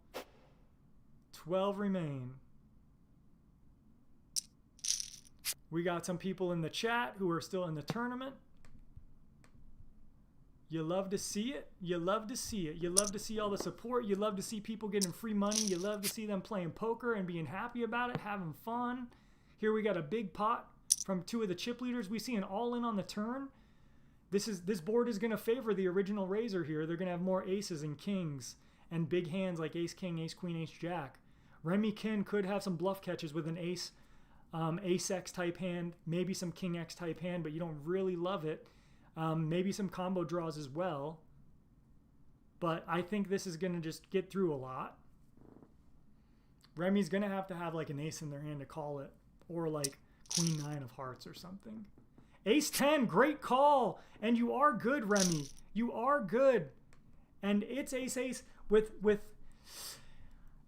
12 remain. We got some people in the chat who are still in the tournament. You love to see it. You love to see it. You love to see all the support. You love to see people getting free money. You love to see them playing poker and being happy about it, having fun. Here we got a big pot from 2 of the chip leaders. We see an all-in on the turn. This board is going to favor the original raiser here. They're going to have more aces and kings and big hands like ace king, ace queen, ace jack. Remy Ken could have some bluff catches with an ace, ace X type hand, maybe some king X type hand, but you don't really love it. Maybe some combo draws as well. But I think this is going to just get through a lot. Remy's going to have like an ace in their hand to call it, or like queen 9 of hearts or something. Ace 10, great call. And you are good, Remy. You are good. And it's ace ace with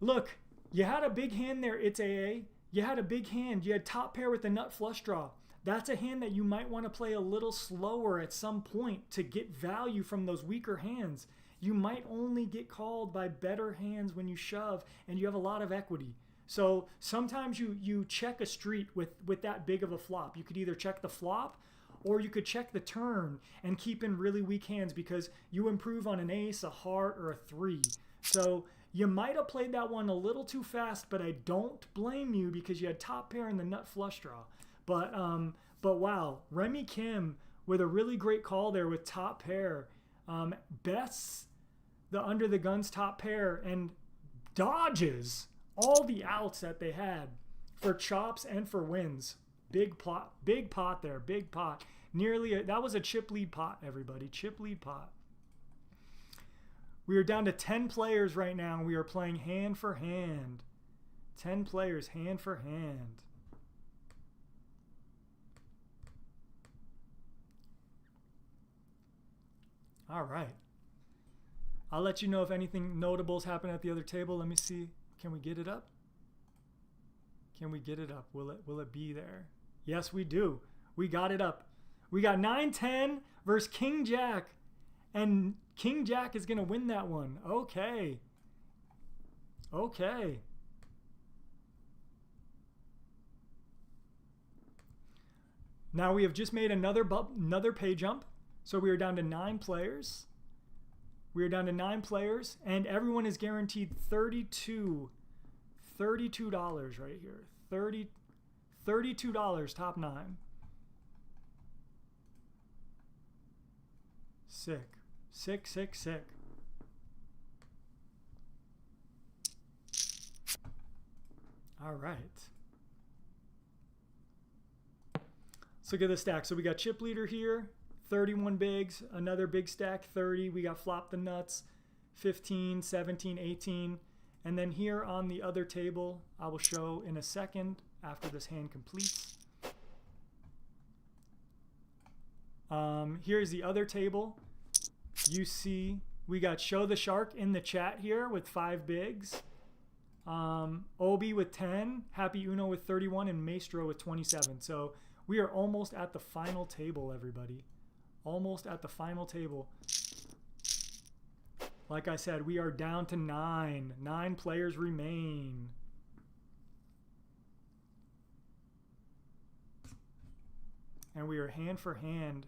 look, you had a big hand there. It's AA. You had a big hand. You had top pair with the nut flush draw. That's a hand that you might want to play a little slower at some point to get value from those weaker hands. You might only get called by better hands when you shove, and you have a lot of equity. So sometimes you check a street with that big of a flop. You could either check the flop or you could check the turn and keep in really weak hands because you improve on an ace, a heart, or a 3. So you might have played that one a little too fast, but I don't blame you because you had top pair and the nut flush draw. But wow, Remy Kim with a really great call there with top pair. Bests the under the guns top pair and dodges all the outs that they had for chops and for wins. Big pot there, big pot. That was a chip lead pot, everybody, chip lead pot. We are down to 10 players right now. We are playing hand for hand. 10 players, hand for hand. All right. I'll let you know if anything notable has happened at the other table. Let me see. Can we get it up? Can we get it up? Will it be there? Yes, we do. We got it up. We got 9-10 versus King Jack. And King Jack is going to win that one. Okay. Okay. Now we have just made another pay jump. So we are down to 9 players. We are down to 9 players, and everyone is guaranteed $32 right here. $32 top 9. Sick. Sick, sick, sick. All right. Let's look at the stack. So we got chip leader here. 31 bigs, another big stack, 30. We got flop the nuts, 15, 17, 18. And then here on the other table, I will show in a second after this hand completes. Here's the other table. You see we got Show the Shark in the chat here with 5 bigs. Obi with 10, Happy Uno with 31, and Maestro with 27. So we are almost at the final table, everybody. Almost at the final table. Like I said, we are down to 9. 9 players remain. And we are hand for hand.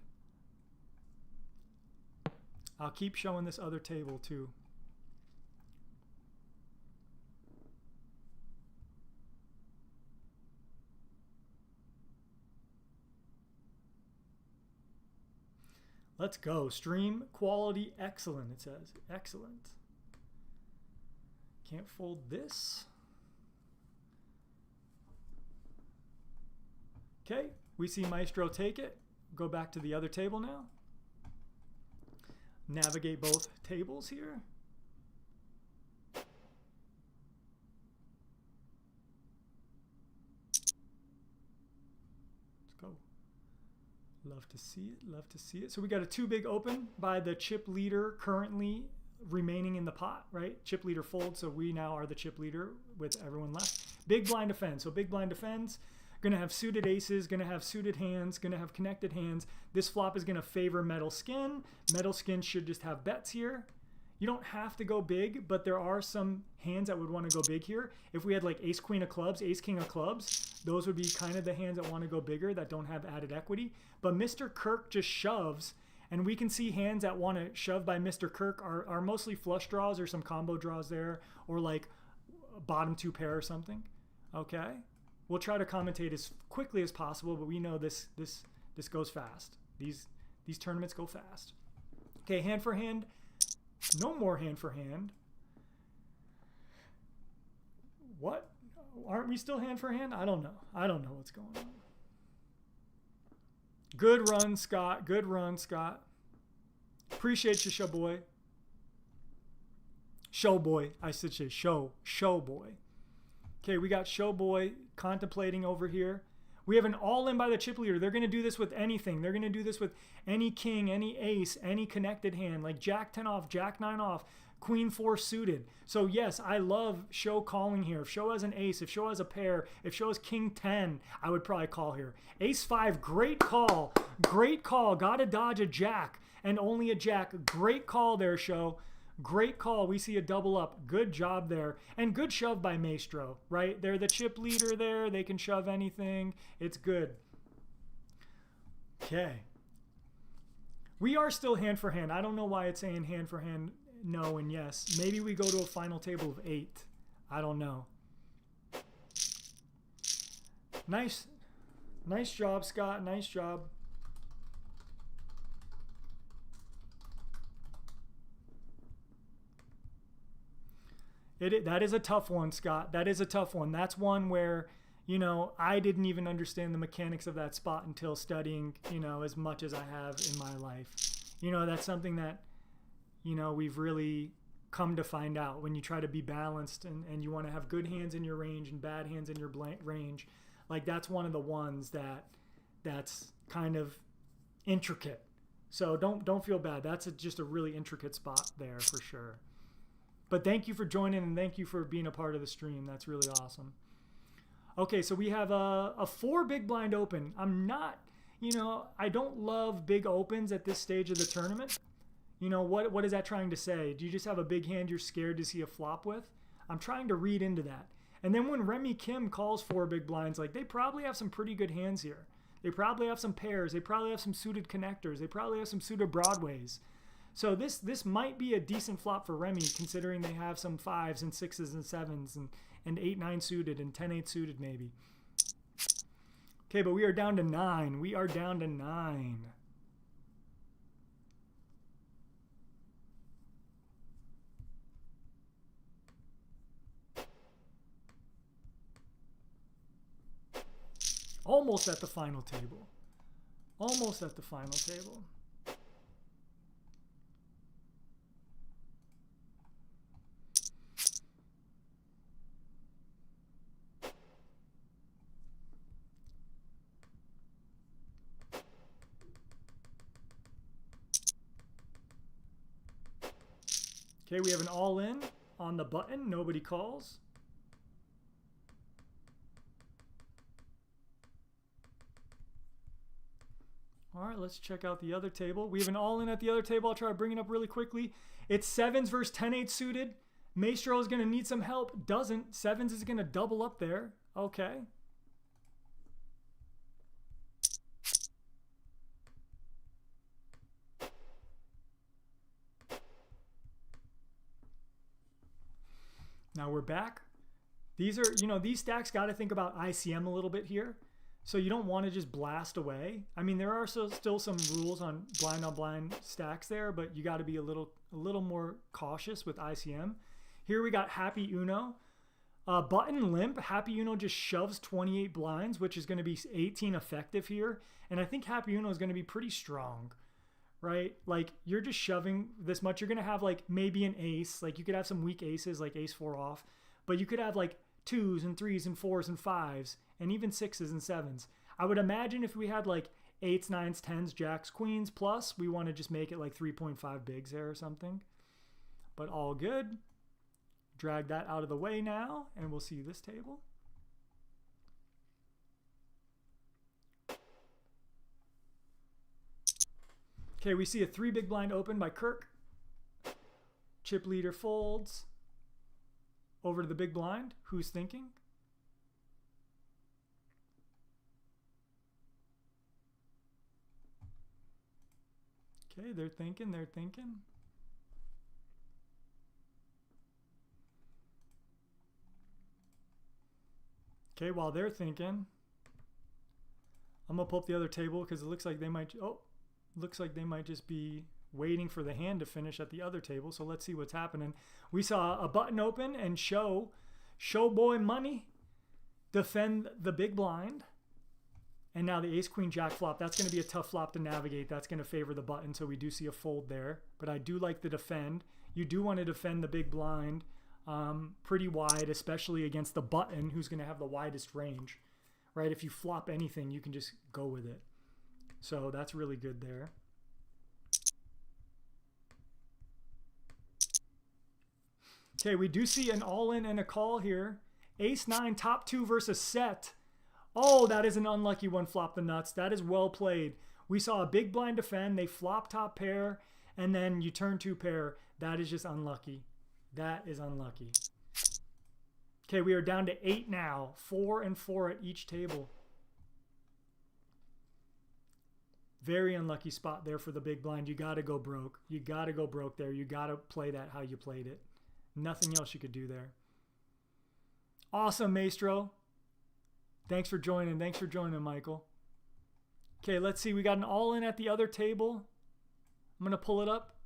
I'll keep showing this other table too. Let's go. Stream quality excellent, it says. Excellent. Can't fold this. Okay, we see Maestro take it. Go back to the other table now. Navigate both tables here. Let's go. Love to see it, love to see it. So we got a 2 big open by the chip leader currently remaining in the pot, right? Chip leader folds, so we now are the chip leader with everyone left. Big blind defends. So big blind defends. Gonna have suited aces, gonna have suited hands, gonna have connected hands. This flop is gonna favor metal skin. Metal skin should just have bets here. You don't have to go big, but there are some hands that would want to go big here. If we had like ace queen of clubs, ace king of clubs, those would be kind of the hands that want to go bigger, that don't have added equity. But Mr. Kirk just shoves, and we can see hands that want to shove by Mr. Kirk are mostly flush draws or some combo draws there, or like bottom two pair or something. Okay, we'll try to commentate as quickly as possible, but we know this goes fast. These tournaments go fast. Okay, hand for hand. No more hand for hand. What? Aren't we still hand for hand? I don't know. I don't know what's going on. Good run, Scott. Good run, Scott. Appreciate you, show boy. Show boy. I should say show boy. Okay, we got show boy contemplating over here. We have an all-in by the chip leader. They're going to do this with anything. They're going to do this with any king, any ace, any connected hand, like jack 10 off, jack 9 off, queen 4 suited. So yes, I love show calling here. If show has an ace, if show has a pair, if show has king 10, I would probably call here. Ace 5, great call. Great call. Got to dodge a jack and only a jack. Great call there, show. Great call. We see a double up. Good job there. And good shove by Maestro, right? They're the chip leader there. They can shove anything. It's good. Okay. We are still hand for hand. I don't know why it's saying hand for hand no and yes. Maybe we go to a final table of 8. I don't know. Nice job, Scott. Nice job. That is a tough one, Scott. That is a tough one. That's one where, you know, I didn't even understand the mechanics of that spot until studying, you know, as much as I have in my life. You know, that's something that, you know, we've really come to find out when you try to be balanced and you want to have good hands in your range and bad hands in your range. Like, that's one of the ones that's kind of intricate. So don't feel bad. That's just a really intricate spot there for sure. But thank you for joining and thank you for being a part of the stream. That's really awesome. Okay, so we have a 4 big blind open. I'm not, you know, I don't love big opens at this stage of the tournament. You know, what is that trying to say? Do you just have a big hand you're scared to see a flop with? I'm trying to read into that. And then when Remy Kim calls 4 big blinds, like, they probably have some pretty good hands here. They probably have some pairs. They probably have some suited connectors. They probably have some suited broadways. So this might be a decent flop for Remy, considering they have some 5s and 6s and 7s and 8-9 suited and 10-8 suited maybe. Okay, but we are down to 9. We are down to 9. Almost at the final table. Almost at the final table. Okay, we have an all-in on the button. Nobody calls. All right, let's check out the other table. We have an all-in at the other table. I'll try to bring it up really quickly. It's 7s versus 10-8 suited. Maestro is going to need some help. Doesn't. 7s is going to double up there. Okay. Now we're back. These are, you know, these stacks got to think about ICM a little bit here. So you don't want to just blast away. I mean, there are still some rules on blind stacks there, but you got to be a little more cautious with ICM. Here we got Happy Uno. Button limp. Happy Uno just shoves 28 blinds, which is going to be 18 effective here. And I think Happy Uno is going to be pretty strong, right? Like, you're just shoving this much. You're going to have like maybe an ace. Like, you could have some weak aces, like ace 4 off, but you could have like 2s and 3s and 4s and 5s and even 6s and 7s. I would imagine if we had like 8s, 9s, 10s, jacks, queens plus, we want to just make it like 3.5 bigs there or something. But all good. Drag that out of the way now, and we'll see this table. Okay, we see a 3 big blind open by Kirk. Chip leader folds. Over to the big blind. Who's thinking? Okay, they're thinking, they're thinking. Okay, while they're thinking, I'm gonna pull up the other table because it looks like they might, looks like they might just be waiting for the hand to finish at the other table. So let's see what's happening. We saw a button open and show boy money defend the big blind. And now the ace queen jack flop, that's going to be a tough flop to navigate. That's going to favor the button, so we do see a fold there. But I do like the defend. You do want to defend the big blind pretty wide, especially against the button, who's going to have the widest range, right? If you flop anything, you can just go with it. So that's really good there. Okay, we do see an all-in and a call here. Ace-9, top 2 versus set. Oh, that is an unlucky one, flop the nuts. That is well played. We saw a big blind defend. They flop top pair, and then you turn 2 pair. That is just unlucky. That is unlucky. Okay, we are down to 8 now. 4 and 4 at each table. Very unlucky spot there for the big blind. You got to go broke. You got to go broke there. You got to play that how you played it. Nothing else you could do there. Awesome, Maestro. Thanks for joining. Thanks for joining, Michael. Okay, let's see. We got an all-in at the other table. I'm going to pull it up.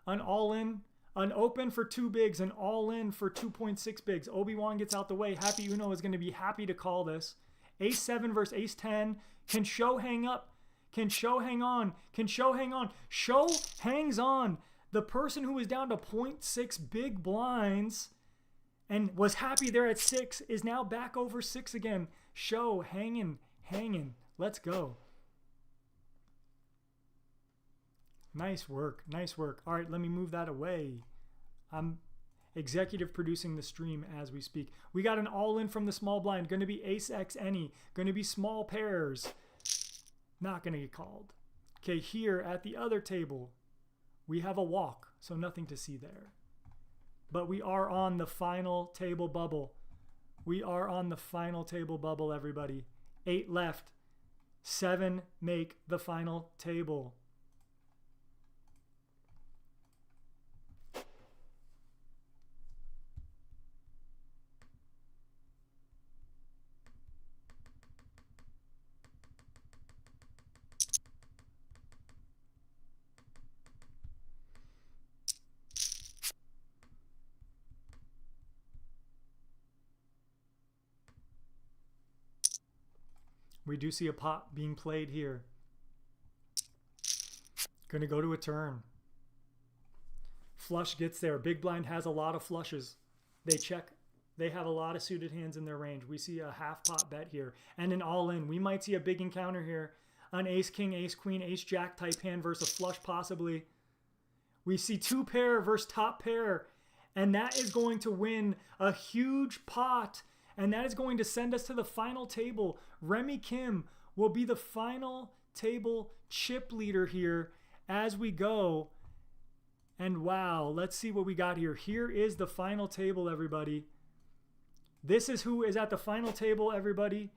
An all-in. An open for 2 bigs. An all-in for 2.6 bigs. Obi-Wan gets out the way. Happy Uno is going to be happy to call this. Ace-7 versus Ace-10. Can Show hang up? Can Show hang on? Can Show hang on? Show hangs on. The person who was down to 0.6 big blinds and was happy there at 6 is now back over 6 again. Show hanging, hanging. Let's go. Nice work, nice work. All right, let me move that away. I'm executive producing the stream as we speak. We got an all-in from the small blind. Going to be ace x any. Going to be small pairs. Not going to get called. Okay, here at the other table, we have a walk, so nothing to see there. But we are on the final table bubble. We are on the final table bubble, everybody. 8 left. 7 make the final table. We do see a pot being played here. Going to go to a turn. Flush gets there. Big blind has a lot of flushes. They check. They have a lot of suited hands in their range. We see a half pot bet here and an all-in. We might see a big encounter here. An ace king, ace queen, ace jack type hand versus a flush possibly. We see 2 pair versus top pair, and that is going to win a huge pot. And that is going to send us to the final table. Remy Kim will be the final table chip leader here as we go. And wow, let's see what we got here. Here is the final table, everybody. This is who is at the final table, everybody.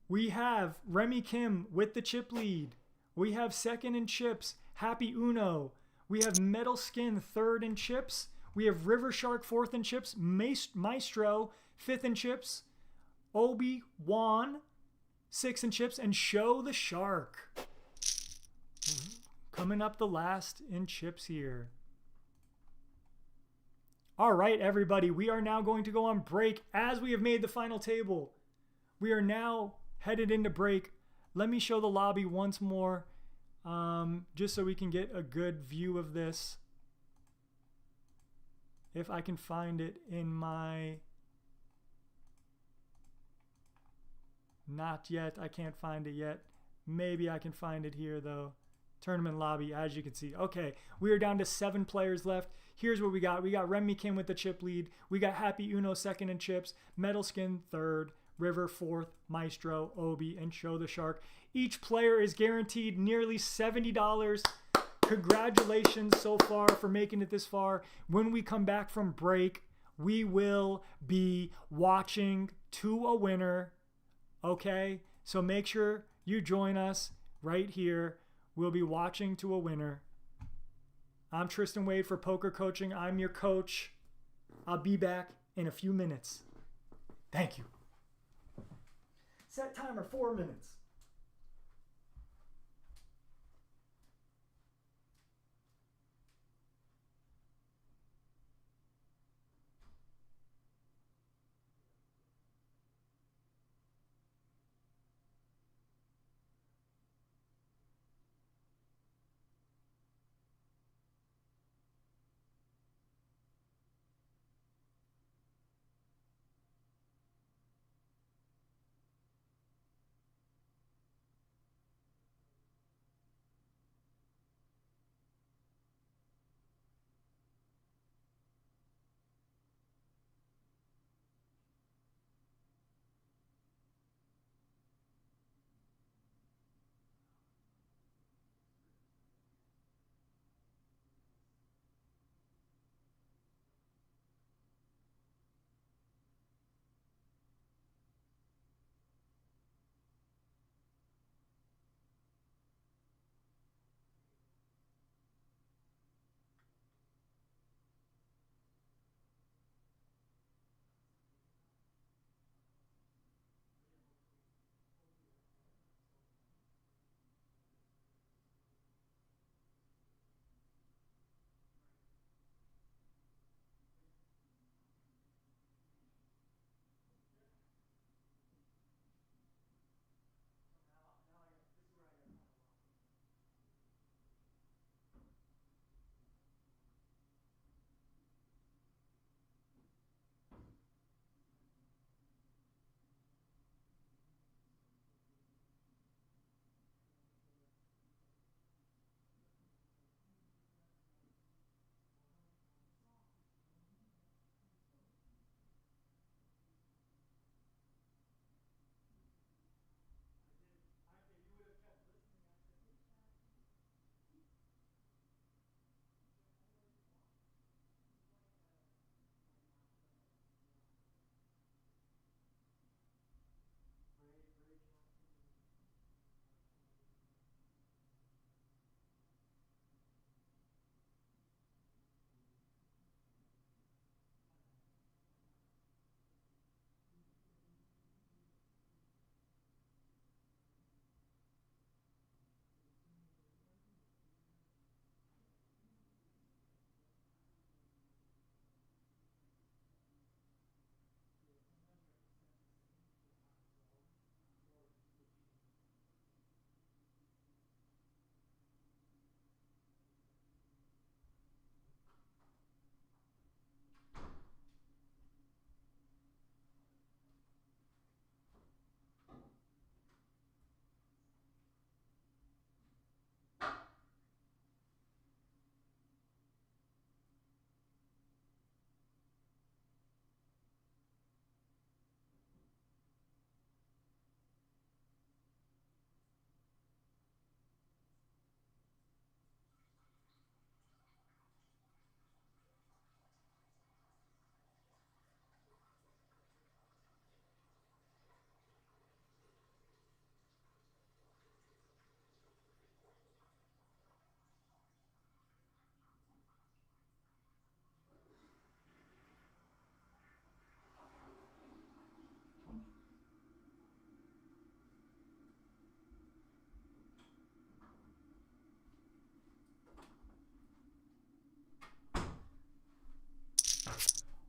We have Remy Kim with the chip lead. We have second in chips, Happy Uno. We have Metal Skin third in chips. We have River Shark 4th in chips, Maestro 5th in chips, Obi-Wan 6th in chips, and Show the Shark coming up the last in chips here. All right, everybody, we are now going to go on break as we have made the final table. We are now headed into break. Let me show the lobby once more, just so we can get a good view of this. If I can find it in my... Not yet. I can't find it yet. Maybe I can find it here, though. Tournament lobby, as you can see. Okay, we are down to 7 players left. Here's what we got. We got Remy Kim with the chip lead. We got Happy Uno second in chips. Metal Skin third. river, fourth, maestro, obi, and show the shark. Each player is guaranteed nearly $70. Congratulations so far for making it this far. When we come back from break, we will be watching to a winner. Okay? So make sure you join us right here. We'll be watching to a winner. I'm Tristan Wade for Poker Coaching. I'm your coach. I'll be back in a few minutes. Thank you. Set timer 4 minutes.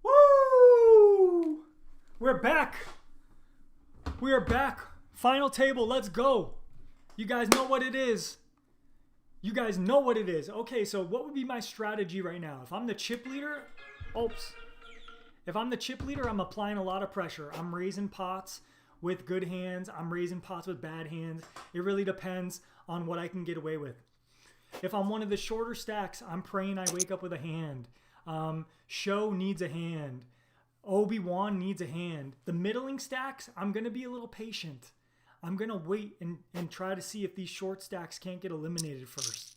Woo! We're back. We are back. Final table. Let's go. You guys know what it is. You guys know what it is. Okay, so what would be my strategy right now? If I'm the chip leader, If I'm the chip leader, I'm applying a lot of pressure. I'm raising pots with good hands. I'm raising pots with bad hands. It really depends on what I can get away with. If I'm one of the shorter stacks, I'm praying I wake up with a hand. Show needs a hand. Obi-Wan needs a hand. The middling stacks, I'm going to be a little patient. I'm going to wait and try to see if these short stacks can't get eliminated first.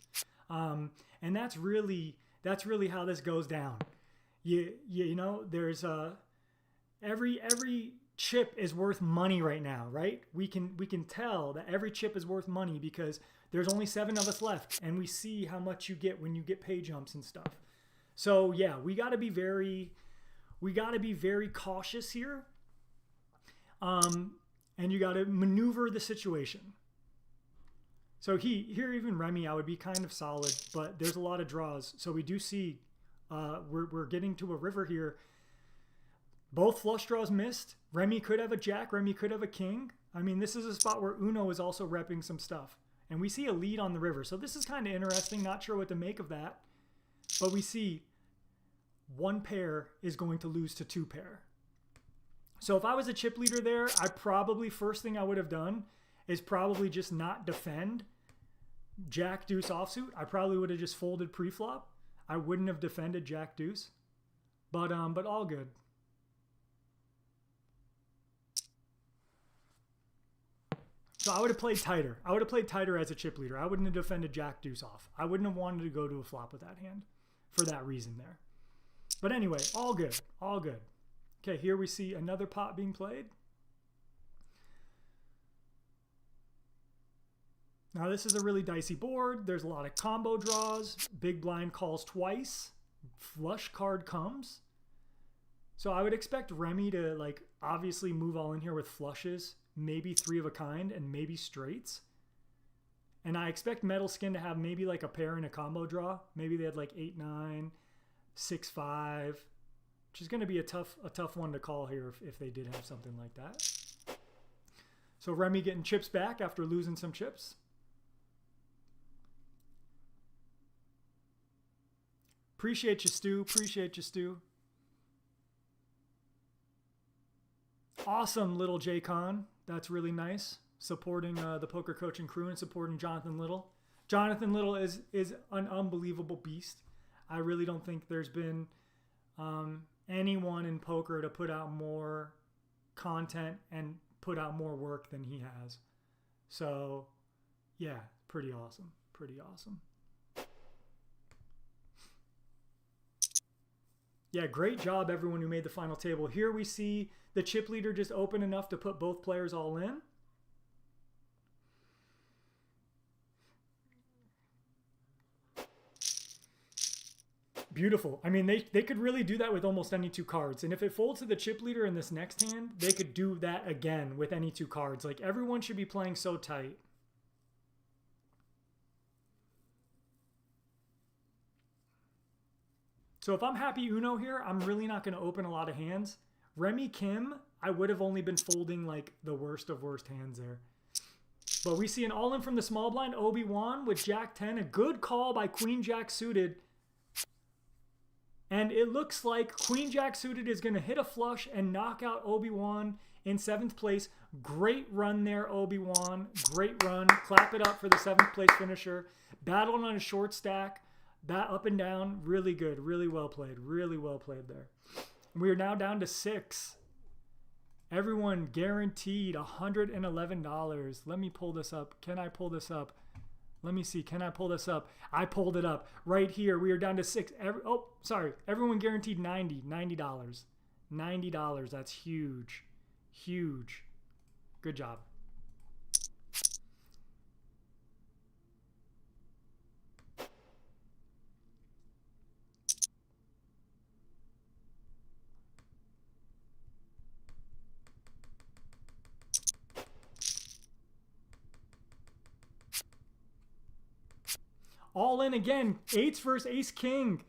And that's really how this goes down. You know, there's every chip is worth money right now, right? We can tell that every chip is worth money because there's only 7 of us left, and we see how much you get when you get pay jumps and stuff. So yeah, we got to be very cautious here. And you got to maneuver the situation. So here, even Remy, I would be kind of solid, but there's a lot of draws. So we do see we're getting to a river here. Both flush draws missed. Remy could have a jack. Remy could have a king. I mean, this is a spot where Uno is also repping some stuff. And we see a lead on the river. So this is kind of interesting. Not sure what to make of that. But we see 1 pair is going to lose to 2 pair. So if I was a chip leader there, first thing I would have done is probably just not defend Jack Deuce offsuit. I probably would have just folded pre-flop. I wouldn't have defended Jack Deuce. But all good. So I would have played tighter. I would have played tighter as a chip leader. I wouldn't have defended Jack Deuce off. I wouldn't have wanted to go to a flop with that hand for that reason there. But anyway, all good. All good. Okay, here we see another pot being played. Now this is a really dicey board. There's a lot of combo draws. Big blind calls twice. Flush card comes. So I would expect Remy to like obviously move all in here with flushes, maybe 3 of a kind, and maybe straights. And I expect Metal Skin to have maybe like a pair and a combo draw. Maybe they had like 8-9, 6-5. Which is going to be a tough one to call here if they did have something like that. So Remy getting chips back after losing some chips. Appreciate you, Stu. Appreciate you, Stu. Awesome, Little J Con. That's really nice. Supporting the poker coaching crew and supporting Jonathan Little. Jonathan Little is an unbelievable beast. I really don't think there's been anyone in poker to put out more content and put out more work than he has. So yeah, pretty awesome. Pretty awesome. Yeah, great job everyone who made the final table. Here we see the chip leader just open enough to put both players all in. Beautiful. I mean, they could really do that with almost any 2 cards. And if it folds to the chip leader in this next hand, they could do that again with any 2 cards. Like, everyone should be playing so tight. So if I'm happy Uno here, I'm really not going to open a lot of hands. Remy Kim, I would have only been folding like the worst of worst hands there. But we see an all-in from the small blind, Obi-Wan with Jack 10. A good call by Queen Jack suited. And it looks like Queen Jack suited is going to hit a flush and knock out Obi-Wan in 7th place. Great run there, Obi-Wan. Great run. Clap it up for the 7th place finisher. Battled on a short stack. That up and down. Really good. Really well played. Really well played there. We are now down to 6. Everyone guaranteed $111. Let me pull this up. Can I pull this up? Let me see. Can I pull this up? I pulled it up. Right here, we are down to 6. Everyone guaranteed $90. $90. That's huge. Huge. Good job. All in again. 8s versus Ace King.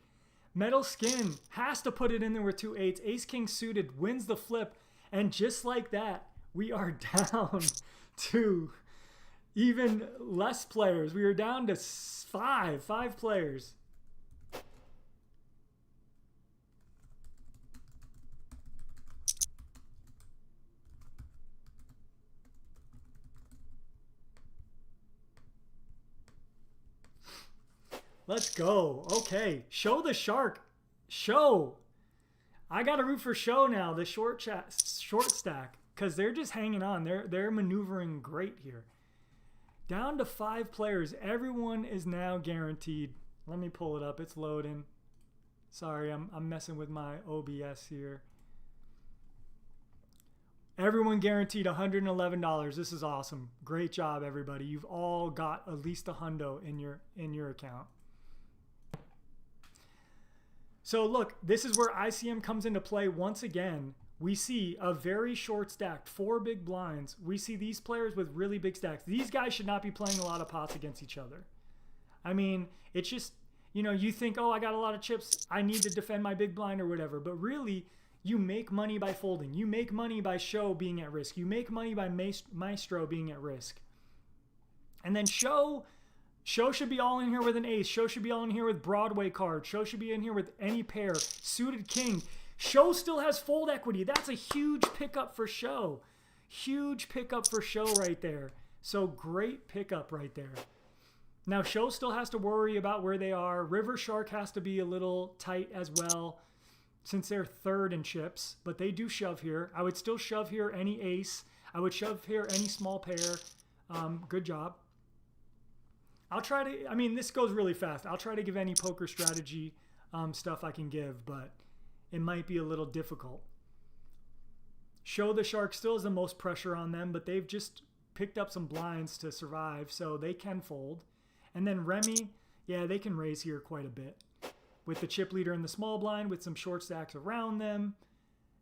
Metal Skin has to put it in there with 2 8s. Ace King suited wins the flip. And just like that, we are down to even less players. We are down to 5 players. Let's go. Okay. Show the shark. Show. I got to root for show now, the short stack, because they're just hanging on. They're maneuvering great here. Down to 5 players. Everyone is now guaranteed. Let me pull it up. It's loading. Sorry, I'm messing with my OBS here. Everyone guaranteed $111. This is awesome. Great job, everybody. You've all got at least a hundo in your account. So look, this is where ICM comes into play once again. We see a very short stack, 4 big blinds. We see these players with really big stacks. These guys should not be playing a lot of pots against each other. I mean, it's just, you know, you think, oh, I got a lot of chips, I need to defend my big blind or whatever. But really, you make money by folding. You make money by show being at risk. You make money by maestro being at risk. And then show should be all in here with an ace. Show should be all in here with Broadway cards. Show should be in here with any pair. Suited king. Show still has fold equity. That's a huge pickup for show. Huge pickup for show right there. So great pickup right there. Now show still has to worry about where they are. River Shark has to be a little tight as well since they're 3rd in chips. But they do shove here. I would still shove here any ace. I would shove here any small pair. Good job. I'll try to, I mean, this goes really fast. I'll try to give any poker strategy stuff I can give, but it might be a little difficult. Show the Shark still has the most pressure on them, but they've just picked up some blinds to survive, so they can fold. And then Remy, yeah, they can raise here quite a bit. With the chip leader in the small blind, with some short stacks around them.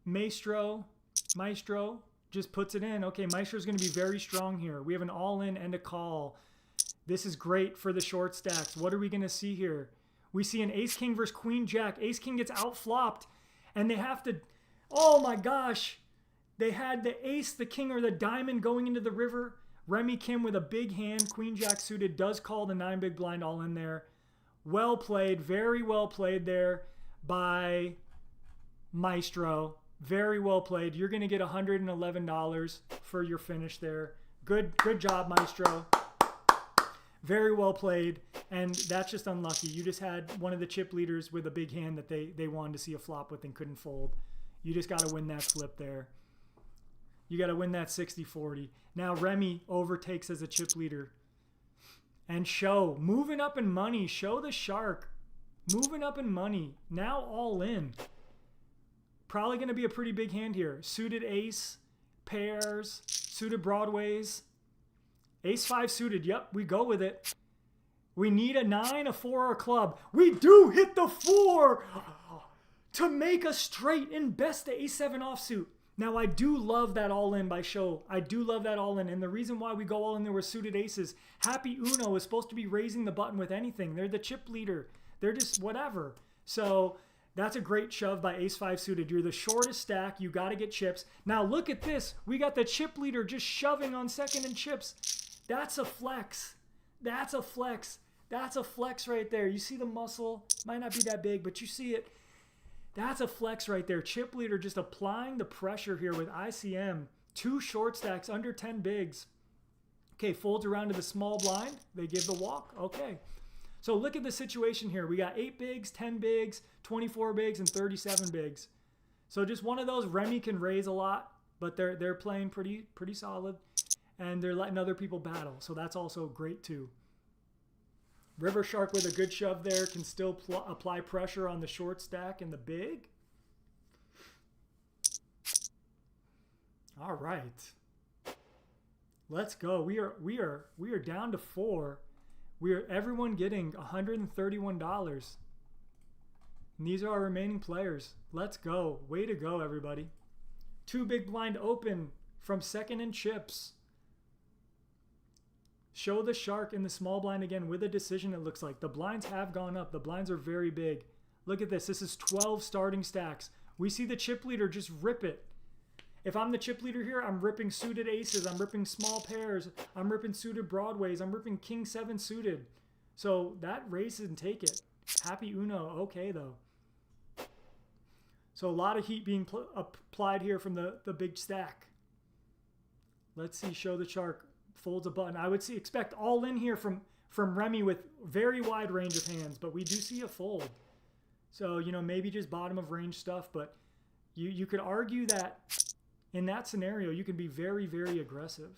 Maestro just puts it in. Okay, Maestro's going to be very strong here. We have an all-in and a call. This is great for the short stacks. What are we going to see here? We see an ace-king versus queen-jack. Ace-king gets out-flopped, and they have to... Oh, my gosh. They had the ace, the king, or the diamond going into the river. Remy Kim with a big hand. Queen-jack suited does call the 9 big blind all in there. Well played. Very well played there by Maestro. Very well played. You're going to get $111 for your finish there. Good job, Maestro. Very well played, and that's just unlucky. You just had one of the chip leaders with a big hand that they wanted to see a flop with and couldn't fold. You just got to win that flip there. You got to win that 60-40. Now Remy overtakes as a chip leader. And Show, moving up in money. Show the Shark, moving up in money. Now all in. Probably going to be a pretty big hand here. Suited ace, pairs, suited broadways. Ace-5 suited, yep, we go with it. We need a 9, a 4, or a club. We do hit the 4 to make a straight in best to ace-7 offsuit. Now, I do love that all-in by Show. I do love that all-in, and the reason why we go all in there with suited aces, Happy Uno is supposed to be raising the button with anything. They're the chip leader. They're just whatever. So that's a great shove by ace-5 suited. You're the shortest stack. You got to get chips. Now, look at this. We got the chip leader just shoving on second in chips. That's a flex. That's a flex. That's a flex right there. You see the muscle? Might not be that big, but you see it. That's a flex right there. Chip leader just applying the pressure here with ICM. 2 short stacks under 10 bigs. Okay, folds around to the small blind. They give the walk. Okay. So look at the situation here. We got 8 bigs, 10 bigs, 24 bigs, and 37 bigs. So just one of those. Remy can raise a lot, but they're playing pretty solid. And they're letting other people battle. So that's also great too. River Shark with a good shove there can still apply pressure on the short stack and the big. All right. Let's go. We are down to 4. We are everyone getting $131. And these are our remaining players. Let's go. Way to go, everybody. 2 big blind open from second in chips. Show the Shark in the small blind again with a decision, it looks like. The blinds have gone up. The blinds are very big. Look at this. This is 12 starting stacks. We see the chip leader just rip it. If I'm the chip leader here, I'm ripping suited aces. I'm ripping small pairs. I'm ripping suited broadways. I'm ripping king 7 suited. So that raise and take it. Happy Uno. Okay, though. So a lot of heat being applied here from the big stack. Let's see. Show the Shark. Folds a button. I would expect all in here from Remy with very wide range of hands, but we do see a fold. So, you know, maybe just bottom of range stuff, but You could argue that in that scenario, you can be very, very aggressive.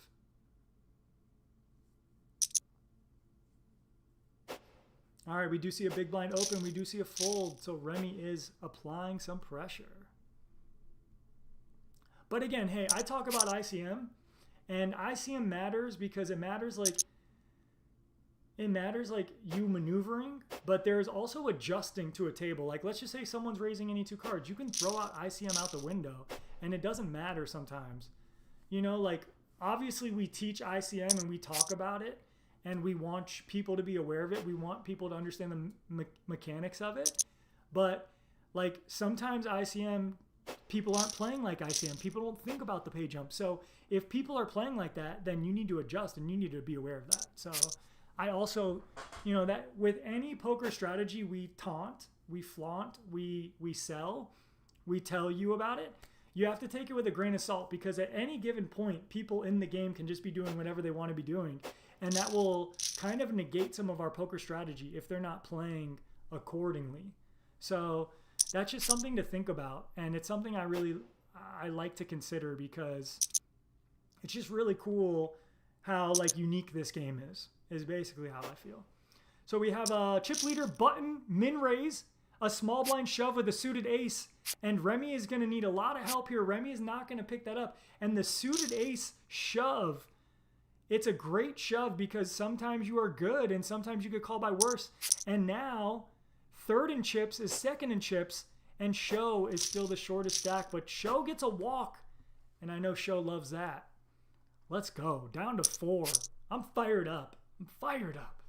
All right, we do see a big blind open. We do see a fold. So Remy is applying some pressure. But again, hey, I talk about ICM, and ICM matters because it matters like you maneuvering, but there's also adjusting to a table. Like let's just say someone's raising any two cards. You can throw out ICM out the window, and it doesn't matter sometimes. You know, like obviously we teach ICM and we talk about it, and we want people to be aware of it. We want people to understand the mechanics of it. But like sometimes ICM, people aren't playing like ICM. People don't think about the pay jump. So if people are playing like that, then you need to adjust and you need to be aware of that. So I also, you know, that with any poker strategy, we taunt, we flaunt, we sell, we tell you about it. You have to take it with a grain of salt because at any given point, people in the game can just be doing whatever they want to be doing. And that will kind of negate some of our poker strategy if they're not playing accordingly. So that's just something to think about. And it's something I like to consider because it's just really cool how like unique this game is basically how I feel. So we have a chip leader button, min raise, a small blind shove with a suited ace, and Remy is going to need a lot of help here. Remy is not going to pick that up. And the suited ace shove, it's a great shove because sometimes you are good and sometimes you get called by worse. And now third in chips is second in chips, and Show is still the shortest stack, but Show gets a walk, and I know Show loves that. Let's go. Down to 4. I'm fired up. I'm fired up.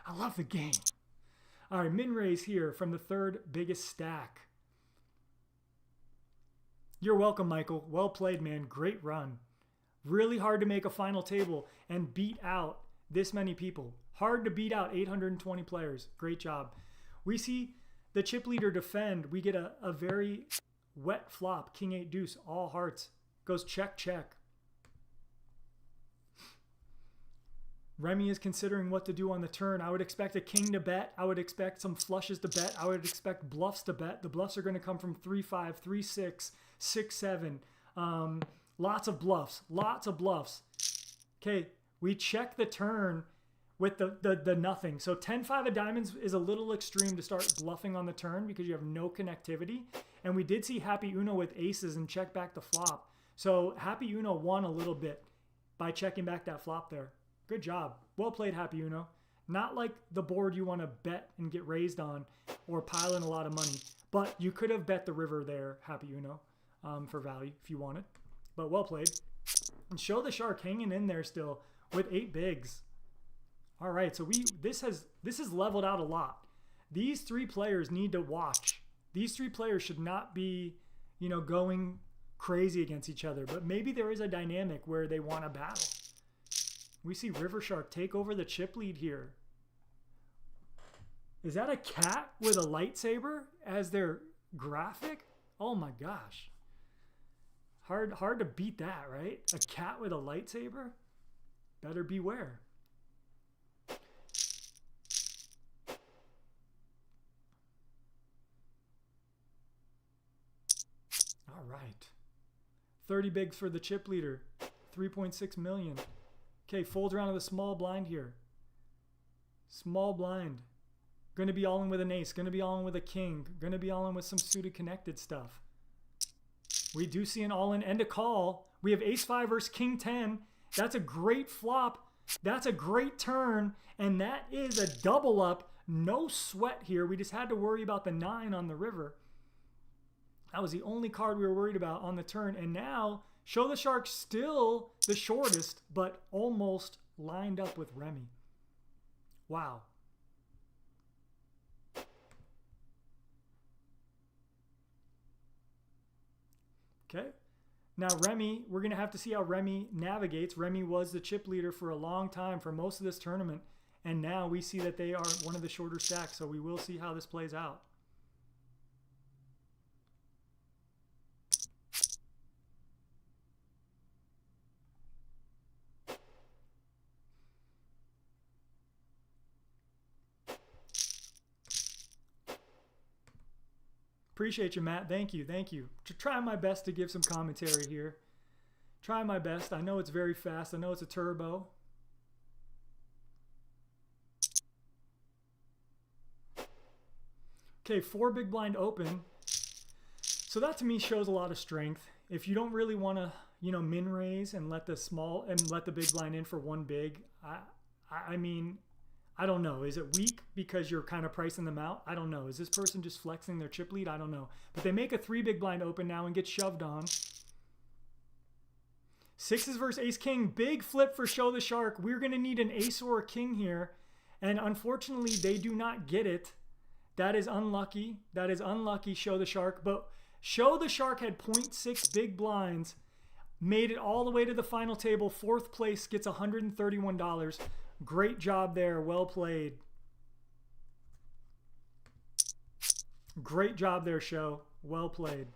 I love the game. All right, min raise here from the third biggest stack. You're welcome, Michael. Well played, man. Great run. Really hard to make a final table and beat out this many people. Hard to beat out 820 players. Great job. We see the chip leader defend. We get a very wet flop. King 8 deuce, all hearts. Goes check, check. Remy is considering what to do on the turn. I would expect a king to bet. I would expect some flushes to bet. I would expect bluffs to bet. The bluffs are going to come from 3-5, 3-6, 6-7. Lots of bluffs. Lots of bluffs. Okay, we check the turn with the nothing. So 10-5 of diamonds is a little extreme to start bluffing on the turn because you have no connectivity. And we did see Happy Uno with aces and check back the flop. So Happy Uno won a little bit by checking back that flop there. Good job. Well played, Happy Uno. Not like the board you want to bet and get raised on or pile in a lot of money. But you could have bet the river there, Happy Uno, for value if you wanted. But well played. And Show the Shark hanging in there still with 8 bigs. All right, so this has leveled out a lot. These 3 players need to watch. These 3 players should not be, you know, going crazy against each other. But maybe there is a dynamic where they want to battle. We see River Shark take over the chip lead here. Is that a cat with a lightsaber as their graphic? Oh my gosh. Hard to beat that, right? A cat with a lightsaber? Better beware. All right. 30 bigs for the chip leader. 3.6 million. Okay, folds around to the small blind here. Small blind. Going to be all in with an ace. Going to be all in with a king. Going to be all in with some suited connected stuff. We do see an all in and a call. We have ace 5 versus king 10. That's a great flop. That's a great turn. And that is a double up. No sweat here. We just had to worry about the 9 on the river. That was the only card we were worried about on the turn. And now Show the Shark still the shortest, but almost lined up with Remy. Wow. Okay. Now Remy, we're going to have to see how Remy navigates. Remy was the chip leader for a long time for most of this tournament. And now we see that they are one of the shorter stacks. So we will see how this plays out. Appreciate you, Matt. Thank you. Thank you. Try my best to give some commentary here. Try my best. I know it's very fast. I know it's a turbo. Okay, 4 big blind open. So that to me shows a lot of strength. If you don't really want to, you know, min raise and let the big blind in for 1 big, I mean, I don't know. Is it weak because you're kind of pricing them out? I don't know. Is this person just flexing their chip lead? I don't know. But they make a 3 big blind open now and get shoved on. 6s versus ace king. Big flip for show the shark. We're going to need an ace or a king here. And unfortunately, they do not get it. That is unlucky. That is unlucky, show the shark. But show the shark had 0.6 big blinds. Made it all the way to the final table. 4th place gets $131. Great job there. Well played. Great job there, show. Well played.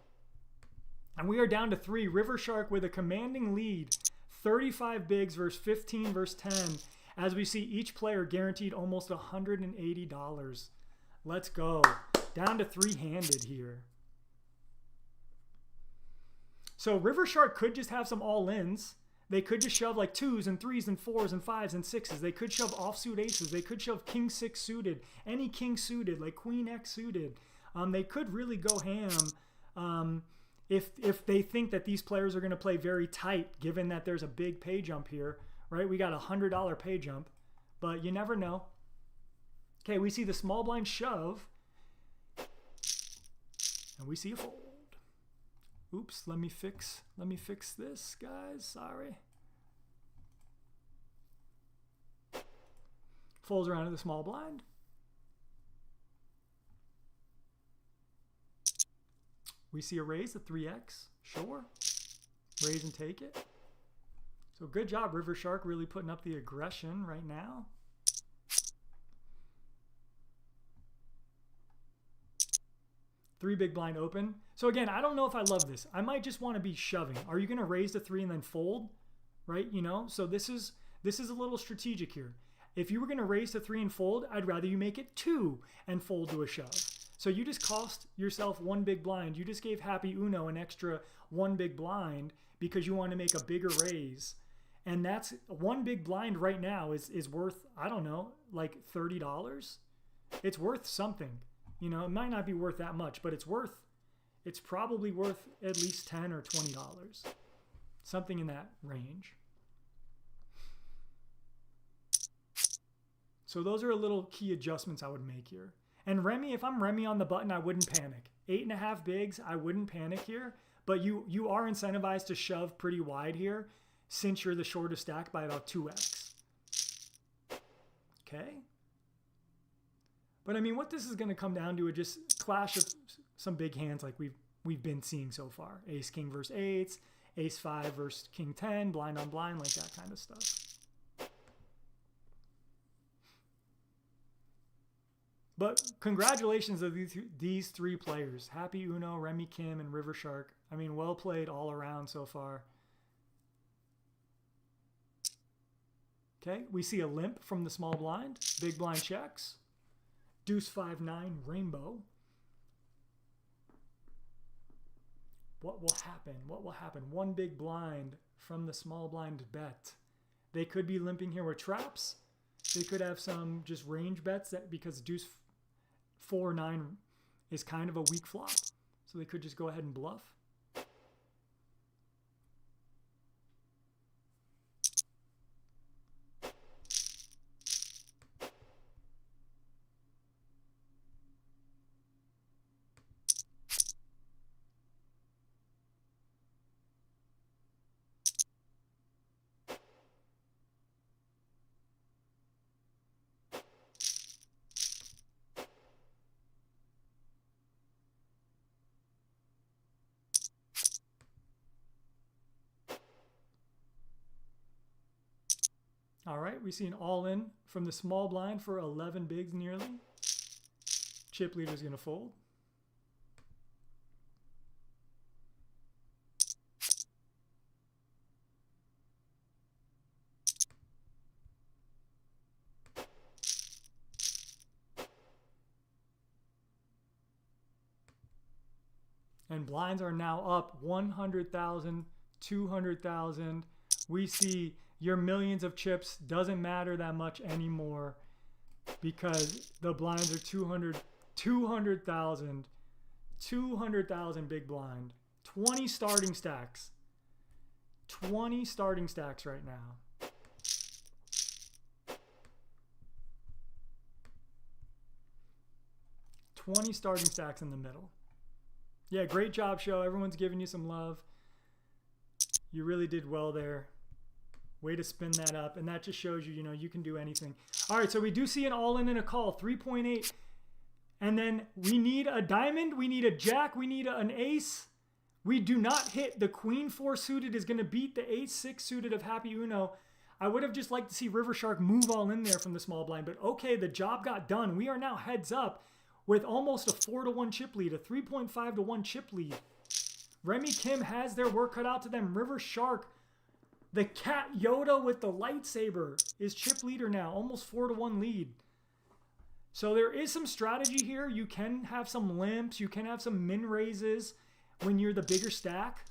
And we are down to 3. River Shark with a commanding lead. 35 bigs versus 15 versus 10. As we see each player guaranteed almost $180. Let's go. Down to 3-handed here. So River Shark could just have some all-ins. They could just shove like 2s and 3s and 4s and 5s and 6s. They could shove offsuit aces. They could shove king 6 suited. Any king suited, like queen X suited. They could really go ham if they think that these players are going to play very tight, given that there's a big pay jump here, right? We got a $100 pay jump, but you never know. Okay, we see the small blind shove, and we see a fold. Oops, let me fix this, guys. Sorry. Folds around to the small blind. We see a raise, a 3x. Sure. Raise and take it. So good job, River Shark, really putting up the aggression right now. Three big blind open. So again, I don't know if I love this. I might just want to be shoving. Are you going to raise to 3 and then fold? Right? You know, so this is a little strategic here. If you were going to raise to 3 and fold, I'd rather you make it 2 and fold to a shove. So you just cost yourself 1 big blind. You just gave Happy Uno an extra 1 big blind because you want to make a bigger raise. And that's 1 big blind right now is worth, I don't know, like $30. It's worth something. You know, it might not be worth that much, but it's probably worth at least $10 or $20. Something in that range. So those are a little key adjustments I would make here. And Remy, if I'm Remy on the button, I wouldn't panic. 8.5 bigs, I wouldn't panic here. But you are incentivized to shove pretty wide here since you're the shortest stack by about 2x. Okay? But I mean, what this is going to come down to is just clash of some big hands like we've been seeing so far. Ace king versus 8s, ace 5 versus king 10, blind on blind, like that kind of stuff. But congratulations to these 3 players. Happy Uno, Remy Kim, and River Shark. I mean, well played all around so far. Okay, we see a limp from the small blind. Big blind checks. Deuce 5-9 rainbow. What will happen? What will happen? 1 big blind from the small blind bet. They could be limping here with traps. They could have some just range bets that because deuce 4-9 is kind of a weak flop. So they could just go ahead and bluff. All right, we see an all-in from the small blind for 11 bigs nearly. Chip leader's going to fold. And blinds are now up 100,000, 200,000. We see your millions of chips doesn't matter that much anymore because the blinds are 200,000 big blind. 20 starting stacks. 20 starting stacks right now. $20 starting stacks in the middle. Yeah, great job, show. Everyone's giving you some love. You really did well there. Way to spin that up. And that just shows you, you know, you can do anything. All right, so we do see an all-in and a call, 3.8. And then we need a diamond. We need a jack. We need an ace. We do not hit. The queen 4 suited is going to beat the ace 6 suited of Happy Uno. I would have just liked to see River Shark move all in there from the small blind. But okay, the job got done. We are now heads up with almost a 4-to-1 chip lead, a 3.5-to-1 chip lead. Remy Kim has their work cut out to them. River Shark, the Cat Yoda with the lightsaber, is chip leader now, almost 4-to-1 lead. So there is some strategy here. You can have some limps. You can have some min raises when you're the bigger stack.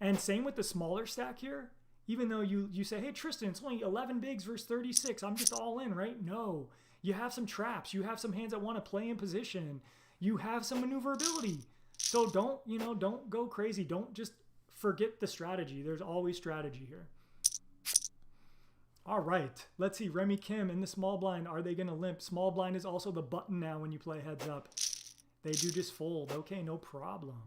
And same with the smaller stack here. Even though you say, hey, Tristan, it's only 11 bigs versus 36. I'm just all in, right? No. You have some traps. You have some hands that want to play in position. You have some maneuverability. So don't go crazy. Don't just forget the strategy. There's always strategy here. All right. Let's see. Remy Kim in the small blind. Are they going to limp? Small blind is also the button now when you play heads up. They do just fold. Okay, no problem.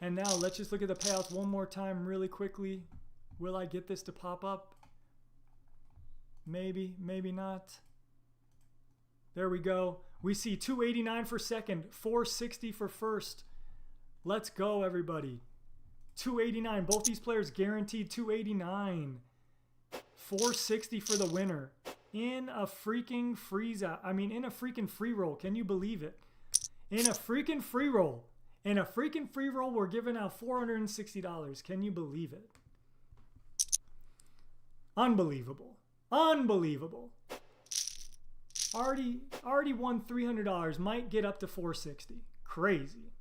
And now let's just look at the payouts one more time really quickly. Will I get this to pop up? Maybe, maybe not. There we go. We see 289 for second, 460 for first. Let's go, everybody. 289. Both these players guaranteed 289. 460 for the winner. In a freaking freeze out. I mean, in a freaking free roll. Can you believe it? In a freaking free roll. In a freaking free roll, we're giving out $460. Can you believe it? Unbelievable. Unbelievable. Already won $300. Might get up to $460. Crazy.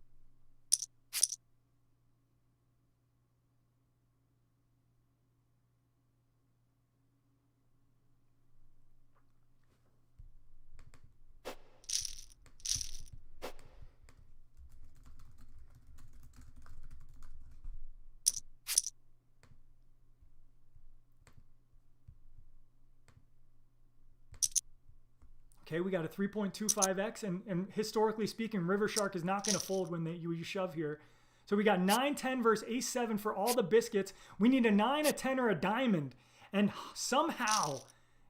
Okay, we got a 3.25x, and historically speaking, River Shark is not going to fold when you shove here. So we got 9-10 versus ace-7 for all the biscuits. We need a 9, a 10, or a diamond, and somehow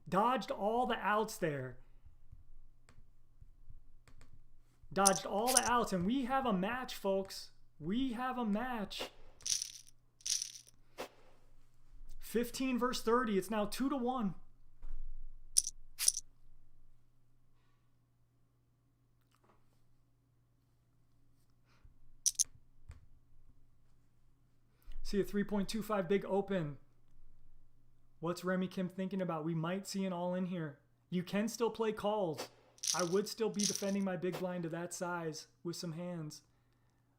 dodged all the outs there. Dodged all the outs, and we have a match, folks. We have a match. 15 versus 30. It's now 2-to-1. See a 3.25 big open. What's Remy Kim thinking about? We might see an all-in here. You can still play calls. I would still be defending my big blind to that size with some hands.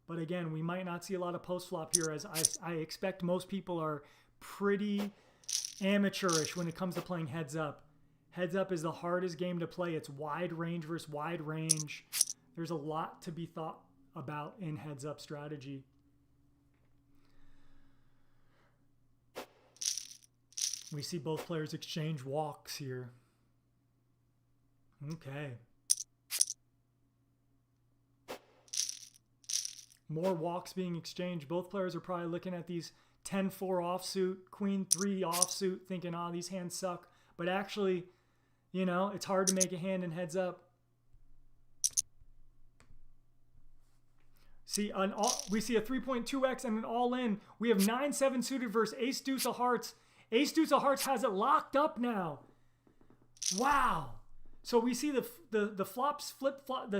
But again, we might not see a lot of post-flop here, as I expect most people are pretty amateurish when it comes to playing heads up. Heads up is the hardest game to play. It's wide range versus wide range. There's a lot to be thought about in heads up strategy. We see both players exchange walks here. Okay. More walks being exchanged. Both players are probably looking at these 10-4 offsuit, Queen 3 offsuit, thinking, oh, these hands suck. But actually, you know, it's hard to make a hand in heads up. See, we see a 3.2x and an all-in. We have 9-7 suited versus ace-deuce of hearts. Ace-deuce of hearts has it locked up now. Wow. So we see the flops flip-flop, the